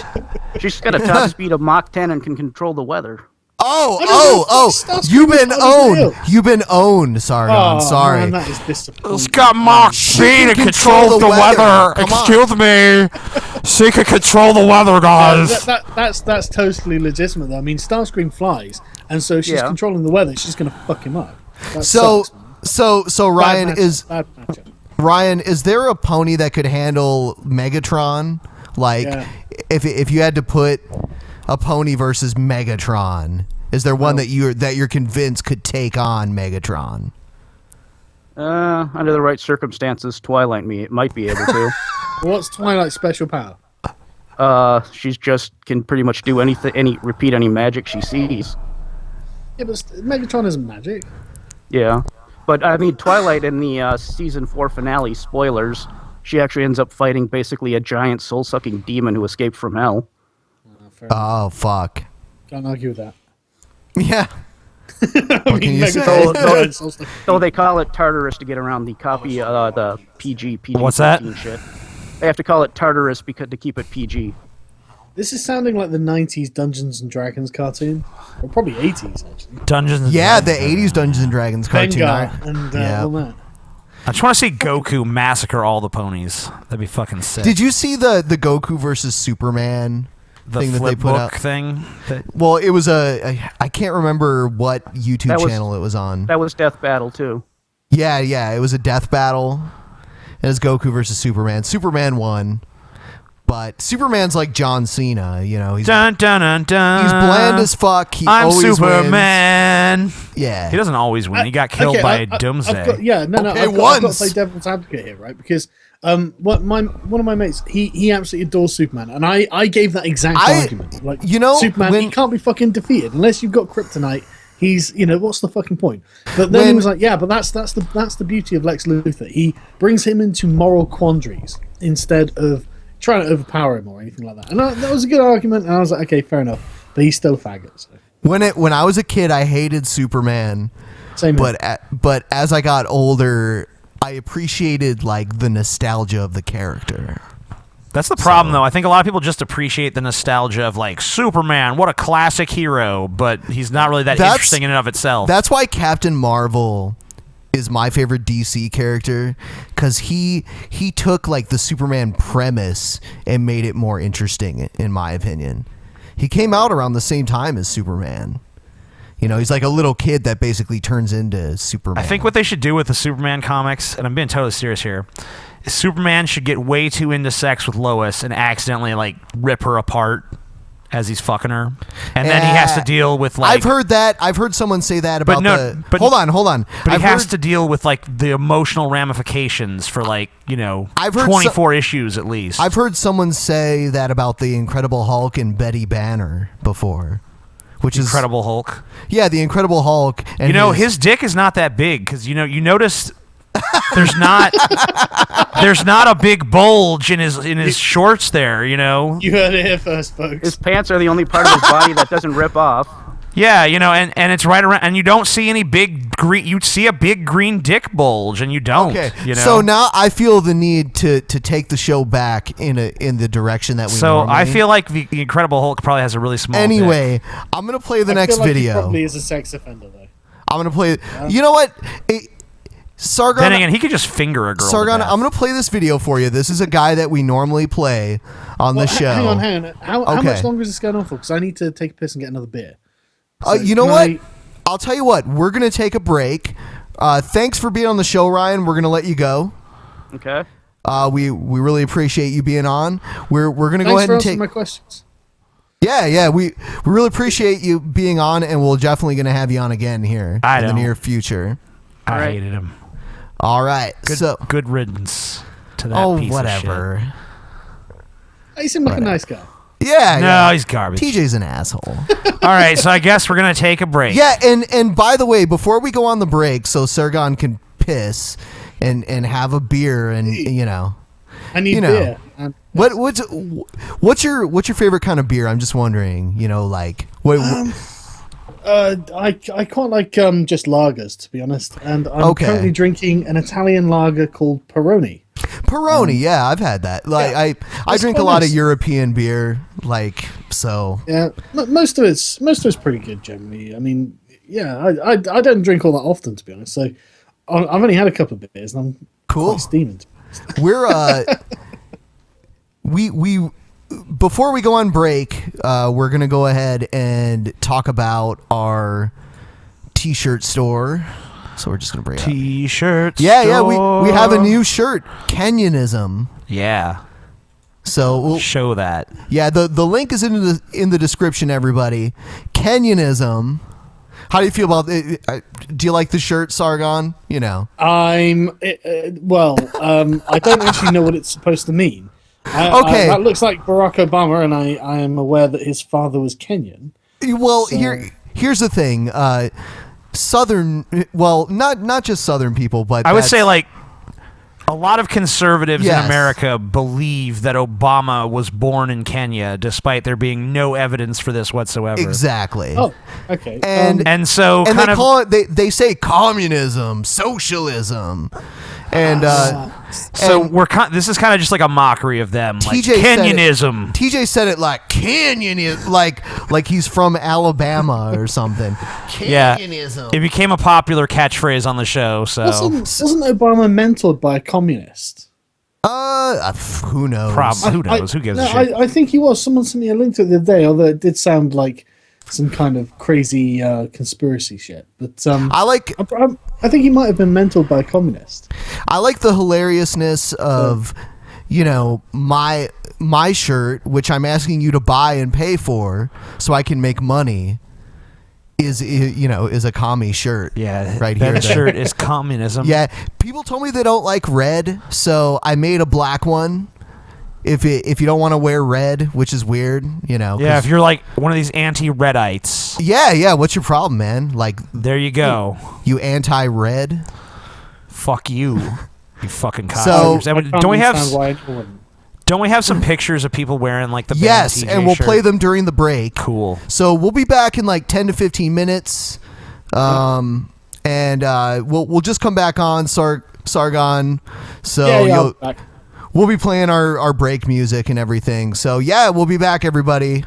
Q: She's got a top speed of Mach 10 and can control the weather.
H: You've been owned. You've been owned, Sargon. Sorry.
G: Man, that is disappointing.
C: It's got Mach speed and control the weather. Excuse me. She can control the weather, guys.
G: That's totally legitimate, though. I mean, Starscream flies, and so she's controlling the weather. She's going to fuck him up. That sucks, man.
H: So Ryan
G: bad matchup.
H: Ryan, is there a pony that could handle Megatron? If you had to put a pony versus Megatron, is there one that you're convinced could take on Megatron?
Q: Under the right circumstances, Twilight might be able to.
G: What's Twilight's special power?
Q: She's just can pretty much do repeat any magic she sees.
G: Yeah, but Megatron isn't magic.
Q: Yeah, but I mean, Twilight in the season 4 finale, spoilers, she actually ends up fighting basically a giant soul-sucking demon who escaped from hell.
H: Oh fuck!
G: Can't argue with that.
H: Yeah.
G: What can you say?
Q: So they call it Tartarus to get around the copy, the PG.
C: What's that?
Q: Shit. They have to call it Tartarus to keep it PG.
G: This is sounding like the 90s Dungeons and Dragons cartoon. Or probably 80s, actually.
C: Dungeons and
H: Dragons. The 80s Dungeons and Dragons cartoon.
G: Vengar and all that.
C: I just want to see Goku massacre all the ponies. That'd be fucking sick.
H: Did you see the Goku versus Superman thing that they put out?
C: Thing?
H: Well, it was I can't remember what YouTube channel it was on.
Q: That was Death Battle, too.
H: Yeah, it was a death battle. It was Goku versus Superman. Superman won. But Superman's like John Cena, he's
C: dun, dun, dun, dun.
H: He's bland as fuck.
C: I'm
H: always
C: Superman.
H: Wins. Yeah.
C: He doesn't always win. He got killed by Doomsday.
G: I've got to play devil's advocate here, right? Because one of my mates, he absolutely adores Superman, and I gave that exact argument. Like, Superman, he can't be fucking defeated unless you've got kryptonite. He's, what's the fucking point? But then he was like, yeah, but that's the beauty of Lex Luthor. He brings him into moral quandaries instead of trying to overpower him or anything like that. And that was a good argument, and I was like, okay, fair enough. But he's still a faggot. So.
H: When I was a kid, I hated Superman.
G: Same.
H: But as I got older, I appreciated the nostalgia of the character.
C: That's the problem, though. I think a lot of people just appreciate the nostalgia of Superman. What a classic hero, but he's not really that interesting in and of itself.
H: That's why Captain Marvel is my favorite DC character, because he took the Superman premise and made it more interesting, in my opinion. He came out around the same time as Superman. You know, he's like a little kid that basically turns into Superman.
C: I think what they should do with the Superman comics, and I'm being totally serious here, is Superman should get way too into sex with Lois and accidentally like rip her apart as he's fucking her, and then he has to deal with like.
H: I've heard that. I've heard someone say that about hold on.
C: But he has to deal with like the emotional ramifications for like 24 issues at least.
H: I've heard someone say that about the Incredible Hulk and Betty Banner before. Which is
C: Incredible Hulk.
H: Yeah, the Incredible Hulk. And
C: his dick is not that big because you notice there's not a big bulge in his shorts there. You
G: heard it here first, folks.
Q: His pants are the only part of his body that doesn't rip off.
C: Yeah, and it's right around, and you don't see any big green. You see a big green dick bulge, and you don't.
H: Okay, so now I feel the need to take the show back in the direction that we.
C: So
H: normally.
C: I feel like the Incredible Hulk probably has a really small.
H: Anyway,
C: dick.
H: I'm gonna play the
G: I
H: next
G: feel like
H: video.
G: He probably is a sex offender though.
H: I'm gonna play. You know what? Sargon.
C: Then again, he could just finger a girl.
H: Sargon, I'm gonna play this video for you. This is a guy that we normally play on the show.
G: Hang on. How much longer is this going on for? Because I need to take a piss and get another beer. So
H: you know what? I'll tell you what. We're gonna take a break. Thanks for being on the show, Ryan. We're gonna let you go.
Q: Okay.
H: We really appreciate you being on. We're gonna
G: Thanks
H: go ahead
G: for
H: and
G: answering
H: take
G: my questions.
H: Yeah. We really appreciate you being on, and we're definitely gonna have you on again here in the near future.
C: I hated him.
H: All right.
C: Good riddance to that piece
H: whatever.
C: of shit.
G: He seemed like a nice guy.
H: Yeah.
C: No, he's garbage.
H: TJ's an asshole.
C: All right, so I guess we're gonna take a break.
H: Yeah, and by the way, before we go on the break, so Sargon can piss and have a beer, and
G: I need beer.
H: What's your favorite kind of beer? I'm just wondering. Like what?
G: I quite like just lagers, to be honest, and I'm currently drinking an Italian lager called Peroni.
H: Peroni, yeah, I've had that. Like I drink a lot of European beer, like so.
G: Yeah, most of it's pretty good generally. I mean, yeah, I don't drink all that often, to be honest. So I've only had a couple of beers, and I'm quite steaming.
H: We're we before we go on break, we're gonna go ahead and talk about our T-shirt store. So we're just gonna bring it up.
C: T-shirts.
H: Yeah. We have a new shirt, Kenyonism.
C: Yeah.
H: So we'll
C: show that.
H: Yeah. The link is in the description. Everybody, Kenyonism. How do you feel about it? Do you like the shirt, Sargon?
G: I don't actually know what it's supposed to mean.
H: Okay.
G: That looks like Barack Obama, and I am aware that his father was Kenyan.
H: Well, here's the thing. Southern, well, not just Southern people, but
C: I would say like a lot of conservatives in America believe that Obama was born in Kenya, despite there being no evidence for this whatsoever.
H: Exactly.
G: Oh, okay.
C: And so
H: and they call it they say communism, socialism, and
C: so this is kind of just like a mockery of them, like
H: TJ
C: Kenyonism.
H: TJ said it like Kenyonism, like he's from Alabama or something. Kenyonism.
C: It became a popular catchphrase on the show. So
G: wasn't Obama mentored by a communist?
H: Who knows?
C: Who knows? Who gives a shit?
G: I think he was. Someone sent me a link to it the other day, although it did sound like some kind of crazy conspiracy shit. But I think he might have been mentored by a communist.
H: I like the hilariousness of, my shirt, which I'm asking you to buy and pay for, so I can make money. Is a commie shirt.
C: Yeah,
H: right here.
C: That shirt is communism.
H: Yeah, people told me they don't like red, so I made a black one. If you don't want to wear red, which is weird,
C: Yeah, if you're like one of these anti-redites.
H: Yeah. What's your problem, man? Like,
C: there you go.
H: You anti-red.
C: Fuck you. You fucking cocksuckers. Don't we have some pictures of people wearing like the band TJ
H: and we'll
C: shirt?
H: play them during the break.
C: Cool.
H: So we'll be back in like 10 to 15 minutes. And we'll just come back on Sargon. So we'll be playing our break music and everything. So yeah, we'll be back, everybody.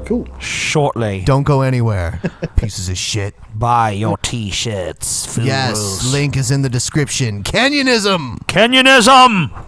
G: Cool.
C: Shortly.
H: Don't go anywhere. Pieces of shit.
C: Buy your T-shirts. Fools.
H: Yes, link is in the description. Kenyonism.
C: Kenyonism.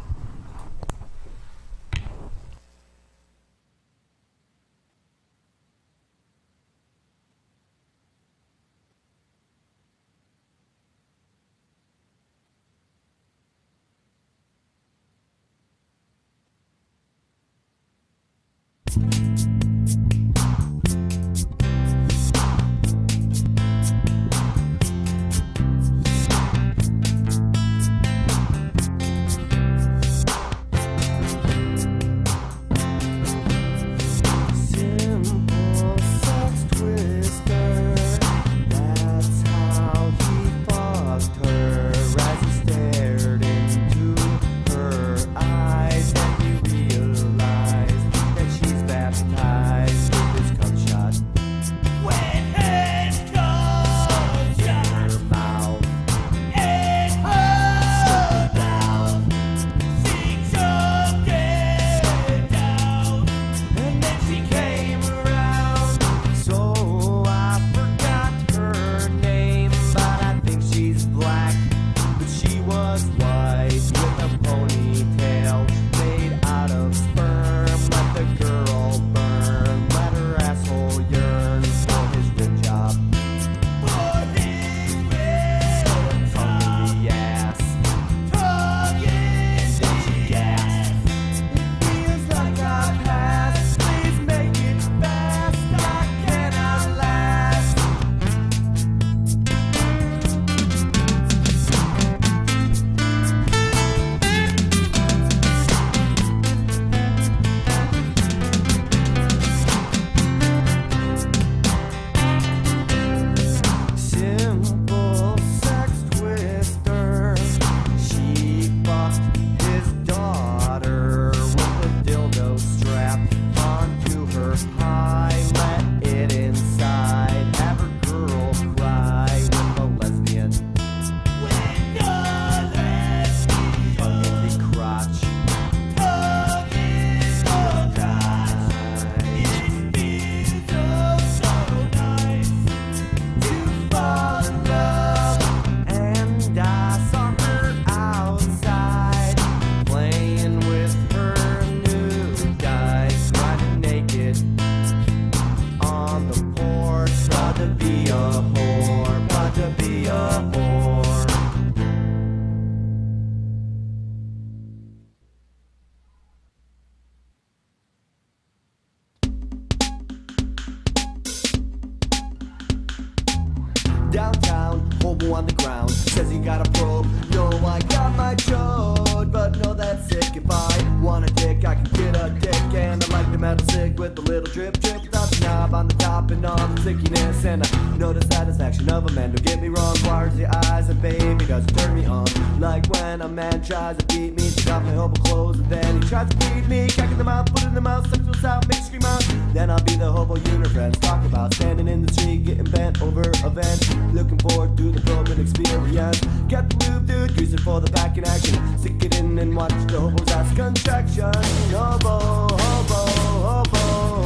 T: downtown, hobo on the ground. Says he got a probe, yo, I got my chode. But no, that's sick. If I want a dick, I can get a dick. And I like the metal stick with the little drip drip. Without the knob on the top and all the stickiness. And I know the satisfaction of a man. Don't get me wrong, wires the eyes, and baby doesn't turn me on. Like when a man tries to beat me, take off my hobo clothes, and then he tries to feed me. Cracking them out, put in the mouth, suck those out, make scream out. Then I'll be the hobo unit friends. Talk about standing in the street, getting bent over a vent. Looking forward to the probing experience. Get the lube, dude, use it for the back in action. Stick it in and watch the hobo's ass contraction. Hobo, hobo, hobo,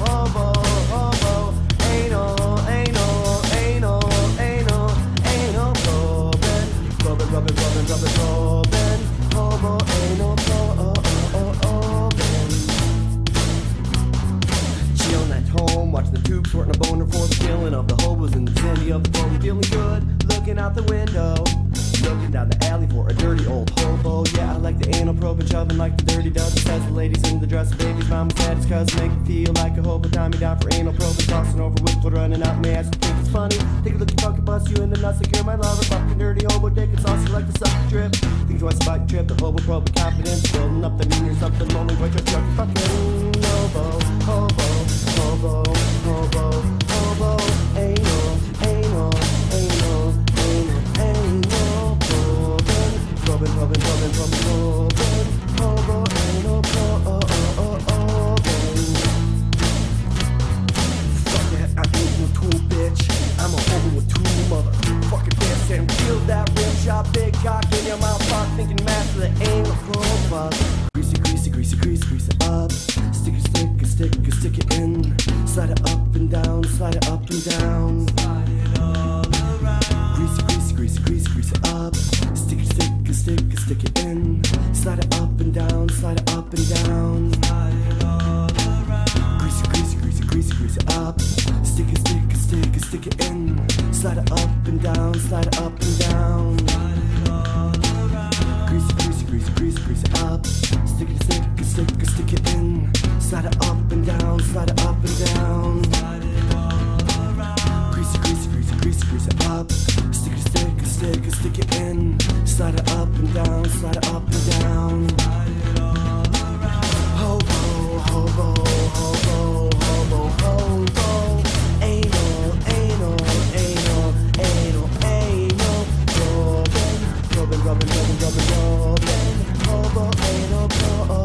T: hobo, hobo. Anal, anal, anal, anal, anal, probing, probing, probing, probing, probing, probing. Hobo, anal, probing. Chillin' at home, watching the tube, sorting a boner for the killing of the hobos in the vicinity of the phone. Feeling good, looking out the window, looking down the alley for a dirty old hobo. Yeah, I like the anal probe and shoving like the dirty dozen. Says the ladies in the dress, babies, mama said it's cause make me feel like a hobo. Tie me down for anal probe and tossing over with blood running out my ass. Think it's funny, take a look, you fucking bust you in the nuts like you're my lover. Fucking dirty hobo dick, it's also like the suck drip. Things twice about your trip, the hobo probe with confidence, building up the mean or something, lonely boy, just fucking hobo, hobo, hobo, hobo, hobo, anal, anal, anal, anal, anal, probing, probing, probing, probing, probing, hobo, anal, probing. Fuck that, I ain't no tool, bitch. I'm a hobo with two motherfucking fists and feel that rim shot, big cock in your mouth, fuck, thinking master the anal probe. Greasy, greasy, greasy, greasy, grease it up. Stick it, stick it, stick it, stick it in. Slide it up and down, slide it up and down. Slide it all around. Greasy, greasy, greasy, greasy, grease it up. Stick it, stick it, stick it, stick it in. Slide it up and down, slide it up and down. Slide it all around. Greasy, greasy, greasy, greasy, grease it up. Stick it, stick it, stick it, stick it in. Slide it up and down, slide it up and down. Slide it all around. Greasy, greasy, greasy, greasy, grease it up. Stick it, stick it, stick it, stick it in. Slide it up and down, slide it up and down. Slide it all around. Greasy, greasy, greasy, greasy, grease it up. Stick it, stick it, stick it, stick it in. Slide it up and down, slide it up and down. Slide it all around. Hobo, hobo, hobo, hobo, hobo. Anal, anal, anal, anal, anal. Probing, probing, probing, probing, probing, probing. Hobo, anal, probing.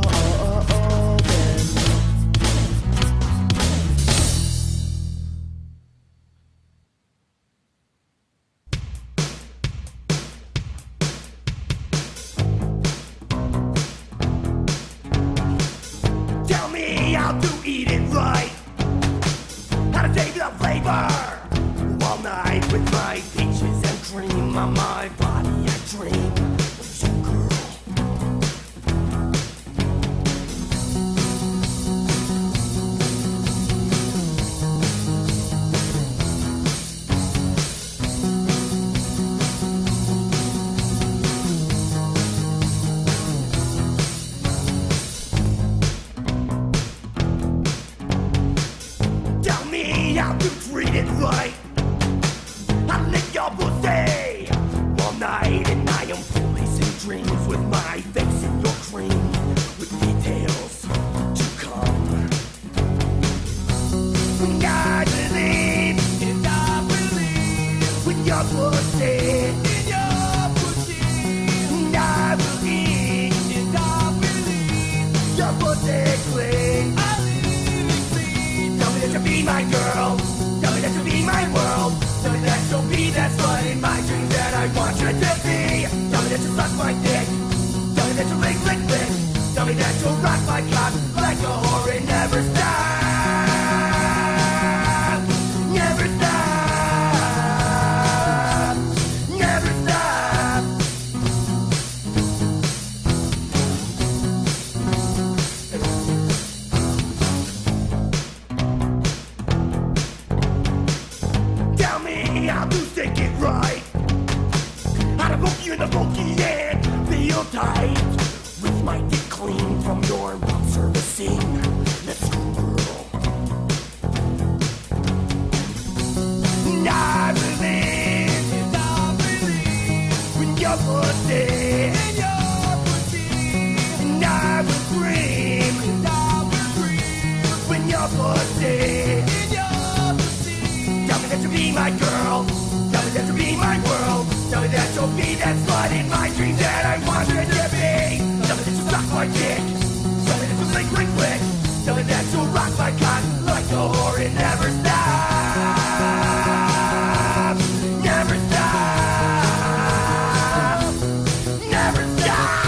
T: Tell me how to eat it right, how to take the flavor. All night with my peaches and cream on my body, I dream of you, girl. Tell me how to treat it right, I lick your pussy all night, and I am foolish in dreams with my face in your cream, with details to come. I believe, and I believe, with your pussy, in your pussy, and I believe, and I believe, your pussy clean. I believe clean. Tell me that you'll be my girl. Tell me that you'll be my world. Tell me that you'll be that slut in my dreams that I want you to be. Tell me that you'll suck my dick. Tell me that you'll lick, lick, lick. Tell me that you'll rock my cock like a whore and never stop. Never stop. Never stop. Tell me how to stick it right, how to poke you in the pokey and feel tight, with my dick clean from your boxer She'll be that slut in my dreams that I wanted to be. Tell me that she'll suck my dick. Tell me that she'll make quick quick. Tell me that she'll rock my cock like a whore and never stop. Never stop. Never stop.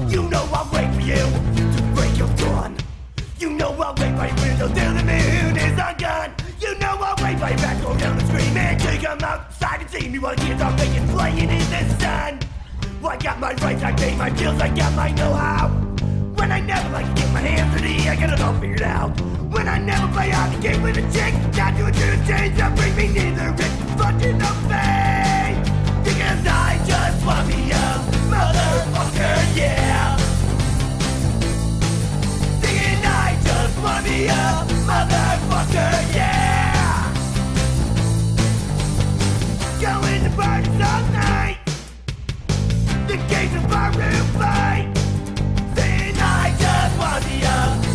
T: You know I'll wait for you to break your dawn. You know I'll wait by your window till the moon is undone. You know I'll wait by your back door down and scream and to come outside and see me while kids are making playing in the sun. Well, I got my rights, I pay my bills, I got my know-how. When I never like to get my hands dirty, I got it all figured out. When I never play out the game with a chick, not doing two change that bring me neither rich fucking no pain. Because I just want me a motherfucker, yeah. Thinking I just want me a motherfucker, yeah. Going to parties all night. The gates of our room fight. Saying I just want me a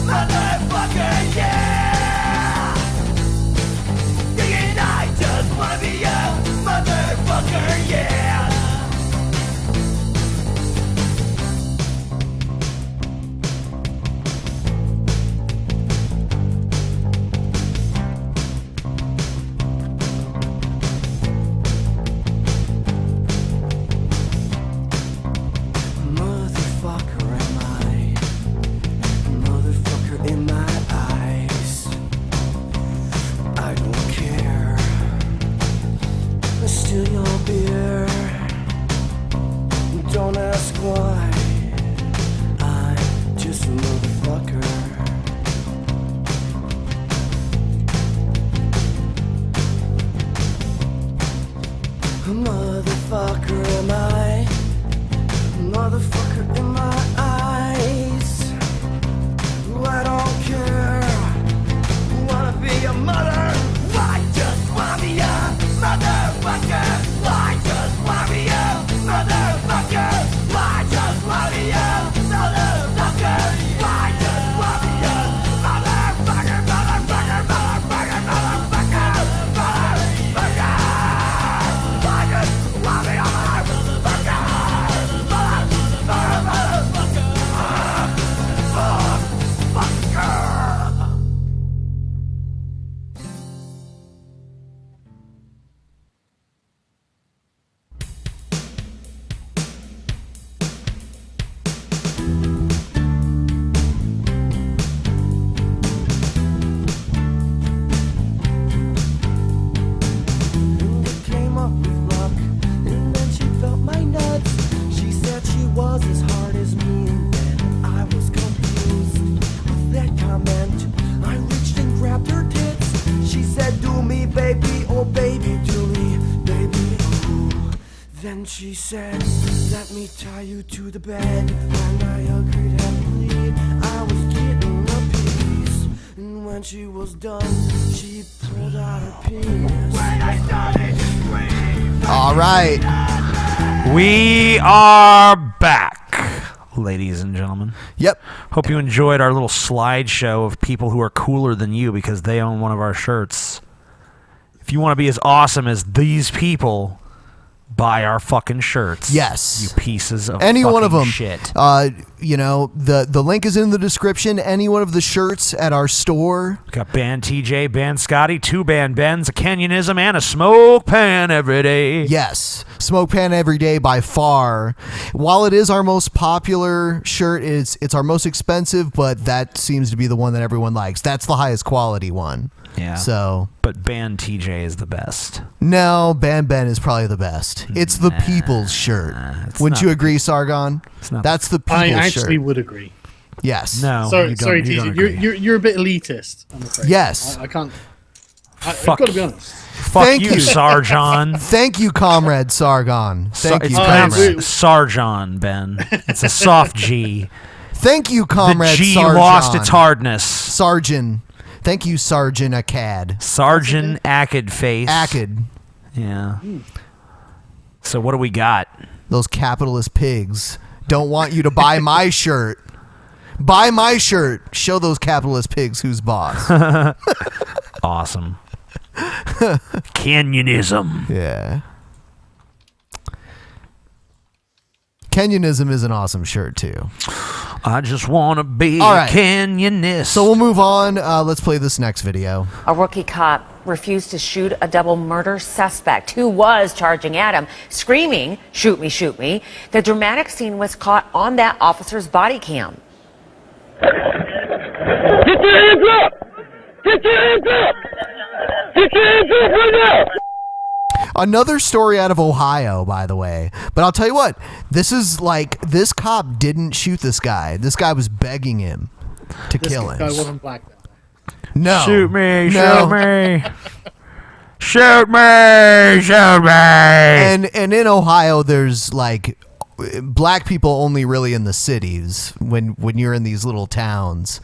T: motherfucker, yeah. Saying I just want me a motherfucker, yeah. She said, let me tie you to the bed. And I agreed happily, I was getting a piece. And when she was done, she pulled out her penis. When I started to scream.
H: All right.
C: We are back, ladies and gentlemen.
H: Yep.
C: Hope you enjoyed our little slideshow of people who are cooler than you because they own one of our shirts. If you want to be as awesome as these people, buy our fucking shirts.
H: Yes.
C: You pieces of
H: any
C: fucking
H: one of them.
C: Shit.
H: You know, the link is in the description. Any one of the shirts at our store.
C: Got Band TJ, Band Scotty, 2 Band Bens, a Canyonism, and a Smoke Pan every day.
H: Yes. Smoke Pan every day by far. While it is our most popular shirt, it's our most expensive, but that seems to be the one that everyone likes. That's the highest quality one.
C: Yeah.
H: So,
C: but Band TJ is the best.
H: No, Band Ben is probably the best. It's the people's shirt. Wouldn't you agree, Sargon? That's the people's shirt.
G: I actually would agree.
H: Yes.
C: No.
G: Sorry, TJ. You're a bit elitist, I'm afraid.
H: Yes.
G: I can't. I've got to be honest.
C: Fuck you, Sargon.
H: Thank you, Comrade Sargon. Thank
C: It's
H: you,
C: pronounced
H: Comrade.
C: Sargon, Ben. It's a soft G.
H: Thank you, Comrade
C: The G
H: Sargon.
C: lost its hardness.
H: Sargon. Thank you, Sargon Akkad.
C: Sargon Akkad face.
H: Akkad.
C: Yeah. So what do we got?
H: Those capitalist pigs don't want you to buy my shirt. Buy my shirt. Show those capitalist pigs who's boss.
C: Awesome. Canyonism.
H: Yeah. Canyonism is an awesome shirt, too.
C: I just want to be
H: All
C: a
H: right.
C: canyonist.
H: So we'll move on. Let's play this next video.
U: A rookie cop refused to shoot a double murder suspect who was charging at him, screaming, "Shoot me, shoot me." The dramatic scene was caught on that officer's body cam.
S: Get your hands up! Get your hands up! Get your hands up right now!
H: Another story out of Ohio, by the way. But I'll tell you what, this cop didn't shoot this guy. This guy was begging him to kill him.
G: This guy wasn't black then.
H: No.
C: Shoot me,
H: No.
C: shoot me. Shoot me, shoot me.
H: And in Ohio, there's like black people only really in the cities. When you're in these little towns,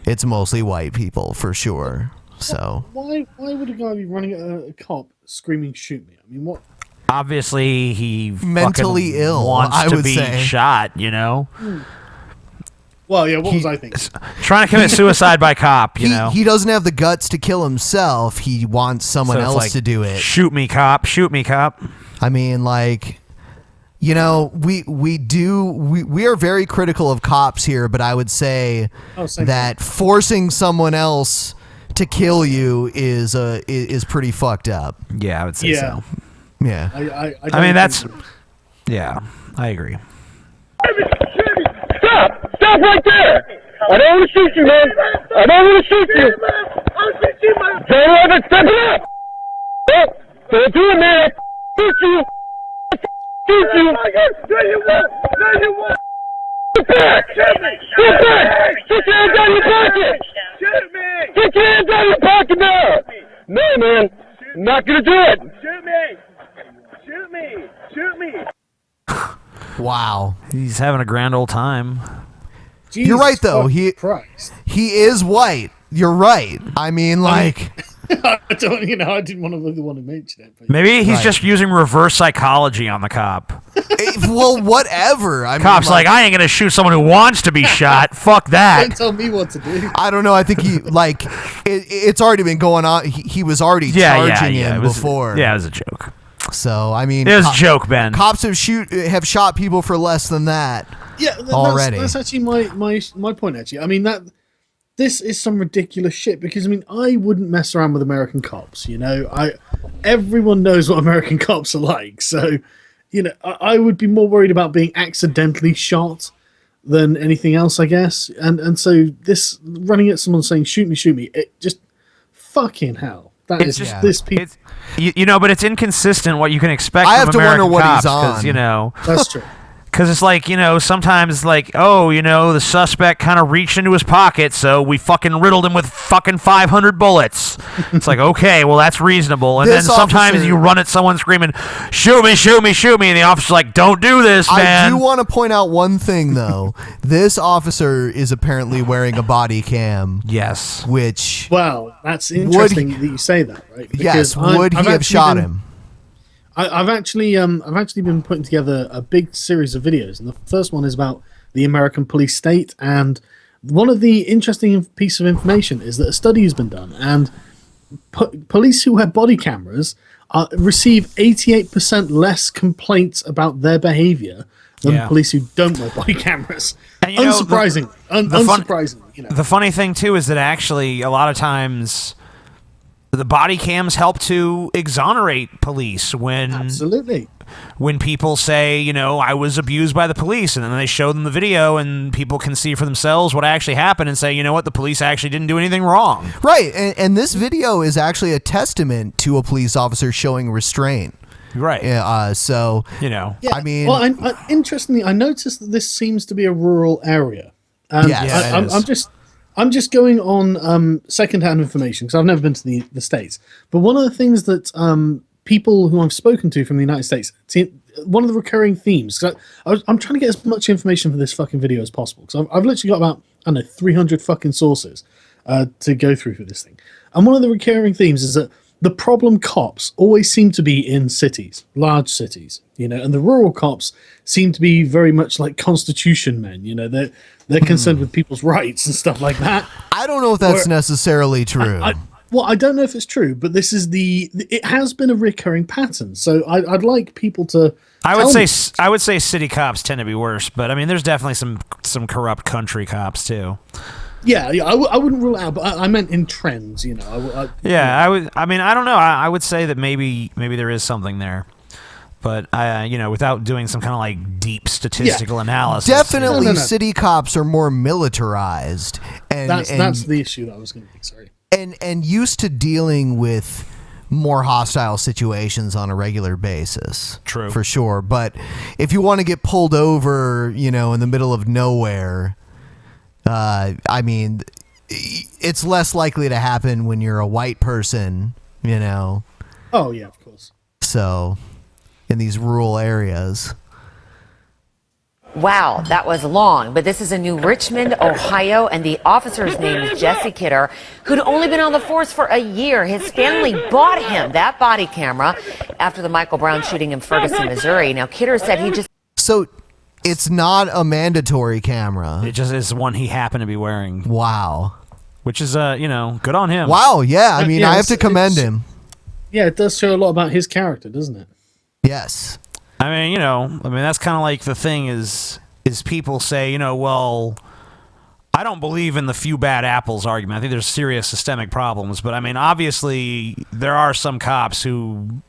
H: it's mostly white people for sure. So
G: Why would a guy be running at a cop screaming, "Shoot me"? I mean, what?
C: Obviously, he
H: Mentally
C: fucking
H: ill,
C: wants
H: I
C: to
H: would
C: be
H: say.
C: shot, you know?
G: Well, yeah, what was I thinking?
C: Trying to commit suicide by cop, you know?
H: he doesn't have the guts to kill himself. He wants someone
C: So it's
H: else
C: like,
H: to do it.
C: Shoot me, cop. Shoot me, cop.
H: I mean, like, you know, we are very critical of cops here, but I would say that forcing someone else to kill you is pretty fucked up.
C: Yeah, I would say so.
H: Yeah.
C: I mean, that's... Yeah, I agree.
S: Stop right there! I don't want to shoot you, man! I don't want to shoot you! Don't step it up! Don't do it, man! Shoot you! Shoot you! No, you won't! Get back! Get back! Get your hands out of your pocket! Shoot me! Get your hands out of your pocket now! No, man! I'm not gonna do it! Shoot me! Shoot me! Shoot me!
H: Wow.
C: He's having a grand old time.
H: You're right, though. He is white. You're right. I mean, like...
G: I don't, I didn't want to be the one who mentioned it. But
C: Maybe he's just using reverse psychology on the cop.
H: Well, whatever. I
C: Cop's
H: mean,
C: like, I ain't going to shoot someone who wants to be shot. Fuck that.
G: Don't tell me what to do.
H: I don't know. I think he, like, it's already been going on. He was already charging him before.
C: Yeah, it was a joke.
H: So, I mean...
C: It was a joke, Ben.
H: Cops have shot people for less than that.
G: Yeah,
H: already.
G: That's actually my point, actually. I mean, this is some ridiculous shit because, I mean, I wouldn't mess around with American cops, you know? Everyone knows what American cops are like, so, you know, I would be more worried about being accidentally shot than anything else, I guess. And so this, running at someone saying, shoot me, it just, fucking hell. That is just this people.
C: You know, but it's inconsistent what you can expect
H: I
C: from
H: have to
C: American
H: wonder what
C: cops,
H: he's on.
C: 'cause, you know...
G: That's true.
C: Because it's like, you know, sometimes like, oh, you know, the suspect kind of reached into his pocket, so we fucking riddled him with fucking 500 bullets. It's like, okay, well, that's reasonable. And then sometimes you run at someone screaming, shoot me, shoot me, shoot me, and the officer's like, don't do this, man.
H: I do want to point out one thing, though. This officer is apparently wearing a body cam.
C: Yes.
H: Which...
G: Well, that's interesting that you say that, right?
H: Yes, would he have shot him?
G: I've actually been putting together a big series of videos, and the first one is about the American police state. And one of the interesting piece of information is that a study has been done, and police who have body cameras receive 88% less complaints about their behavior than police who don't wear body cameras.
C: And, you know,
G: unsurprisingly, unsurprisingly, you know.
C: The funny thing too is that actually a lot of times the body cams help to exonerate police when people say, you know, I was abused by the police, and then they show them the video and people can see for themselves what actually happened and say, you know what, the police actually didn't do anything wrong.
H: Right, and this video is actually a testament to a police officer showing restraint.
C: Right.
H: Yeah. So,
C: you know,
G: yeah.
H: I mean,
G: well, interestingly, I noticed that this seems to be a rural area. And I'm just going on secondhand information because I've never been to the States. But one of the things that people who I've spoken to from the United States, one of the recurring themes, because I'm trying to get as much information for this fucking video as possible. Because I've literally got about, I don't know, 300 fucking sources to go through for this thing. And one of the recurring themes is that the problem cops always seem to be in cities, large cities, you know, and the rural cops seem to be very much like constitution men, you know, they're concerned with people's rights and stuff like that.
H: I don't know if that's necessarily true.
G: Well, I don't know if it's true, but this is it has been a recurring pattern. So I'd like people to.
C: I would say city cops tend to be worse, but I mean, there's definitely some corrupt country cops too.
G: Yeah, I wouldn't rule it out, but I meant in trends, you know.
C: I would. I mean, I don't know. I would say that maybe there is something there, but you know, without doing some kind of like deep statistical analysis.
H: Definitely, city cops are more militarized, and
G: that's the issue that I was going to make. Sorry.
H: And used to dealing with more hostile situations on a regular basis.
C: True.
H: For sure. But if you want to get pulled over, you know, in the middle of nowhere, I mean, it's less likely to happen when you're a white person, you know.
G: Oh, yeah, of course.
H: So, in these rural areas.
U: Wow, that was long, but this is in New Richmond, Ohio, and the officer's name is Jesse Kidder, who'd only been on the force for a year. His family bought him that body camera after the Michael Brown shooting in Ferguson, Missouri. Now, Kidder said he just...
H: So, it's not a mandatory camera.
C: It just is one he happened to be wearing.
H: Wow.
C: Which is, you know, good on him.
H: Wow, yeah, I mean, I have to commend him.
G: Yeah, it does show a lot about his character, doesn't it?
H: Yes.
C: I mean, you know, that's kind of like the thing is people say, you know, well, I don't believe in the few bad apples argument. I think there's serious systemic problems, but I mean, obviously there are some cops who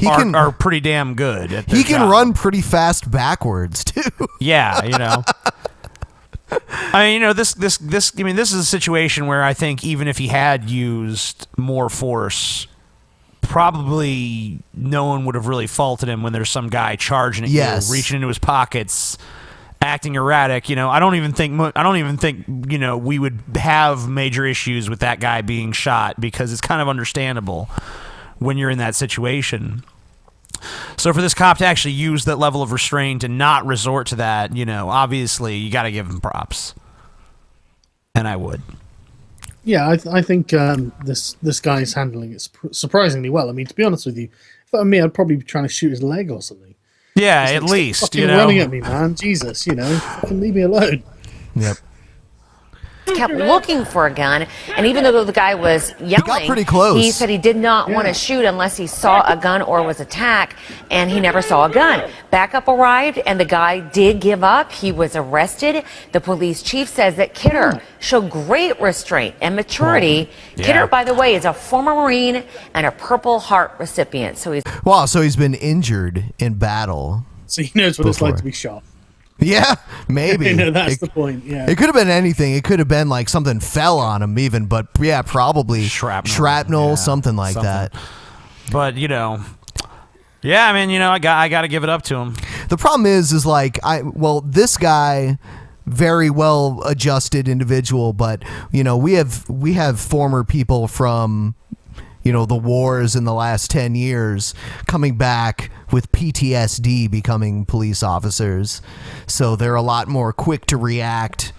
C: are pretty damn good at their
H: He can
C: job.
H: run pretty fast backwards too.
C: Yeah, you know. I mean, you know, this I mean, this is a situation where I think even if he had used more force, probably no one would have really faulted him when there's some guy charging at you, reaching into his pockets, acting erratic. You know, I don't even think you know, we would have major issues with that guy being shot, because it's kind of understandable when you're in that situation. So for this cop to actually use that level of restraint and not resort to that, you know, obviously you got to give him props, and I would.
G: Yeah, I think this guy is handling it surprisingly well. I mean, to be honest with you, if that were me, I'd probably be trying to shoot his leg or something.
C: Yeah, at least, you know.
G: Running at me, man. Jesus, you know, fucking leave me alone.
H: Yep.
U: kept looking for a gun, and even though the guy was yelling,
H: he got pretty close.
U: He said he did not want to shoot unless he saw a gun or was attacked, and he never saw a gun. Backup arrived, and the guy did give up. He was arrested. The police chief says that Kidder showed great restraint and maturity. Kidder, by the way, is a former Marine and a Purple Heart recipient. So
H: he's been injured in battle.
G: So he knows what it's like to be shot.
H: Yeah, maybe.
G: That's the point. Yeah,
H: it could have been anything. It could have been like something fell on him, even. But yeah, probably shrapnel, something like that.
C: But I mean, I got to give it up to him.
H: The problem is like this guy, very well adjusted individual, but we have former people from the wars in the last 10 years coming back with PTSD becoming police officers. So they're a lot more quick to react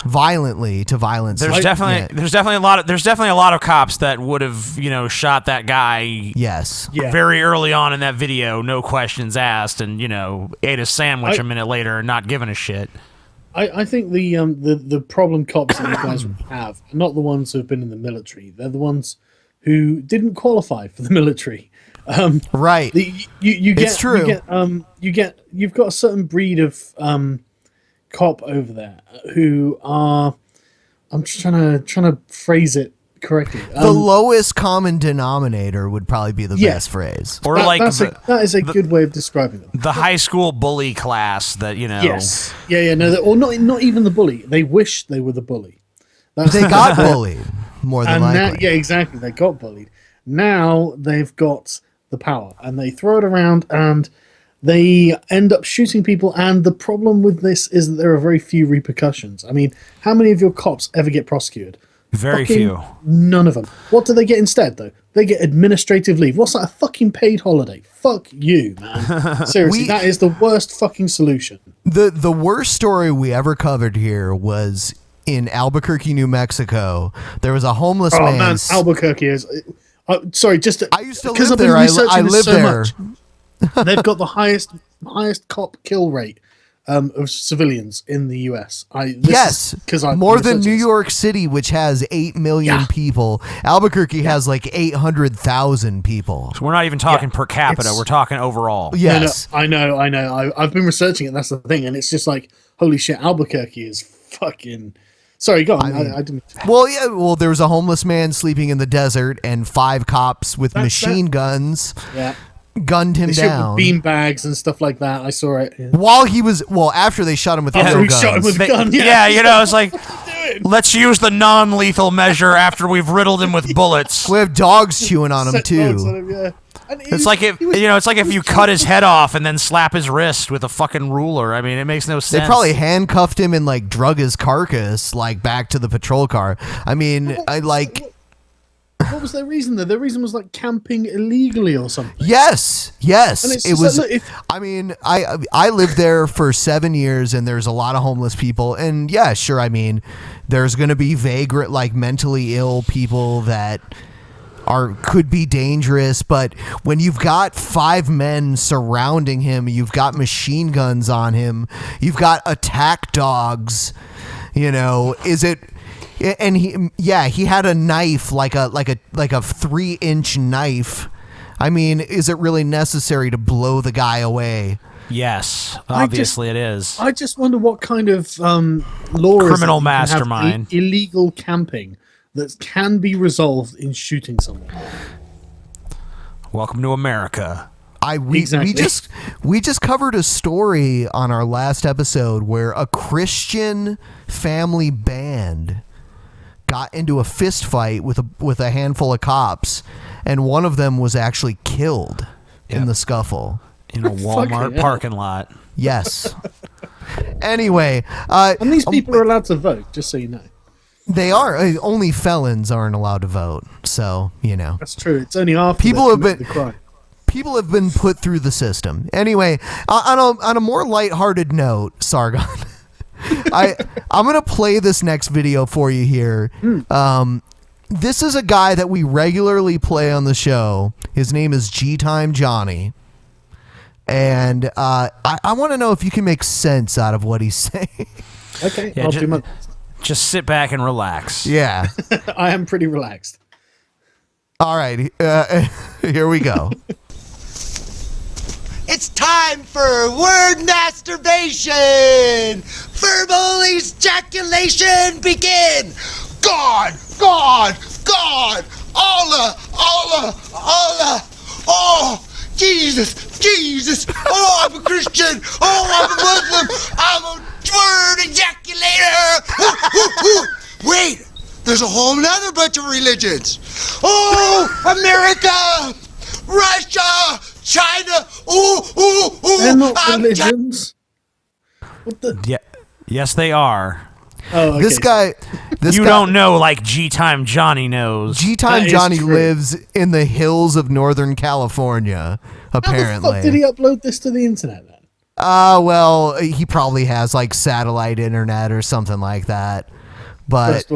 H: violently to violence.
C: There's definitely a lot of cops that would have, shot that guy.
H: Yes.
G: Yeah.
C: Very early on in that video, no questions asked, and ate a sandwich a minute later and not giving a shit.
G: I think the problem cops that you guys have are not the ones who have been in the military. They're the ones who didn't qualify for the military.
H: Right.
G: It's
H: true.
G: You've got a certain breed of cop over there who are, I'm just trying to phrase it correctly.
H: The lowest common denominator would probably be the best phrase.
C: Or
G: that is a good way of describing them.
C: The high school bully class that
G: Yes. Yeah. No, or not even the bully. They wish they were the bully.
H: They got bullied. More than likely.
G: Now, exactly. They got bullied. Now they've got the power, and they throw it around, and they end up shooting people. And the problem with this is that there are very few repercussions. I mean, how many of your cops ever get prosecuted?
C: Very few.
G: None of them. What do they get instead, though? They get administrative leave. What's that? A fucking paid holiday? Fuck you, man. Seriously, that is the worst fucking solution.
H: The worst story we ever covered here was in Albuquerque, New Mexico. There was a homeless man.
G: Man, Albuquerque is. Sorry, just
H: I used to
G: because
H: live
G: I've been
H: there.
G: researching
H: I
G: this
H: live
G: so
H: there.
G: much. They've got the highest cop kill rate of civilians in the US. Because
H: more than New York City, which has 8 million people. Albuquerque has like 800,000 people.
C: So we're not even talking per capita. We're talking overall.
H: Yes,
G: I know. I've been researching it. That's the thing, and it's just like, holy shit, Albuquerque is fucking. Sorry, go on. I didn't.
H: Well, yeah. Well, there was a homeless man sleeping in the desert, and 5 cops with machine guns.
G: Yeah.
H: Gunned him down.
G: Bean bags and stuff like that. I saw it. Yeah.
H: While he was, after they shot him with
G: After
H: real
G: we
H: guns.
G: shot him with a gun.
C: Yeah, you know, it's like, let's use the non-lethal measure after we've riddled him with bullets.
H: We have dogs chewing on him
G: Set
H: too.
G: dogs on him, yeah. And
C: It's like if it's like if you cut his head off and then slap his wrist with a fucking ruler. I mean, it makes no sense.
H: They probably handcuffed him and like drug his carcass like back to the patrol car. I mean,
G: What was their reason though? Their reason was like camping illegally or something.
H: Yes.
G: And it's
H: It
G: just
H: was.
G: like, look,
H: I mean, I lived there for 7 years, and there's a lot of homeless people. And yeah, sure. I mean, there's going to be vagrant, like mentally ill people that could be dangerous. But when you've got 5 men surrounding him, you've got machine guns on him, you've got attack dogs. You know, is it? And he had a knife, like a 3-inch knife. I mean, is it really necessary to blow the guy away?
C: Yes, obviously it is.
G: I just wonder what kind of law
C: Criminal
G: is
C: mastermind.
G: Illegal camping that can be resolved in shooting someone.
C: Welcome to America.
H: We just covered a story on our last episode where a Christian family band got into a fist fight with a handful of cops, and one of them was actually killed in the scuffle
C: in a Walmart parking lot.
H: Yes. Anyway,
G: and these people are allowed to vote, just so you know.
H: They are. Only felons aren't allowed to vote, so you know.
G: That's true. It's only after
H: people have been
G: the crime.
H: People have been put through the system. Anyway, on a more lighthearted note, Sargon, I'm gonna play this next video for you here. This is a guy that we regularly play on the show. His name is G-Time Johnny, and I want to know if you can make sense out of what he's saying.
G: Okay,
C: Yeah,
G: I'll do my.
C: Just sit back and relax.
H: Yeah,
G: I am pretty relaxed.
H: All right, here we go.
D: It's time for word masturbation! Verbal ejaculation begin! God! God! God! Allah! Allah! Allah! Oh! Jesus! Jesus! Oh, I'm a Christian! Oh, I'm a Muslim! I'm a word ejaculator! Wait! There's a whole nother bunch of religions! Oh! America! Russia! China! Ooh! Ooh! Ooh!
G: They're not religions. What the?
C: Yeah. Yes, they are.
G: Oh, okay.
H: This guy
C: don't know like G-Time Johnny knows.
H: G-Time Johnny lives in the hills of Northern California, apparently.
G: How the fuck did he upload this to the internet then?
H: Well, he probably has like satellite internet or something like that. But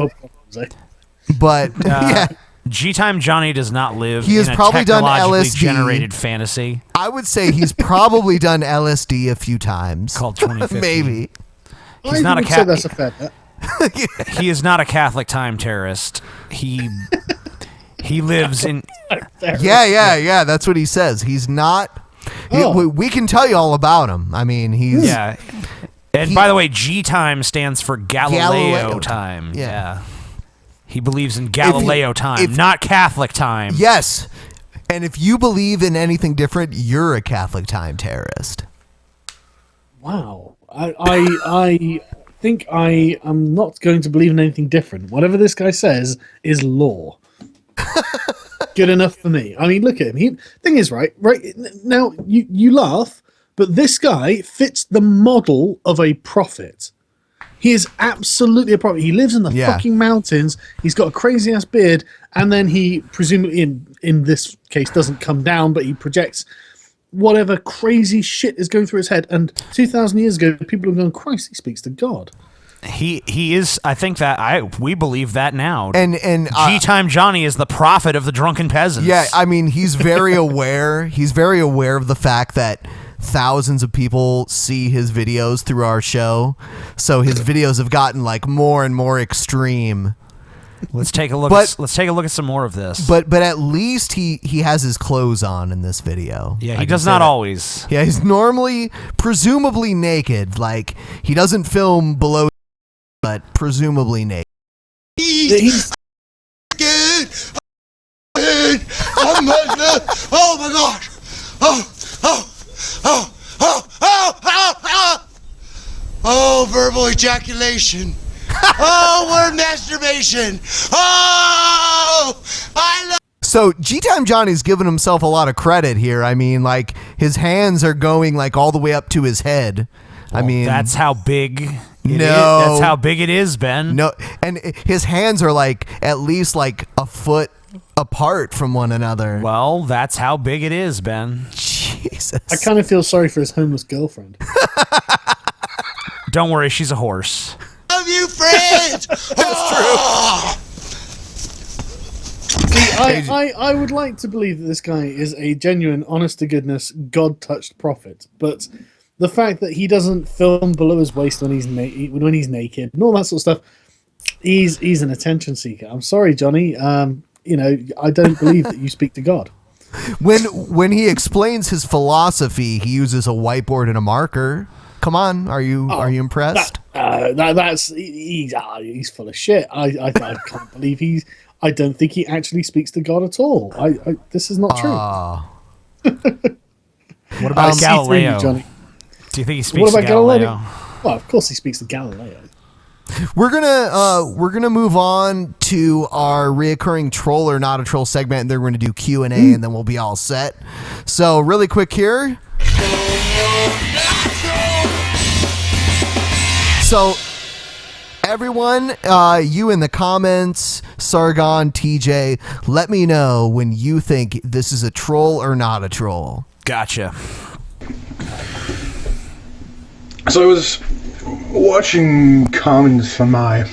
H: yeah.
C: G-Time Johnny does not live
H: He has
C: in a
H: probably done
C: technologically
H: LSD.
C: generated fantasy.
H: I would say he's probably done LSD a few times.
C: Called 2015.
H: Maybe.
C: He's not a
G: say that's a fair bet.
C: He is not a Catholic time terrorist. He lives in.
H: Yeah. That's what he says. He's not. We can tell you all about him. I mean, he's.
C: Yeah. And by the way, G-Time stands for Galileo time.
H: Yeah.
C: He believes in Galileo time, not Catholic time.
H: Yes. And if you believe in anything different, you're a Catholic time terrorist.
G: Wow. I think I am not going to believe in anything different. Whatever this guy says is law. Good enough for me. I mean, look at him. Thing is, right now, you laugh, but this guy fits the model of a prophet. He is absolutely a prophet. He lives in the fucking mountains. He's got a crazy ass beard, and then he presumably, in this case, doesn't come down, but he projects whatever crazy shit is going through his head. And 2,000 years ago, people are going, Christ, he speaks to God.
C: He is. I think that we believe that now.
H: And
C: G-Time Johnny is the prophet of the drunken peasants.
H: Yeah, I mean, he's very aware. He's very aware of the fact that thousands of people see his videos through our show, so his videos have gotten like more and more extreme.
C: Let's take a look. Let's take a look at some more of this.
H: But at least he has his clothes on in this video.
C: Yeah, he does not always.
H: Yeah, he's normally presumably naked. Like he doesn't film below, but presumably naked.
D: He's good. Oh my gosh. Oh, verbal ejaculation. Oh, word masturbation. Oh, I love.
H: So G-Time Johnny's giving himself a lot of credit here. I mean, like his hands are going like all the way up to his head. I mean,
C: that's how big.
H: That's
C: how big it is, Ben.
H: No, and his hands are like at least like a foot apart from one another.
C: Well, that's how big it is, Ben.
H: Jesus.
G: I kind of feel sorry for his homeless girlfriend.
C: Don't worry, she's a horse.
D: Love you, friends.
H: That's true.
G: See, I would like to believe that this guy is a genuine, honest-to-goodness, God-touched prophet, but the fact that he doesn't film below his waist when he's naked and all that sort of stuff, he's an attention seeker. I'm sorry, Johnny. I don't believe that you speak to God.
H: When he explains his philosophy, he uses a whiteboard and a marker. Come on, are you impressed?
G: He's full of shit. I can't believe I don't think he actually speaks to God at all. This is not true.
C: What about Galileo?
G: Johnny.
C: Do you think he speaks to Galileo?
G: Well, of course he speaks to Galileo.
H: We're gonna move on to our reoccurring troll or not a troll segment, and then we're gonna do Q&A, and then we'll be all set. So really quick here. So everyone, you in the comments, Sargon, TJ, let me know when you think this is a troll or not a troll.
C: Gotcha.
E: So I was watching comments on my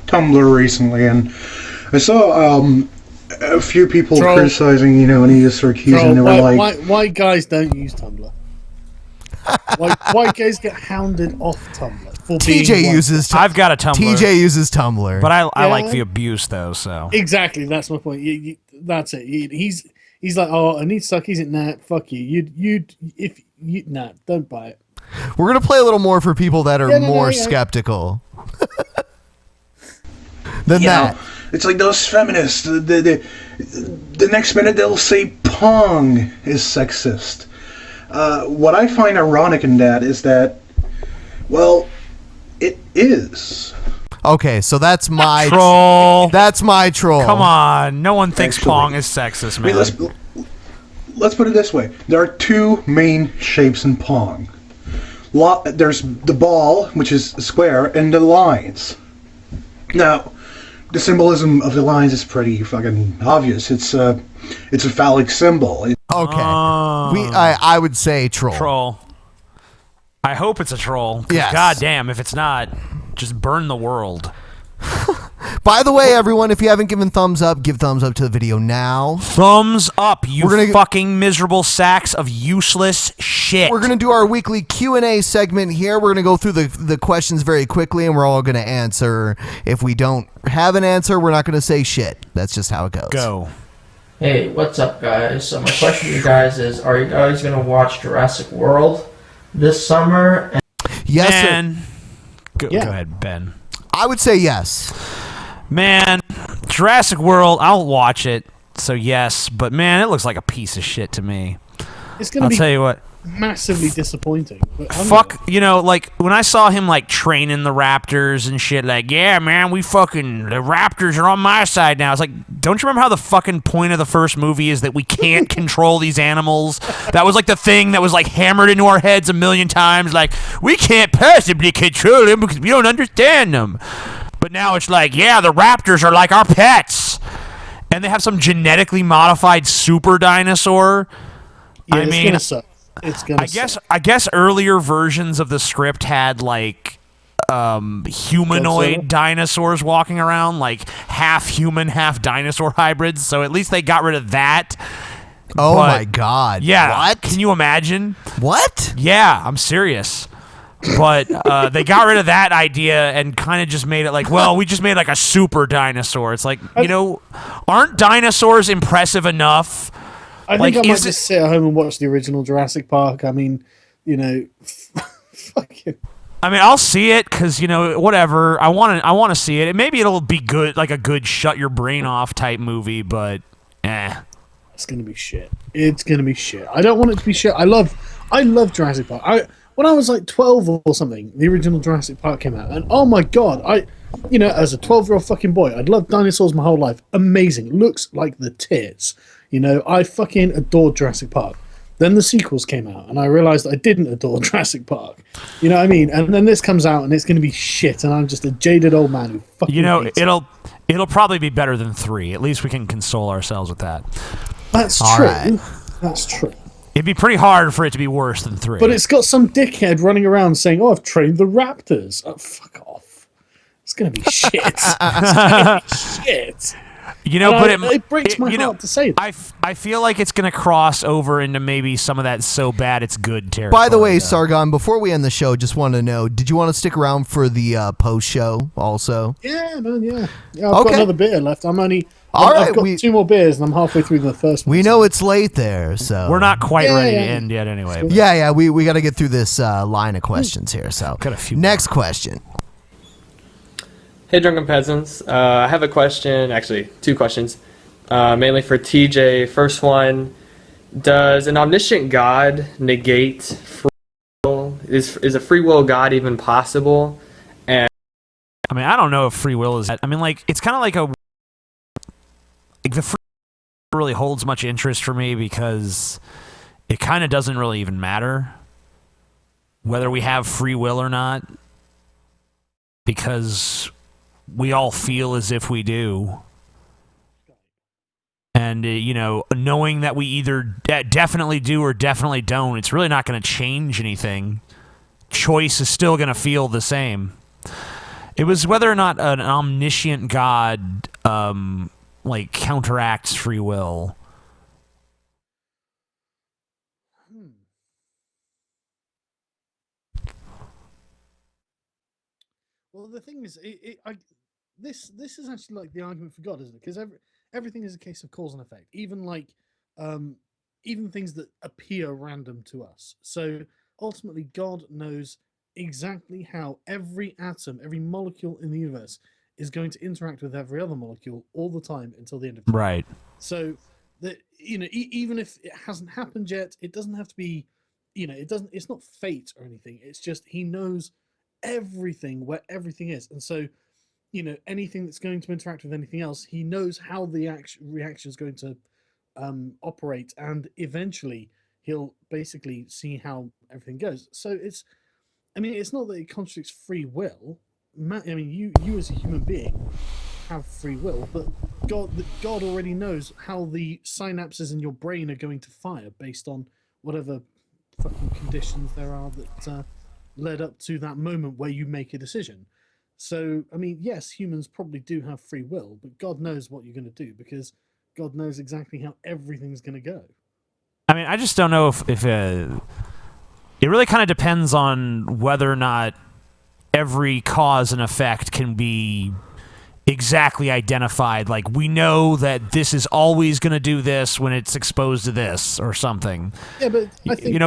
E: Tumblr recently, and I saw a few people criticizing, Anita Sarkeesian, and they were like,
G: white guys don't use Tumblr. White guys get hounded off Tumblr.
H: TJ uses.
C: I've got a Tumblr.
H: TJ uses Tumblr,
C: but I like the abuse though. So
G: exactly, that's my point. That's it. He's like, oh, Anita Sarkeesian, nah, fuck you. Nah, don't buy it.
H: We're gonna play a little more for people that are more skeptical than that.
E: It's like those feminists. The next minute they'll say Pong is sexist. What I find ironic in that is that, well, it is.
H: Okay, so that's my
C: troll.
H: That's my troll.
C: Come on, no one thinks Pong is sexist, man.
E: I mean, let's put it this way: there are two main shapes in Pong. There's the ball, which is square, and the lines. Now, the symbolism of the lines is pretty fucking obvious. It's a phallic symbol.
H: Okay, I would say troll.
C: Troll. I hope it's a troll.
H: Yes.
C: God damn, if it's not, just burn the world.
H: By the way, everyone, if you haven't given thumbs up, give thumbs up to the video now.
C: Thumbs up, you fucking miserable sacks of useless shit.
H: We're going to do our weekly Q&A segment here. We're going to go through the questions very quickly, and we're all going to answer. If we don't have an answer, we're not going to say shit. That's just how it goes.
C: Go.
V: Hey, what's up, guys? So my question to you guys is, are you guys going to watch Jurassic World this summer?
H: Yes,
C: Man. Go ahead, Ben.
H: I would say yes.
C: Man, Jurassic World, I'll watch it, so yes. But man, it looks like a piece of shit to me.
G: It's gonna be
C: tell you what,
G: massively disappointing. But
C: like when I saw him like training the raptors and shit, like, yeah, man, the raptors are on my side now. It's like, don't you remember how the fucking point of the first movie is that we can't control these animals? That was like the thing that was like hammered into our heads a million times. Like, we can't possibly control them because we don't understand them. But now it's like, yeah, the raptors are like our pets. And they have some genetically modified super dinosaur.
G: Yeah, it's gonna suck. It's gonna
C: I guess earlier versions of the script had like humanoid dinosaurs walking around, like half human, half dinosaur hybrids. So at least they got rid of that.
H: Oh my God.
C: Yeah.
H: What?
C: Can you imagine?
H: What?
C: Yeah, I'm serious. But they got rid of that idea and kind of just made it like, well, we just made like a super dinosaur. It's like, aren't dinosaurs impressive enough?
G: I think I might just sit at home and watch the original Jurassic Park. I mean, fucking.
C: I mean, I'll see it because whatever. I want to see it. Maybe it'll be good, like a good shut your brain off type movie. But
G: it's gonna be shit. It's gonna be shit. I don't want it to be shit. I love Jurassic Park. When I was like 12 or something, the original Jurassic Park came out, and oh my God, as a 12-year-old fucking boy, I'd loved dinosaurs my whole life. Amazing, looks like the tits. I fucking adored Jurassic Park. Then the sequels came out, and I realized I didn't adore Jurassic Park. You know what I mean? And then this comes out, and it's going to be shit, and I'm just a jaded old man who fucking hates it.
C: It'll probably be better than 3. At least we can console ourselves with that.
G: That's true. Right. That's true.
C: It'd be pretty hard for it to be worse than 3.
G: But it's got some dickhead running around saying, "Oh, I've trained the raptors." Oh, fuck off. It's going to be shit. It's going to be shit.
C: It
G: breaks my heart to say that.
C: I feel like it's going to cross over into maybe some of that so bad it's good territory.
H: By the way, Sargon, before we end the show, just want to know, did you want to stick around for the post show also?
G: Yeah, man, yeah. I've got another beer left. I've got 2 more beers, and I'm halfway through the first one.
H: We know it's late there, so
C: we're not quite ready to end yet anyway.
H: Yeah, we got to get through this line of questions here. So
C: got a few
H: next question.
A: Hey, Drunken Peasants. I have a question, actually 2 questions, mainly for TJ. First one, does an omniscient God negate free will? Is a free will God even possible? And
C: I mean, I don't know if free will is. I mean, like, it's kind of like the free will really holds much interest for me because it kind of doesn't really even matter whether we have free will or not, because we all feel as if we do. And, knowing that we either definitely do or definitely don't, it's really not going to change anything. Choice is still going to feel the same. It was whether or not an omniscient God, counteracts free will.
G: Well, the thing is, this is actually like the argument for God, isn't it? Because everything is a case of cause and effect. Even even things that appear random to us. So ultimately, God knows exactly how every atom, every molecule in the universe is going to interact with every other molecule all the time until the end of time.
C: Right.
G: So that even if it hasn't happened yet, it doesn't have to be. It's not fate or anything. It's just He knows everything, where everything is, and so anything that's going to interact with anything else, He knows how the reaction is going to operate, and eventually He'll basically see how everything goes. So it's not that it contradicts free will. You as a human being have free will, but God already knows how the synapses in your brain are going to fire based on whatever fucking conditions there are that led up to that moment where you make a decision. So, yes, humans probably do have free will, but God knows what you're going to do because God knows exactly how everything's going to go.
C: I just don't know if it really kind of depends on whether or not every cause and effect can be exactly identified. Like, we know that this is always going to do this when it's exposed to this or something.
G: Yeah, but I think,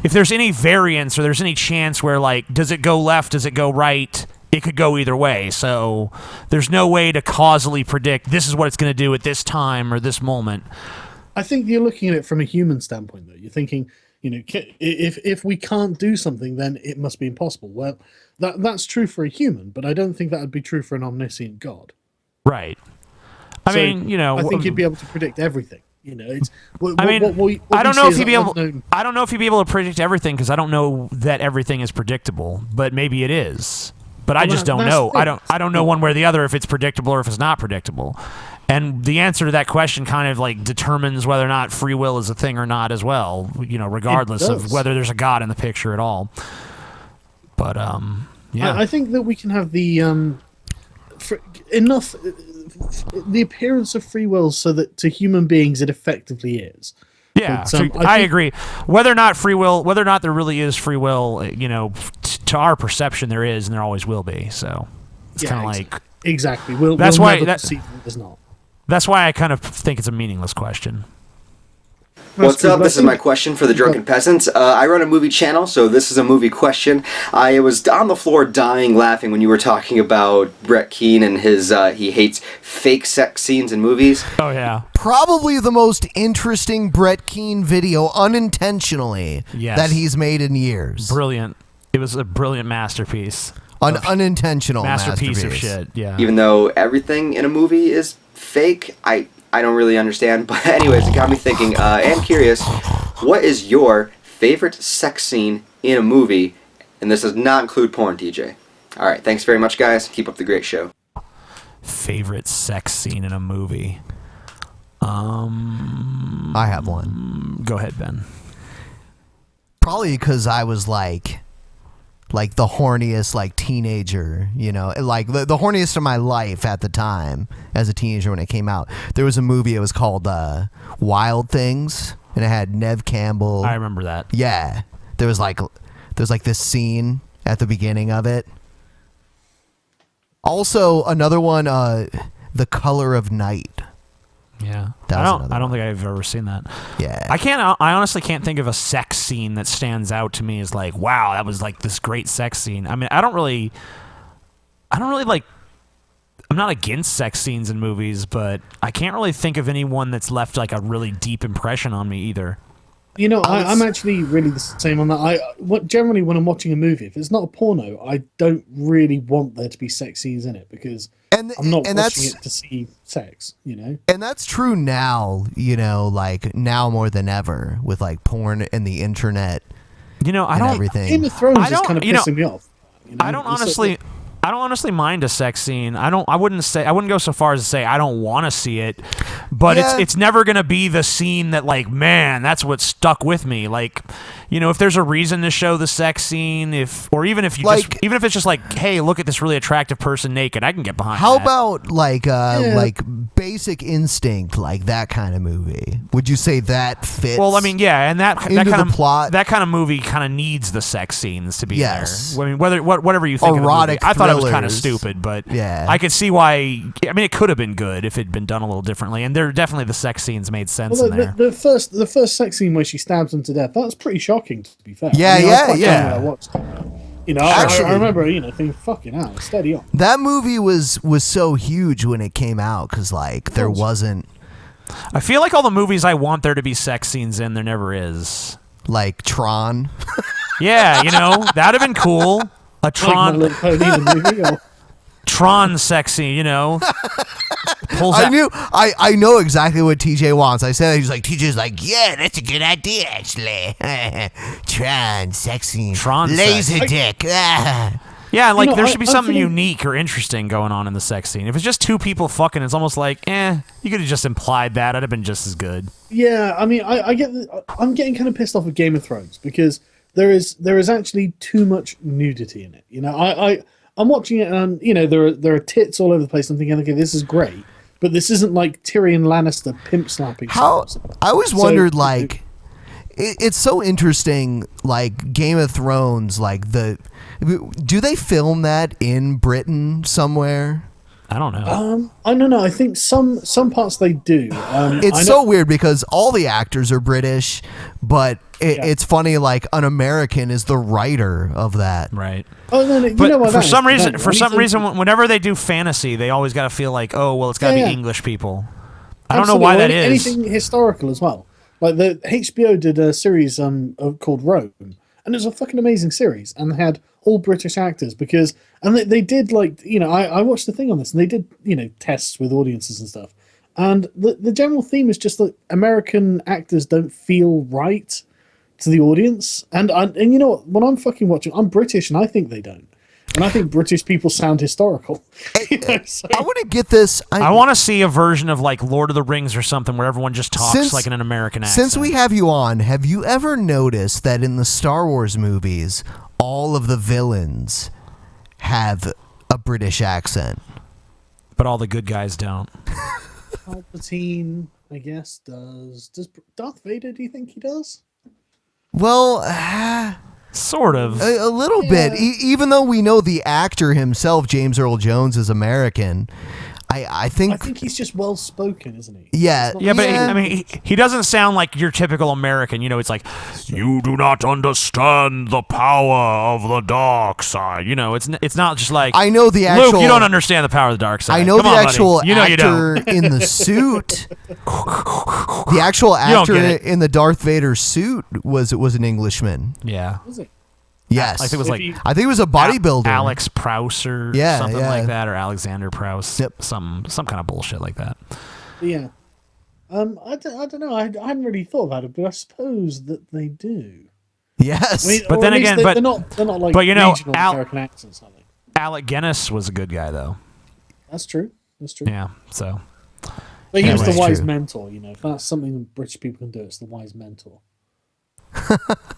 C: if there's any variance or there's any chance where, like, does it go left, does it go right, it could go either way. So there's no way to causally predict this is what it's going to do at this time or this moment.
G: I think you're looking at it from a human standpoint, though. You're thinking, if we can't do something, then it must be impossible. Well, that's true for a human, but I don't think that would be true for an omniscient God.
C: Right. I think
G: you'd be able to predict everything. I
C: don't know if he'd be able. I don't know if he'd be able to predict everything because I don't know that everything is predictable. But maybe it is. But I just don't know. I don't know one way or the other if it's predictable or if it's not predictable. And the answer to that question kind of like determines whether or not free will is a thing or not as well, regardless of whether there's a God in the picture at all. But Yeah.
G: I think that we can have the enough the appearance of free will so that to human beings it effectively is.
C: Yeah,
G: But,
C: I
G: think-
C: agree. Whether or not there really is free will, to our perception there is, and there always will be. So it's kind of like
G: exactly.
C: That's
G: we'll
C: why
G: never
C: that-
G: perceive that there's not.
C: That's why I kind of think it's a meaningless question.
B: What's up? This is my question for the Drunken Peasants. I run a movie channel, so this is a movie question. I was on the floor dying laughing when you were talking about Brett Keane and his he hates fake sex scenes in movies.
C: Oh yeah.
H: Probably the most interesting Brett Keane video unintentionally
C: Yes.
H: that he's made in years.
C: Brilliant. It was a brilliant masterpiece.
H: An unintentional
C: masterpiece of
H: masterpiece.
C: shit. Yeah.
B: Even though everything in a movie is fake, I don't really understand. But anyways, it got me thinking and curious, what is your favorite sex scene in a movie? And this does not include porn, TJ. Alright, thanks very much, guys. Keep up the great show.
C: Favorite sex scene in a movie?
H: I have one.
C: Go ahead, Ben.
H: Probably because I was like the horniest teenager, like the horniest of my life at the time as a teenager when it came out. There was a movie, it was called Wild Things, and it had Nev Campbell.
C: I remember that.
H: Yeah. There's this scene at the beginning of it. Also another one, The Color of Night.
C: Yeah.
H: That was
C: I don't think I've ever seen that.
H: Yeah.
C: I honestly can't think of a sex scene that stands out to me as like, wow, that was like this great sex scene. I mean, I'm not against sex scenes in movies, but I can't really think of anyone that's left like a really deep impression on me either.
G: I'm actually really the same on that. Generally when I'm watching a movie, if it's not a porno, I don't really want there to be sex scenes in it because I'm not watching it to see sex,
H: And that's true now, like now more than ever with like porn and the internet. Everything.
G: Game of Thrones is kind of pissing me off.
C: I don't honestly mind a sex scene. I wouldn't go so far as to say I don't want to see it, but it's never gonna be the scene that like, man, that's what stuck with me. Like, if there's a reason to show the sex scene, even if it's just like, hey, look at this really attractive person naked, I can get behind.
H: How
C: that.
H: about like Basic Instinct, like that kind of movie? Would you say that fits?
C: Well, I mean, yeah, and that kind
H: the
C: of
H: plot?
C: that kind of movie kind of needs the sex scenes to be
H: Yes.
C: there. I mean, whatever you think
H: Erotic
C: of the movie. I thought it was kind of
H: thrillers.
C: stupid, but
H: Yeah.
C: I could see why. I mean, it could have been good if it'd been done a little differently, and there definitely the sex scenes made sense in there.
G: The first sex scene where she stabs him to death, that's pretty shocking, to be fair.
H: Yeah,
G: I was quite young
H: yeah.
G: when I watched it.
H: Actually-
G: I remember, thinking, fucking hell, steady on.
H: That movie was so huge when it came out because like there wasn't
C: I feel like all the movies I want there to be sex scenes in, there never is.
H: like Tron.
C: Yeah, that'd have been cool. A Tron,
G: Like My Little Pony, the movie, or
C: Tron sex scene, Pulls
H: I
C: out-
H: knew I know exactly what TJ wants. I said he's like TJ's like, yeah, that's a good idea actually. Tron, sexy,
C: Tron
H: laser
C: sex.
H: dick.
C: Yeah, like there
G: I-
C: should be
G: I'm
C: something
G: feeling-
C: unique or interesting going on in the sex scene. If it's just two people fucking, it's almost like, you could have just implied that. I'd have been just as good.
G: Yeah, I mean, I get. I'm getting kind of pissed off with Game of Thrones because there is actually too much nudity in it. I'm watching it and there are tits all over the place. I'm thinking, okay, this is great, but this isn't like Tyrion Lannister pimp slapping.
H: How
G: stuff.
H: I always
G: So-
H: wondered like it's so interesting like Game of Thrones do they film that in Britain somewhere?
C: I don't know.
G: I don't know. I think some parts they do.
H: It's so weird because all the actors are British, but it's funny like an American is the writer of that.
C: Right.
G: Oh, no, you
C: But
G: know what
C: for
G: that
C: some
G: is.
C: reason, whenever they do fantasy, they always got to feel like, oh, well, it's got to
G: Yeah,
C: be
G: yeah.
C: English people. I don't know why that is.
G: Anything historical as well. Like the HBO did a series called Rome, and it was a fucking amazing series, and they had all British actors they did like I watched the thing on this, and they did tests with audiences and stuff, and the general theme is just that American actors don't feel right to the audience, and you know what? When I'm fucking watching, I'm British, and I think they don't. And I think British people sound historical.
H: I want to get this.
C: I want to see a version of like Lord of the Rings or something where everyone just talks like in an American accent.
H: Since we have you on, have you ever noticed that in the Star Wars movies, all of the villains have a British accent.
C: But all the good guys don't.
G: Palpatine, I guess, does. Does Darth Vader, do you think he does?
H: Well,
C: sort of.
H: A little bit. Even though we know the actor himself, James Earl Jones, is American, I think
G: he's just well spoken, isn't he?
H: Yeah.
C: Yeah, but I mean, he doesn't sound like your typical American. You know, it's like, you do not understand the power of the dark side. You know, it's not just like,
H: I know the actual.
C: Luke, you don't understand the power of the dark side.
H: I know
C: Come
H: the
C: on,
H: actual
C: buddy. You know you
H: actor
C: don't.
H: in the suit. The actual
C: You don't
H: actor
C: get it.
H: in the Darth Vader suit was an Englishman.
C: Yeah.
G: Was it?
H: Yes.
C: I think it was like
H: I think it was a bodybuilder.
C: Alex Prouse or
H: Yeah,
C: something
H: yeah.
C: like that, or Alexander Prouse. Yep. Some kind of bullshit like that.
G: Yeah. I don't know. I hadn't really thought about it, but I suppose that they do.
H: Yes.
G: I mean,
C: But
G: or
C: then
G: at least
C: again,
G: they're not like
C: but you know,
G: regional American accents, are they?
C: Alec Guinness was a good guy though.
G: That's true. That's true.
C: Yeah. So.
G: But he was the
C: Anyway.
G: wise
C: True.
G: mentor, you know. If that's something British people can do, it's the wise mentor.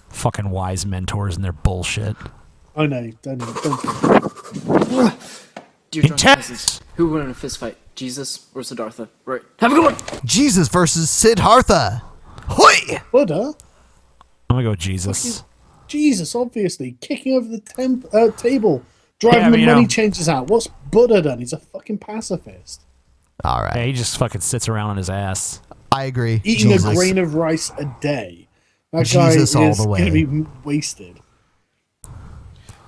C: Fucking wise mentors and their bullshit.
G: Oh no, don't.
F: Dear Drunken Peasants, who would win in a fist fight, Jesus or Siddhartha? Right. Have a good one!
H: Jesus versus Siddhartha. Hoi!
G: Buddha?
C: I'm gonna go with Jesus.
G: Jesus, obviously. Kicking over the table. Driving
C: Yeah, but
G: the
C: you
G: money
C: know-
G: changes out. What's Buddha done? He's a fucking pacifist.
H: All right.
C: Yeah, he just fucking sits around on his ass.
H: I agree.
G: Eating
H: Jesus.
G: a grain of rice a day. That
H: Jesus
G: guy
H: all
G: is
H: the way.
G: going to be wasted.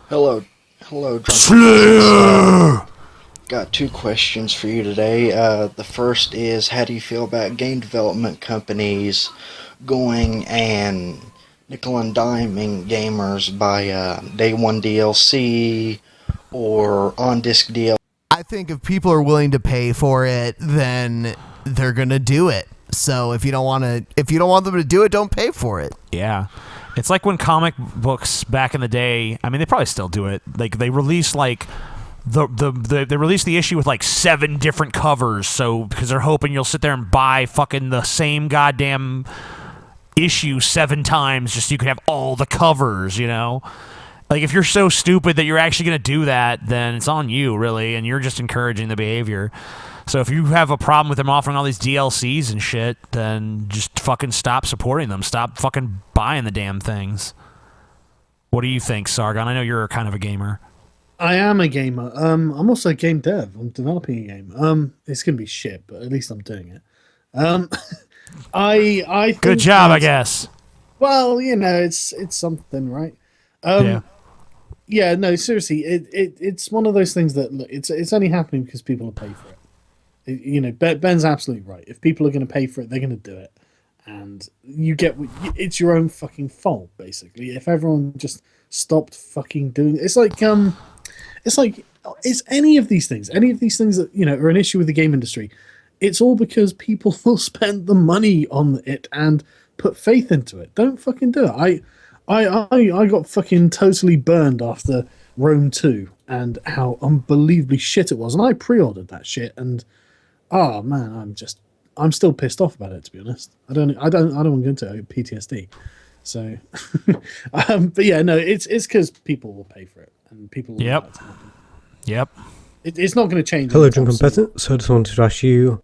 I: Hello, Drunken
C: Slayer!
I: Peasants. Got two questions for you today. The first is, how do you feel about game development companies going and nickel and diming gamers by day one DLC or on disc DLC?
H: I think if people are willing to pay for it, then they're gonna do it. So if you don't want them to do it, don't pay for it.
C: Yeah. It's like when comic books back in the day, I mean, they probably still do it. Like, they release, like, they release the issue with, like, 7 different covers, so, because they're hoping you'll sit there and buy fucking the same goddamn issue 7 times just so you can have all the covers, you know? Like, if you're so stupid that you're actually going to do that, then it's on you, really, and you're just encouraging the behavior. So if you have a problem with them offering all these DLCs and shit, then just fucking stop supporting them. Stop fucking buying the damn things. What do you think, Sargon? I know you're kind of a gamer.
G: I am a gamer. I'm also a game dev. I'm developing a game. It's gonna be shit, but at least I'm doing it. I think
C: Good job, I
G: that-
C: guess.
G: Well, you know, it's something, right? Yeah, no, seriously, it's one of those things that, look, it's only happening because people will pay for it. You know, Ben's absolutely right. If people are going to pay for it, they're going to do it, and it's your own fucking fault, basically. If everyone just stopped fucking doing it's like it's any of these things that, you know, are an issue with the game industry. It's all because people will spend the money on it and put faith into it. Don't fucking do it. I got fucking totally burned after Rome 2 and how unbelievably shit it was, and I pre-ordered that shit, and oh man, I'm still pissed off about it, to be honest. I don't want to go into it. PTSD. So, but yeah, no, it's because people will pay for it, and people. Will
C: Yep. Yep.
G: It's not going to change.
W: Hello,
G: anytime
W: Drunken
G: soon.
W: Peasant. So I just wanted to ask you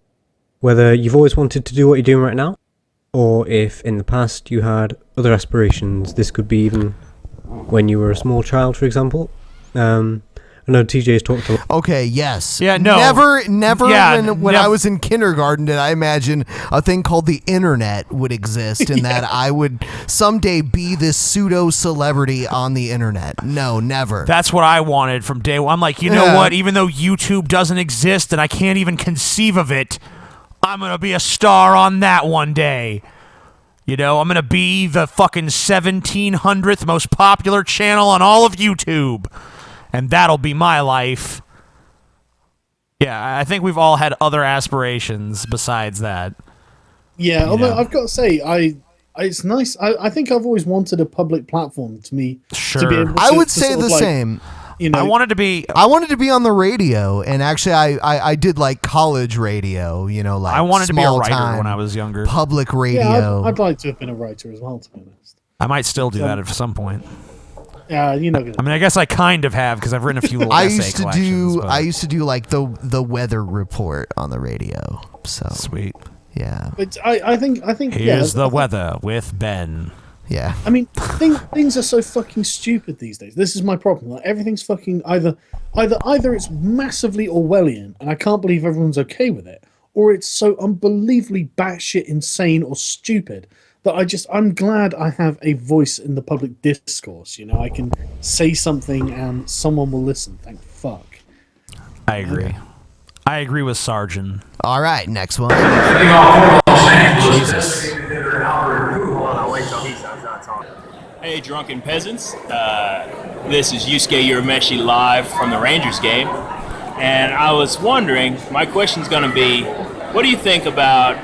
W: whether you've always wanted to do what you're doing right now, or if in the past you had other aspirations. This could be even when you were a small child, for example. I know TJ's talked a lot.
H: Okay, yes.
C: Yeah, no.
H: Never
C: Yeah,
H: when I was in kindergarten did I imagine a thing called the internet would exist and that I would someday be this pseudo-celebrity on the internet. No, never.
C: That's what I wanted from day one. I'm like, you know what? Even though YouTube doesn't exist and I can't even conceive of it, I'm going to be a star on that one day. You know, I'm going to be the fucking 1700th most popular channel on all of YouTube. And that'll be my life. Yeah, I think we've all had other aspirations besides that.
G: Yeah,
C: You
G: although
C: know.
G: I've got to say, it's nice. I think I've always wanted a public platform to me.
C: Sure.
G: To be able
H: I
G: to-
H: would
G: to
H: say
G: sort of
H: the
G: like,
H: same.
G: You know,
C: I wanted to be
H: on the radio, and actually I did like college radio, you know, like
C: I wanted to be a
H: small
C: writer
H: time
C: when I was younger.
H: public radio.
G: Yeah, I'd like to have been a writer as well, to be honest.
C: I might still do that at some point.
G: Yeah, you're not gonna.
C: I mean, I guess I kind of have because I've written a few little essay collections. But
H: I used to do like the weather report on the radio. So
C: sweet.
H: Yeah.
G: But I think
C: Here's the weather with Ben.
H: Yeah.
G: I mean, things are so fucking stupid these days. This is my problem. Like, everything's fucking either it's massively Orwellian, and I can't believe everyone's okay with it, or it's so unbelievably batshit insane or stupid that I'm glad I have a voice in the public discourse. You know, I can say something and someone will listen. Thank fuck.
C: I agree. I agree with Sargon.
H: All right, next one.
C: Jesus.
J: Hey, Drunken Peasants. This is Yusuke Urameshi live from the Rangers game. And I was wondering, my question's going to be, what do you think about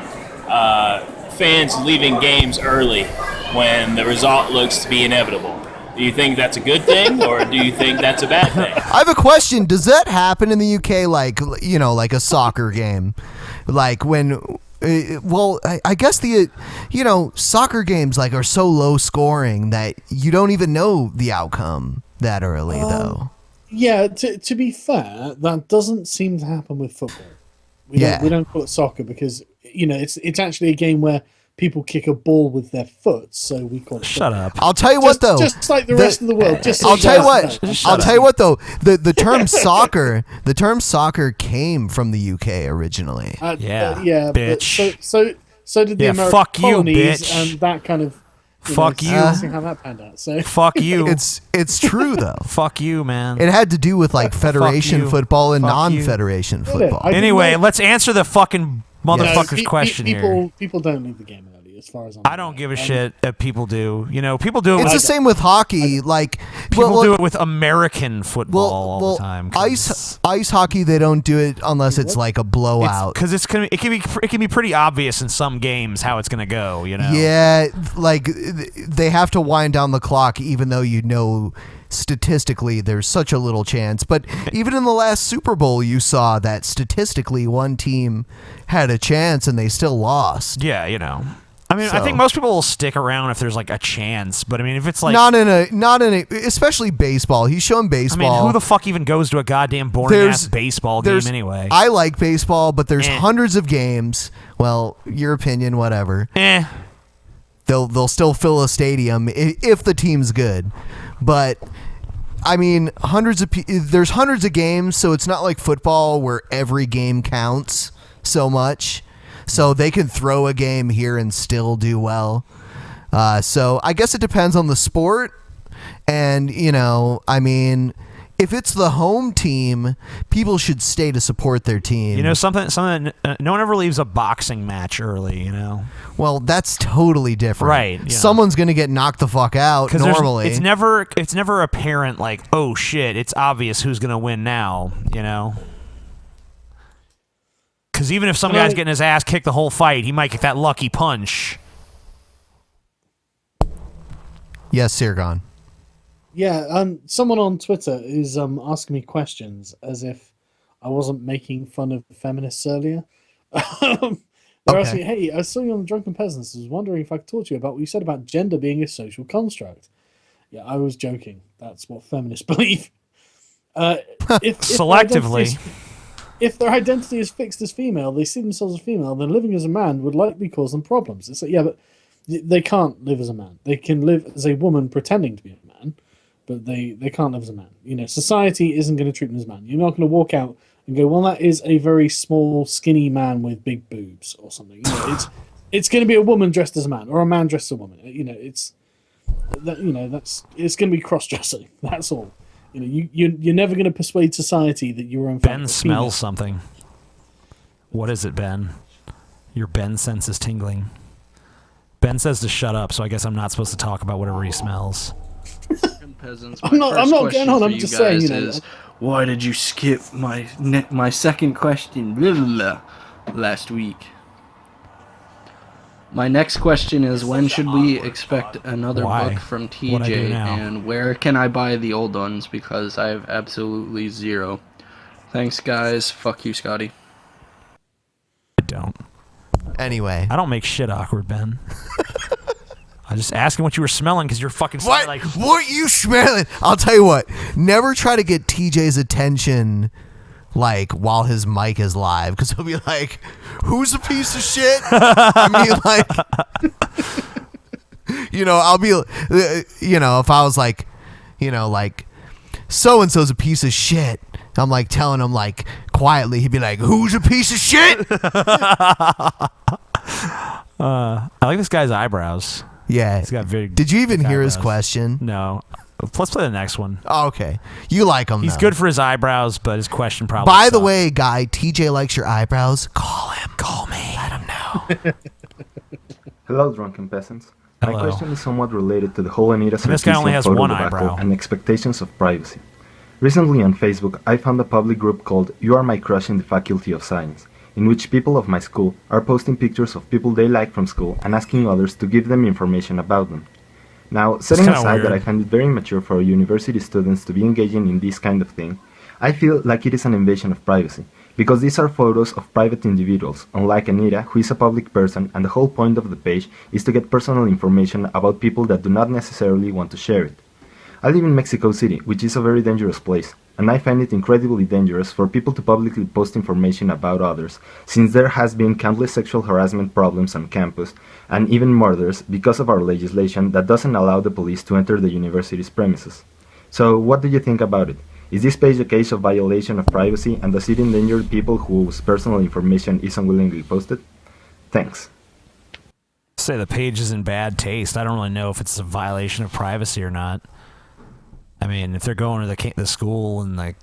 J: fans leaving games early when the result looks to be inevitable? Do you think that's a good thing, or do you think that's a bad thing?
H: I have a question. Does that happen in the UK, like a soccer game, like when? Well, I guess soccer games are so low scoring that you don't even know the outcome that early, though.
G: Yeah, to be fair, that doesn't seem to happen with football. We don't call it soccer because it's actually a game where people kick a ball with their foot, so we call it.
C: Shut up!
H: I'll tell you what, though.
G: Just like the rest of the world.
H: I'll tell you what, though. The term soccer came from the UK originally.
G: Yeah,
C: bitch.
G: But so did the American
C: fuck you,
G: colonies,
C: bitch.
G: and that kind of.
C: Fuck you.
G: How that panned out. So.
C: Fuck you.
H: It's true though.
C: Fuck you, man.
H: It had to do with federation
C: you.
H: football and
C: Fuck
H: non-federation football.
C: Anyway, let's answer the fucking motherfucker's question here.
G: People don't leave the game early, as far as
C: I don't give a shit if people do. People do it.
H: It's the same with hockey.
C: People do it with American football all the time.
H: Ice hockey, they don't do it unless it's like a blowout.
C: Because it can be pretty obvious in some games how it's gonna go.
H: Yeah, they have to wind down the clock, even though statistically there's such a little chance. But even in the last Super Bowl, you saw that statistically one team had a chance and they still lost.
C: Yeah, I mean, I think most people will stick around if there's a chance, but I mean, if it's
H: not in a, especially baseball. He's showing baseball.
C: I mean, who the fuck even goes to a goddamn boring ass baseball game anyway?
H: I like baseball, but there's hundreds of games. Well, your opinion, whatever. They'll still fill a stadium if the team's good, but I mean, there's hundreds of games, so it's not like football where every game counts so much. So they can throw a game here and still do well. So I guess it depends on the sport. And, I mean, if it's the home team, people should stay to support their team.
C: Something no one ever leaves a boxing match early,
H: Well, that's totally different.
C: Right.
H: Someone's going to get knocked the fuck out normally.
C: It's never apparent oh shit, it's obvious who's going to win now, Because even if some guy's getting his ass kicked the whole fight, he might get that lucky punch.
H: Yes, Sargon.
G: Yeah, someone on Twitter is asking me questions as if I wasn't making fun of feminists earlier. They're asking me, hey, I saw you on the Drunken Peasants. I was wondering if I could talk to you about what you said about gender being a social construct. Yeah, I was joking. That's what feminists believe.
C: Selectively.
G: If their identity is fixed as female, they see themselves as female, then living as a man would likely cause them problems. It's but they can't live as a man. They can live as a woman pretending to be a man, but they can't live as a man. Society isn't going to treat them as a man. You're not going to walk out and go, well, that is a very small, skinny man with big boobs or something. It's going to be a woman dressed as a man or a man dressed as a woman. It's going to be cross-dressing. That's all. You're never going to persuade society that you're in fact
C: Ben smells something. What is it, Ben? Your Ben sense is tingling. Ben says to shut up, so I guess I'm not supposed to talk about whatever he smells.
K: Peasants,
G: I'm not getting on. I'm just saying.
K: Why did you skip my second question last week? My next question is, when should we expect another book from TJ, and where can I buy the old ones, because I have absolutely zero. Thanks, guys. Fuck you, Scotty.
C: I don't.
H: Anyway.
C: I don't make shit awkward, Ben. I just asking what you were smelling because you're fucking
H: What?
C: like.
H: What you smelling? I'll tell you what. Never try to get TJ's attention like while his mic is live, because he'll be like, "Who's a piece of shit?" I mean, like, I'll be, if I was like, like, so and so's a piece of shit. I'm like telling him like quietly. He'd be like, "Who's a piece of shit?"
C: I like this guy's eyebrows.
H: Yeah.
C: He's got very.
H: Did you even
C: thick
H: hear his
C: eyebrows.
H: question?
C: No. Let's play the next one.
H: Oh, okay. You like him,
C: He's
H: though.
C: good for his eyebrows, but his question probably
H: By the
C: sucked.
H: way, guy, TJ likes your eyebrows. Call him. Call me. Let him know.
L: Hello, Drunken Peasants. My
C: Hello.
L: question is somewhat related to the whole Anita
C: This guy only
L: Sarkeesian
C: has
L: photo
C: one
L: debacle
C: eyebrow.
L: and expectations of privacy. Recently on Facebook, I found a public group called You Are My Crush in the Faculty of Science, in which people of my school are posting pictures of people they like from school and asking others to give them information about them. Now, setting
C: kinda
L: aside that
C: weird.
L: I find it very immature for university students to be engaging in this kind of thing, I feel like it is an invasion of privacy, because these are photos of private individuals, unlike Anita, who is a public person, and the whole point of the page is to get personal information about people that do not necessarily want to share it. I live in Mexico City, which is a very dangerous place, and I find it incredibly dangerous for people to publicly post information about others, since there has been countless sexual harassment problems on campus, and even murders because of our legislation that doesn't allow the police to enter the university's premises. So, what do you think about it? Is this page a case of violation of privacy, and does it endanger people whose personal information is unwillingly posted? Thanks.
C: Say the page is in bad taste. I don't really know if it's a violation of privacy or not. I mean, if they're going to the school and like,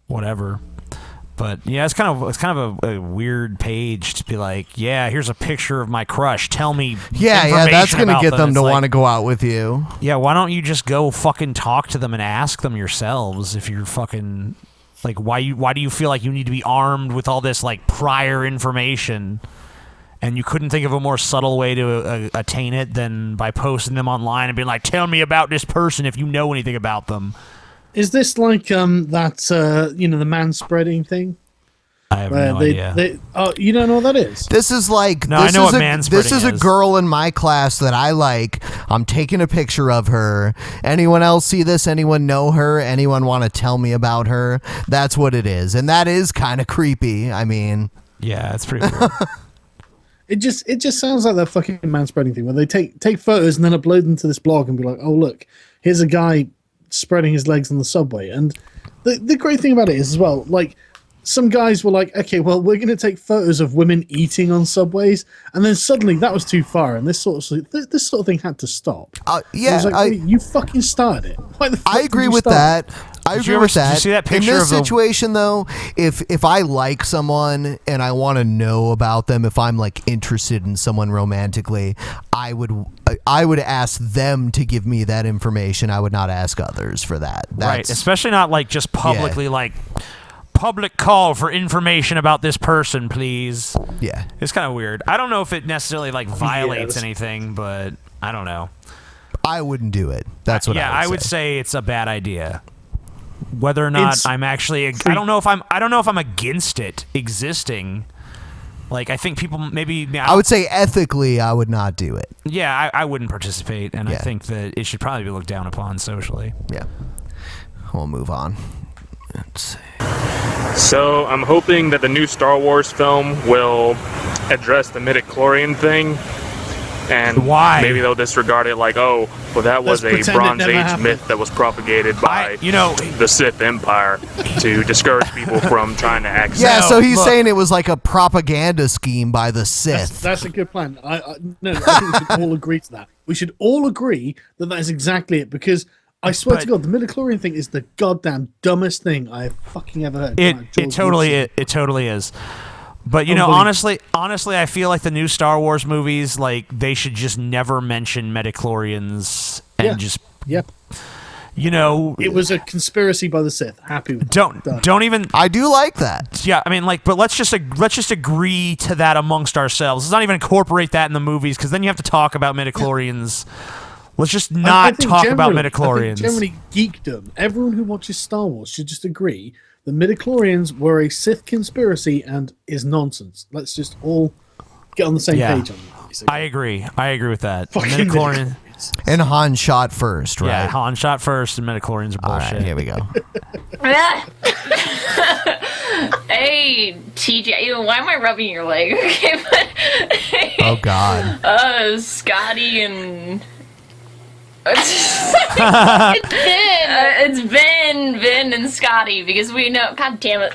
C: whatever. But yeah, it's kind of a weird page to be like, yeah, here's a picture of my crush. Tell me.
H: Yeah, that's
C: going to
H: get them to want to go out with you.
C: Yeah, why don't you just go fucking talk to them and ask them yourselves if you're fucking like why do you feel like you need to be armed with all this like prior information? And you couldn't think of a more subtle way to attain it than by posting them online and being like, "Tell me about this person if you know anything about them."
G: Is this like the man spreading thing?
C: I have no idea.
G: You don't know what that is?
H: This is like
C: No, I know what manspreading
H: this is a
C: is.
H: girl in my class that I like. I'm taking a picture of her. Anyone else see this? Anyone know her? Anyone want to tell me about her? That's what it is, and that is kind of creepy. I mean,
C: yeah, it's pretty weird.
G: It just sounds like that fucking man spreading thing where they take photos and then upload them to this blog and be like, "Oh look, here's a guy spreading his legs on the subway." And the great thing about it is as well, like some guys were like, "Okay, well we're going to take photos of women eating on subways," and then suddenly that was too far, and this sort of thing had to stop.
H: Yeah,
G: it was like, wait, you fucking started it. Why the fuck
H: I
G: did
H: agree
G: you
H: with
G: start
H: that.
G: it?
H: I
C: Did
H: agree
C: you
H: with that.
C: Did you see that
H: In
C: picture
H: this
C: of
H: situation, though, if I like someone and I want to know about them, if I'm like interested in someone romantically, I would ask them to give me that information. I would not ask others for that.
C: Right, especially not like just publicly like public call for information about this person, please.
H: Yeah,
C: it's kind of weird. I don't know if it necessarily like violates anything, but I don't know.
H: I wouldn't do it. That's what
C: I would say it's a bad idea. Whether or not I'm actually, I don't know if I'm against it existing. Like I think people maybe.
H: I would say ethically, I would not do it.
C: Yeah, I wouldn't participate, and I think that it should probably be looked down upon socially.
H: Yeah, we'll move on. Let's see.
N: So I'm hoping that the new Star Wars film will address the midichlorian thing. And
C: why?
N: Maybe they'll disregard it like, oh, well, that was a Bronze Age myth that was propagated by, the Sith Empire to discourage people from trying to access.
H: Yeah, so he's saying it was like a propaganda scheme by the Sith.
G: That's a good plan. I think we should all agree to that. We should all agree that is exactly it, because I swear to God, the midichlorian thing is the goddamn dumbest thing I have fucking ever heard.
C: It totally is. But you know, honestly, I feel like the new Star Wars movies, like they should just never mention midichlorians and you know,
G: it was a conspiracy by the Sith. Happy with
C: don't even.
H: I do like that.
C: Yeah, I mean, like, but let's just agree to that amongst ourselves. Let's not even incorporate that in the movies, because then you have to talk about midichlorians. Let's just not talk about midichlorians.
G: I think generally, geekdom. Everyone who watches Star Wars should just agree the midichlorians were a Sith conspiracy and is nonsense. Let's just all get on the same page on that.
C: I agree. I agree with that.
G: Fucking
C: Midichlorian.
H: And Han shot first, right?
C: Yeah, Han shot first, and midichlorians are bullshit.
H: All right, here we go.
M: Hey, TJ, why am I rubbing your leg? Okay, but
H: Oh God.
M: Scotty and
V: It's
M: Ben and Scotty, because we know. God damn it!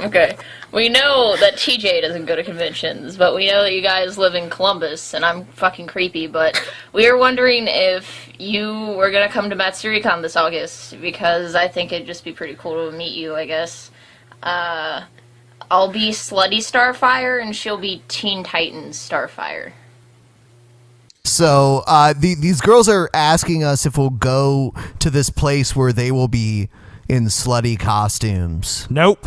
M: Okay, we know that TJ doesn't go to conventions, but we know that you guys live in Columbus, and I'm fucking creepy. But we are wondering if you were gonna come to MatsuruCon this August, because I think it'd just be pretty cool to meet you. I guess. I'll be Slutty Starfire, and she'll be Teen Titans Starfire.
H: So these girls are asking us if we'll go to this place where they will be in slutty costumes.
C: Nope.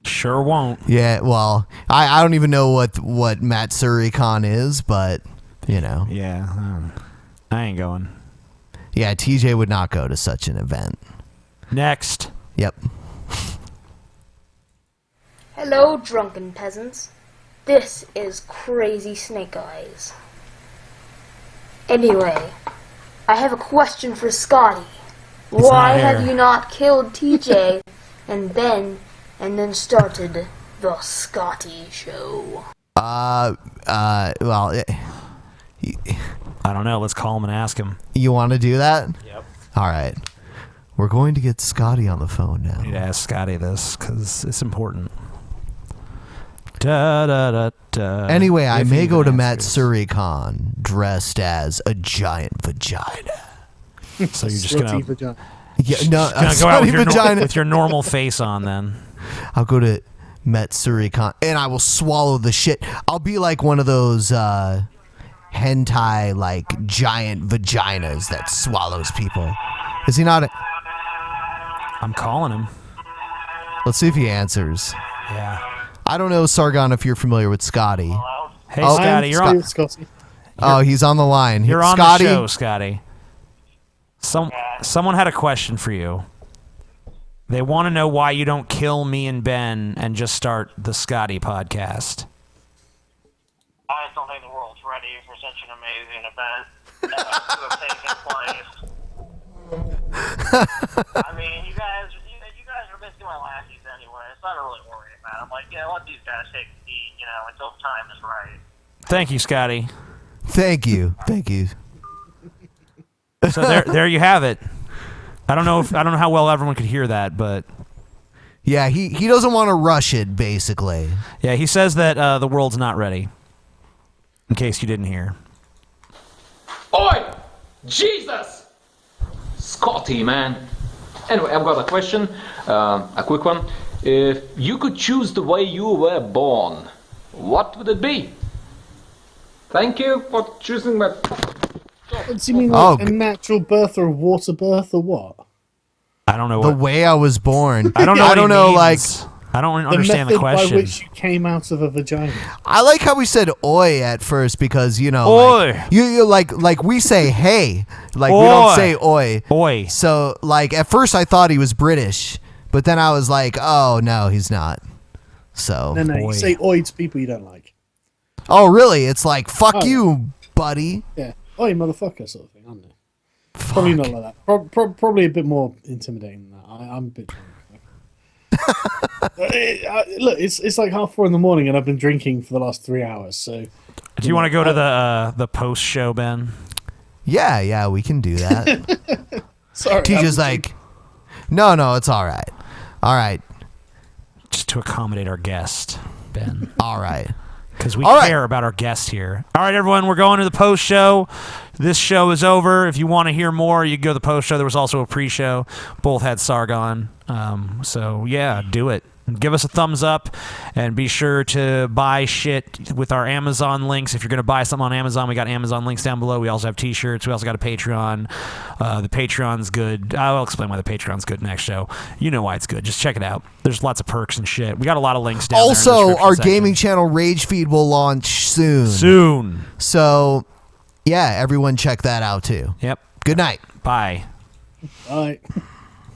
C: Sure won't.
H: Yeah, well, I don't even know what MatsuruCon is, but you know.
C: Yeah, I ain't going.
H: Yeah, TJ would not go to such an event.
C: Next.
H: Yep.
O: Hello, drunken peasants. This is Crazy Snake Eyes. Anyway, I have a question for Scotty. Why have you not killed TJ and Ben and then started the Scotty show?
H: Well,
C: I don't know. Let's call him and ask him.
H: You want to do that?
C: Yep.
H: All right. We're going to get Scotty on the phone now.
C: I need to ask Scotty this because it's important. Da, da, da, da.
H: Anyway, I
C: If
H: may
C: he
H: go to
C: even answers.
H: MatsuruCon dressed as a giant vagina.
C: So you're just
G: Slutty
C: gonna,
G: vagina.
H: Yeah, no,
C: just gonna go out with
H: slutty
C: your,
H: vagina.
C: with your normal face on then.
H: I'll go to MatsuruCon and I will swallow the shit. I'll be like one of those hentai like giant vaginas that swallows people. Is he not?
C: I'm calling him.
H: Let's see if he answers.
C: Yeah.
H: I don't know, Sargon, if you're familiar with Scotty.
C: Hey, Scotty, you're on.
G: Scotty.
H: Oh, he's on the line.
C: You're on
H: Scotty?
C: the show, Scotty. Someone had a question for you. They want to know why you don't kill me and Ben and just start the Scotty podcast.
P: I just don't think the world's ready for such an amazing event to have taken place. I mean, you guys are basically my lassies anyway, so I don't really worry about it. I'm like, yeah, let these guys take the heat, until the time is right.
C: Thank you, Scotty.
H: Thank you. Thank you.
C: So there you have it. I don't know how well everyone could hear that, but
H: yeah, he doesn't want to rush it, basically.
C: Yeah, he says that the world's not ready. In case you didn't hear.
X: Oi! Jesus! Scotty, man. Anyway, I've got a question, a quick one. If you could choose the way you were born, what would it be? Thank you for choosing my...
G: Do you mean like a natural birth or a water birth or what?
C: I don't know
H: The way I was born.
C: I don't know.
H: I don't know, like...
C: I don't understand the question.
G: By which you came out of a vagina.
H: I like how we said "oi" at first because
C: Oi.
H: like, you like we say "hey," like we
C: Oi.
H: don't say "oi."
C: Oi.
H: So like at first I thought he was British, but then I was like, oh no, he's not. So
G: No, you say oi to people you don't like.
H: Oh really? It's like fuck
G: Oh.
H: you, buddy.
G: Yeah, oi motherfucker sort of thing, aren't they? Probably not like that. Probably a bit more intimidating than that. I'm a bit drunk. Look, it's like 4:30 in the morning, and I've been drinking for the last 3 hours. So,
C: Do you want to go to the post show, Ben?
H: Yeah, we can do that.
G: Sorry,
H: TJ's like, no, it's all right. All right.
C: Just to accommodate our guest, Ben.
H: All right.
C: Because we
H: All right.
C: care about our guest here. All right, everyone, we're going to the post show. This show is over. If you want to hear more, you can go to the post show. There was also a pre-show. Both had Sargon. So, yeah, do it. Give us a thumbs up and be sure to buy shit with our Amazon links. If you're going to buy something on Amazon, we got Amazon links down below. We also have t-shirts. We also got a Patreon. The Patreon's good. I'll explain why the Patreon's good next show. You know why it's good. Just check it out. There's lots of perks and shit. We got a lot of links down there in the
H: Also,
C: description
H: our
C: section.
H: gaming channel Rage Feed will launch soon. So, yeah, everyone check that out too.
C: Yep.
H: Good night.
C: Bye.
G: Bye.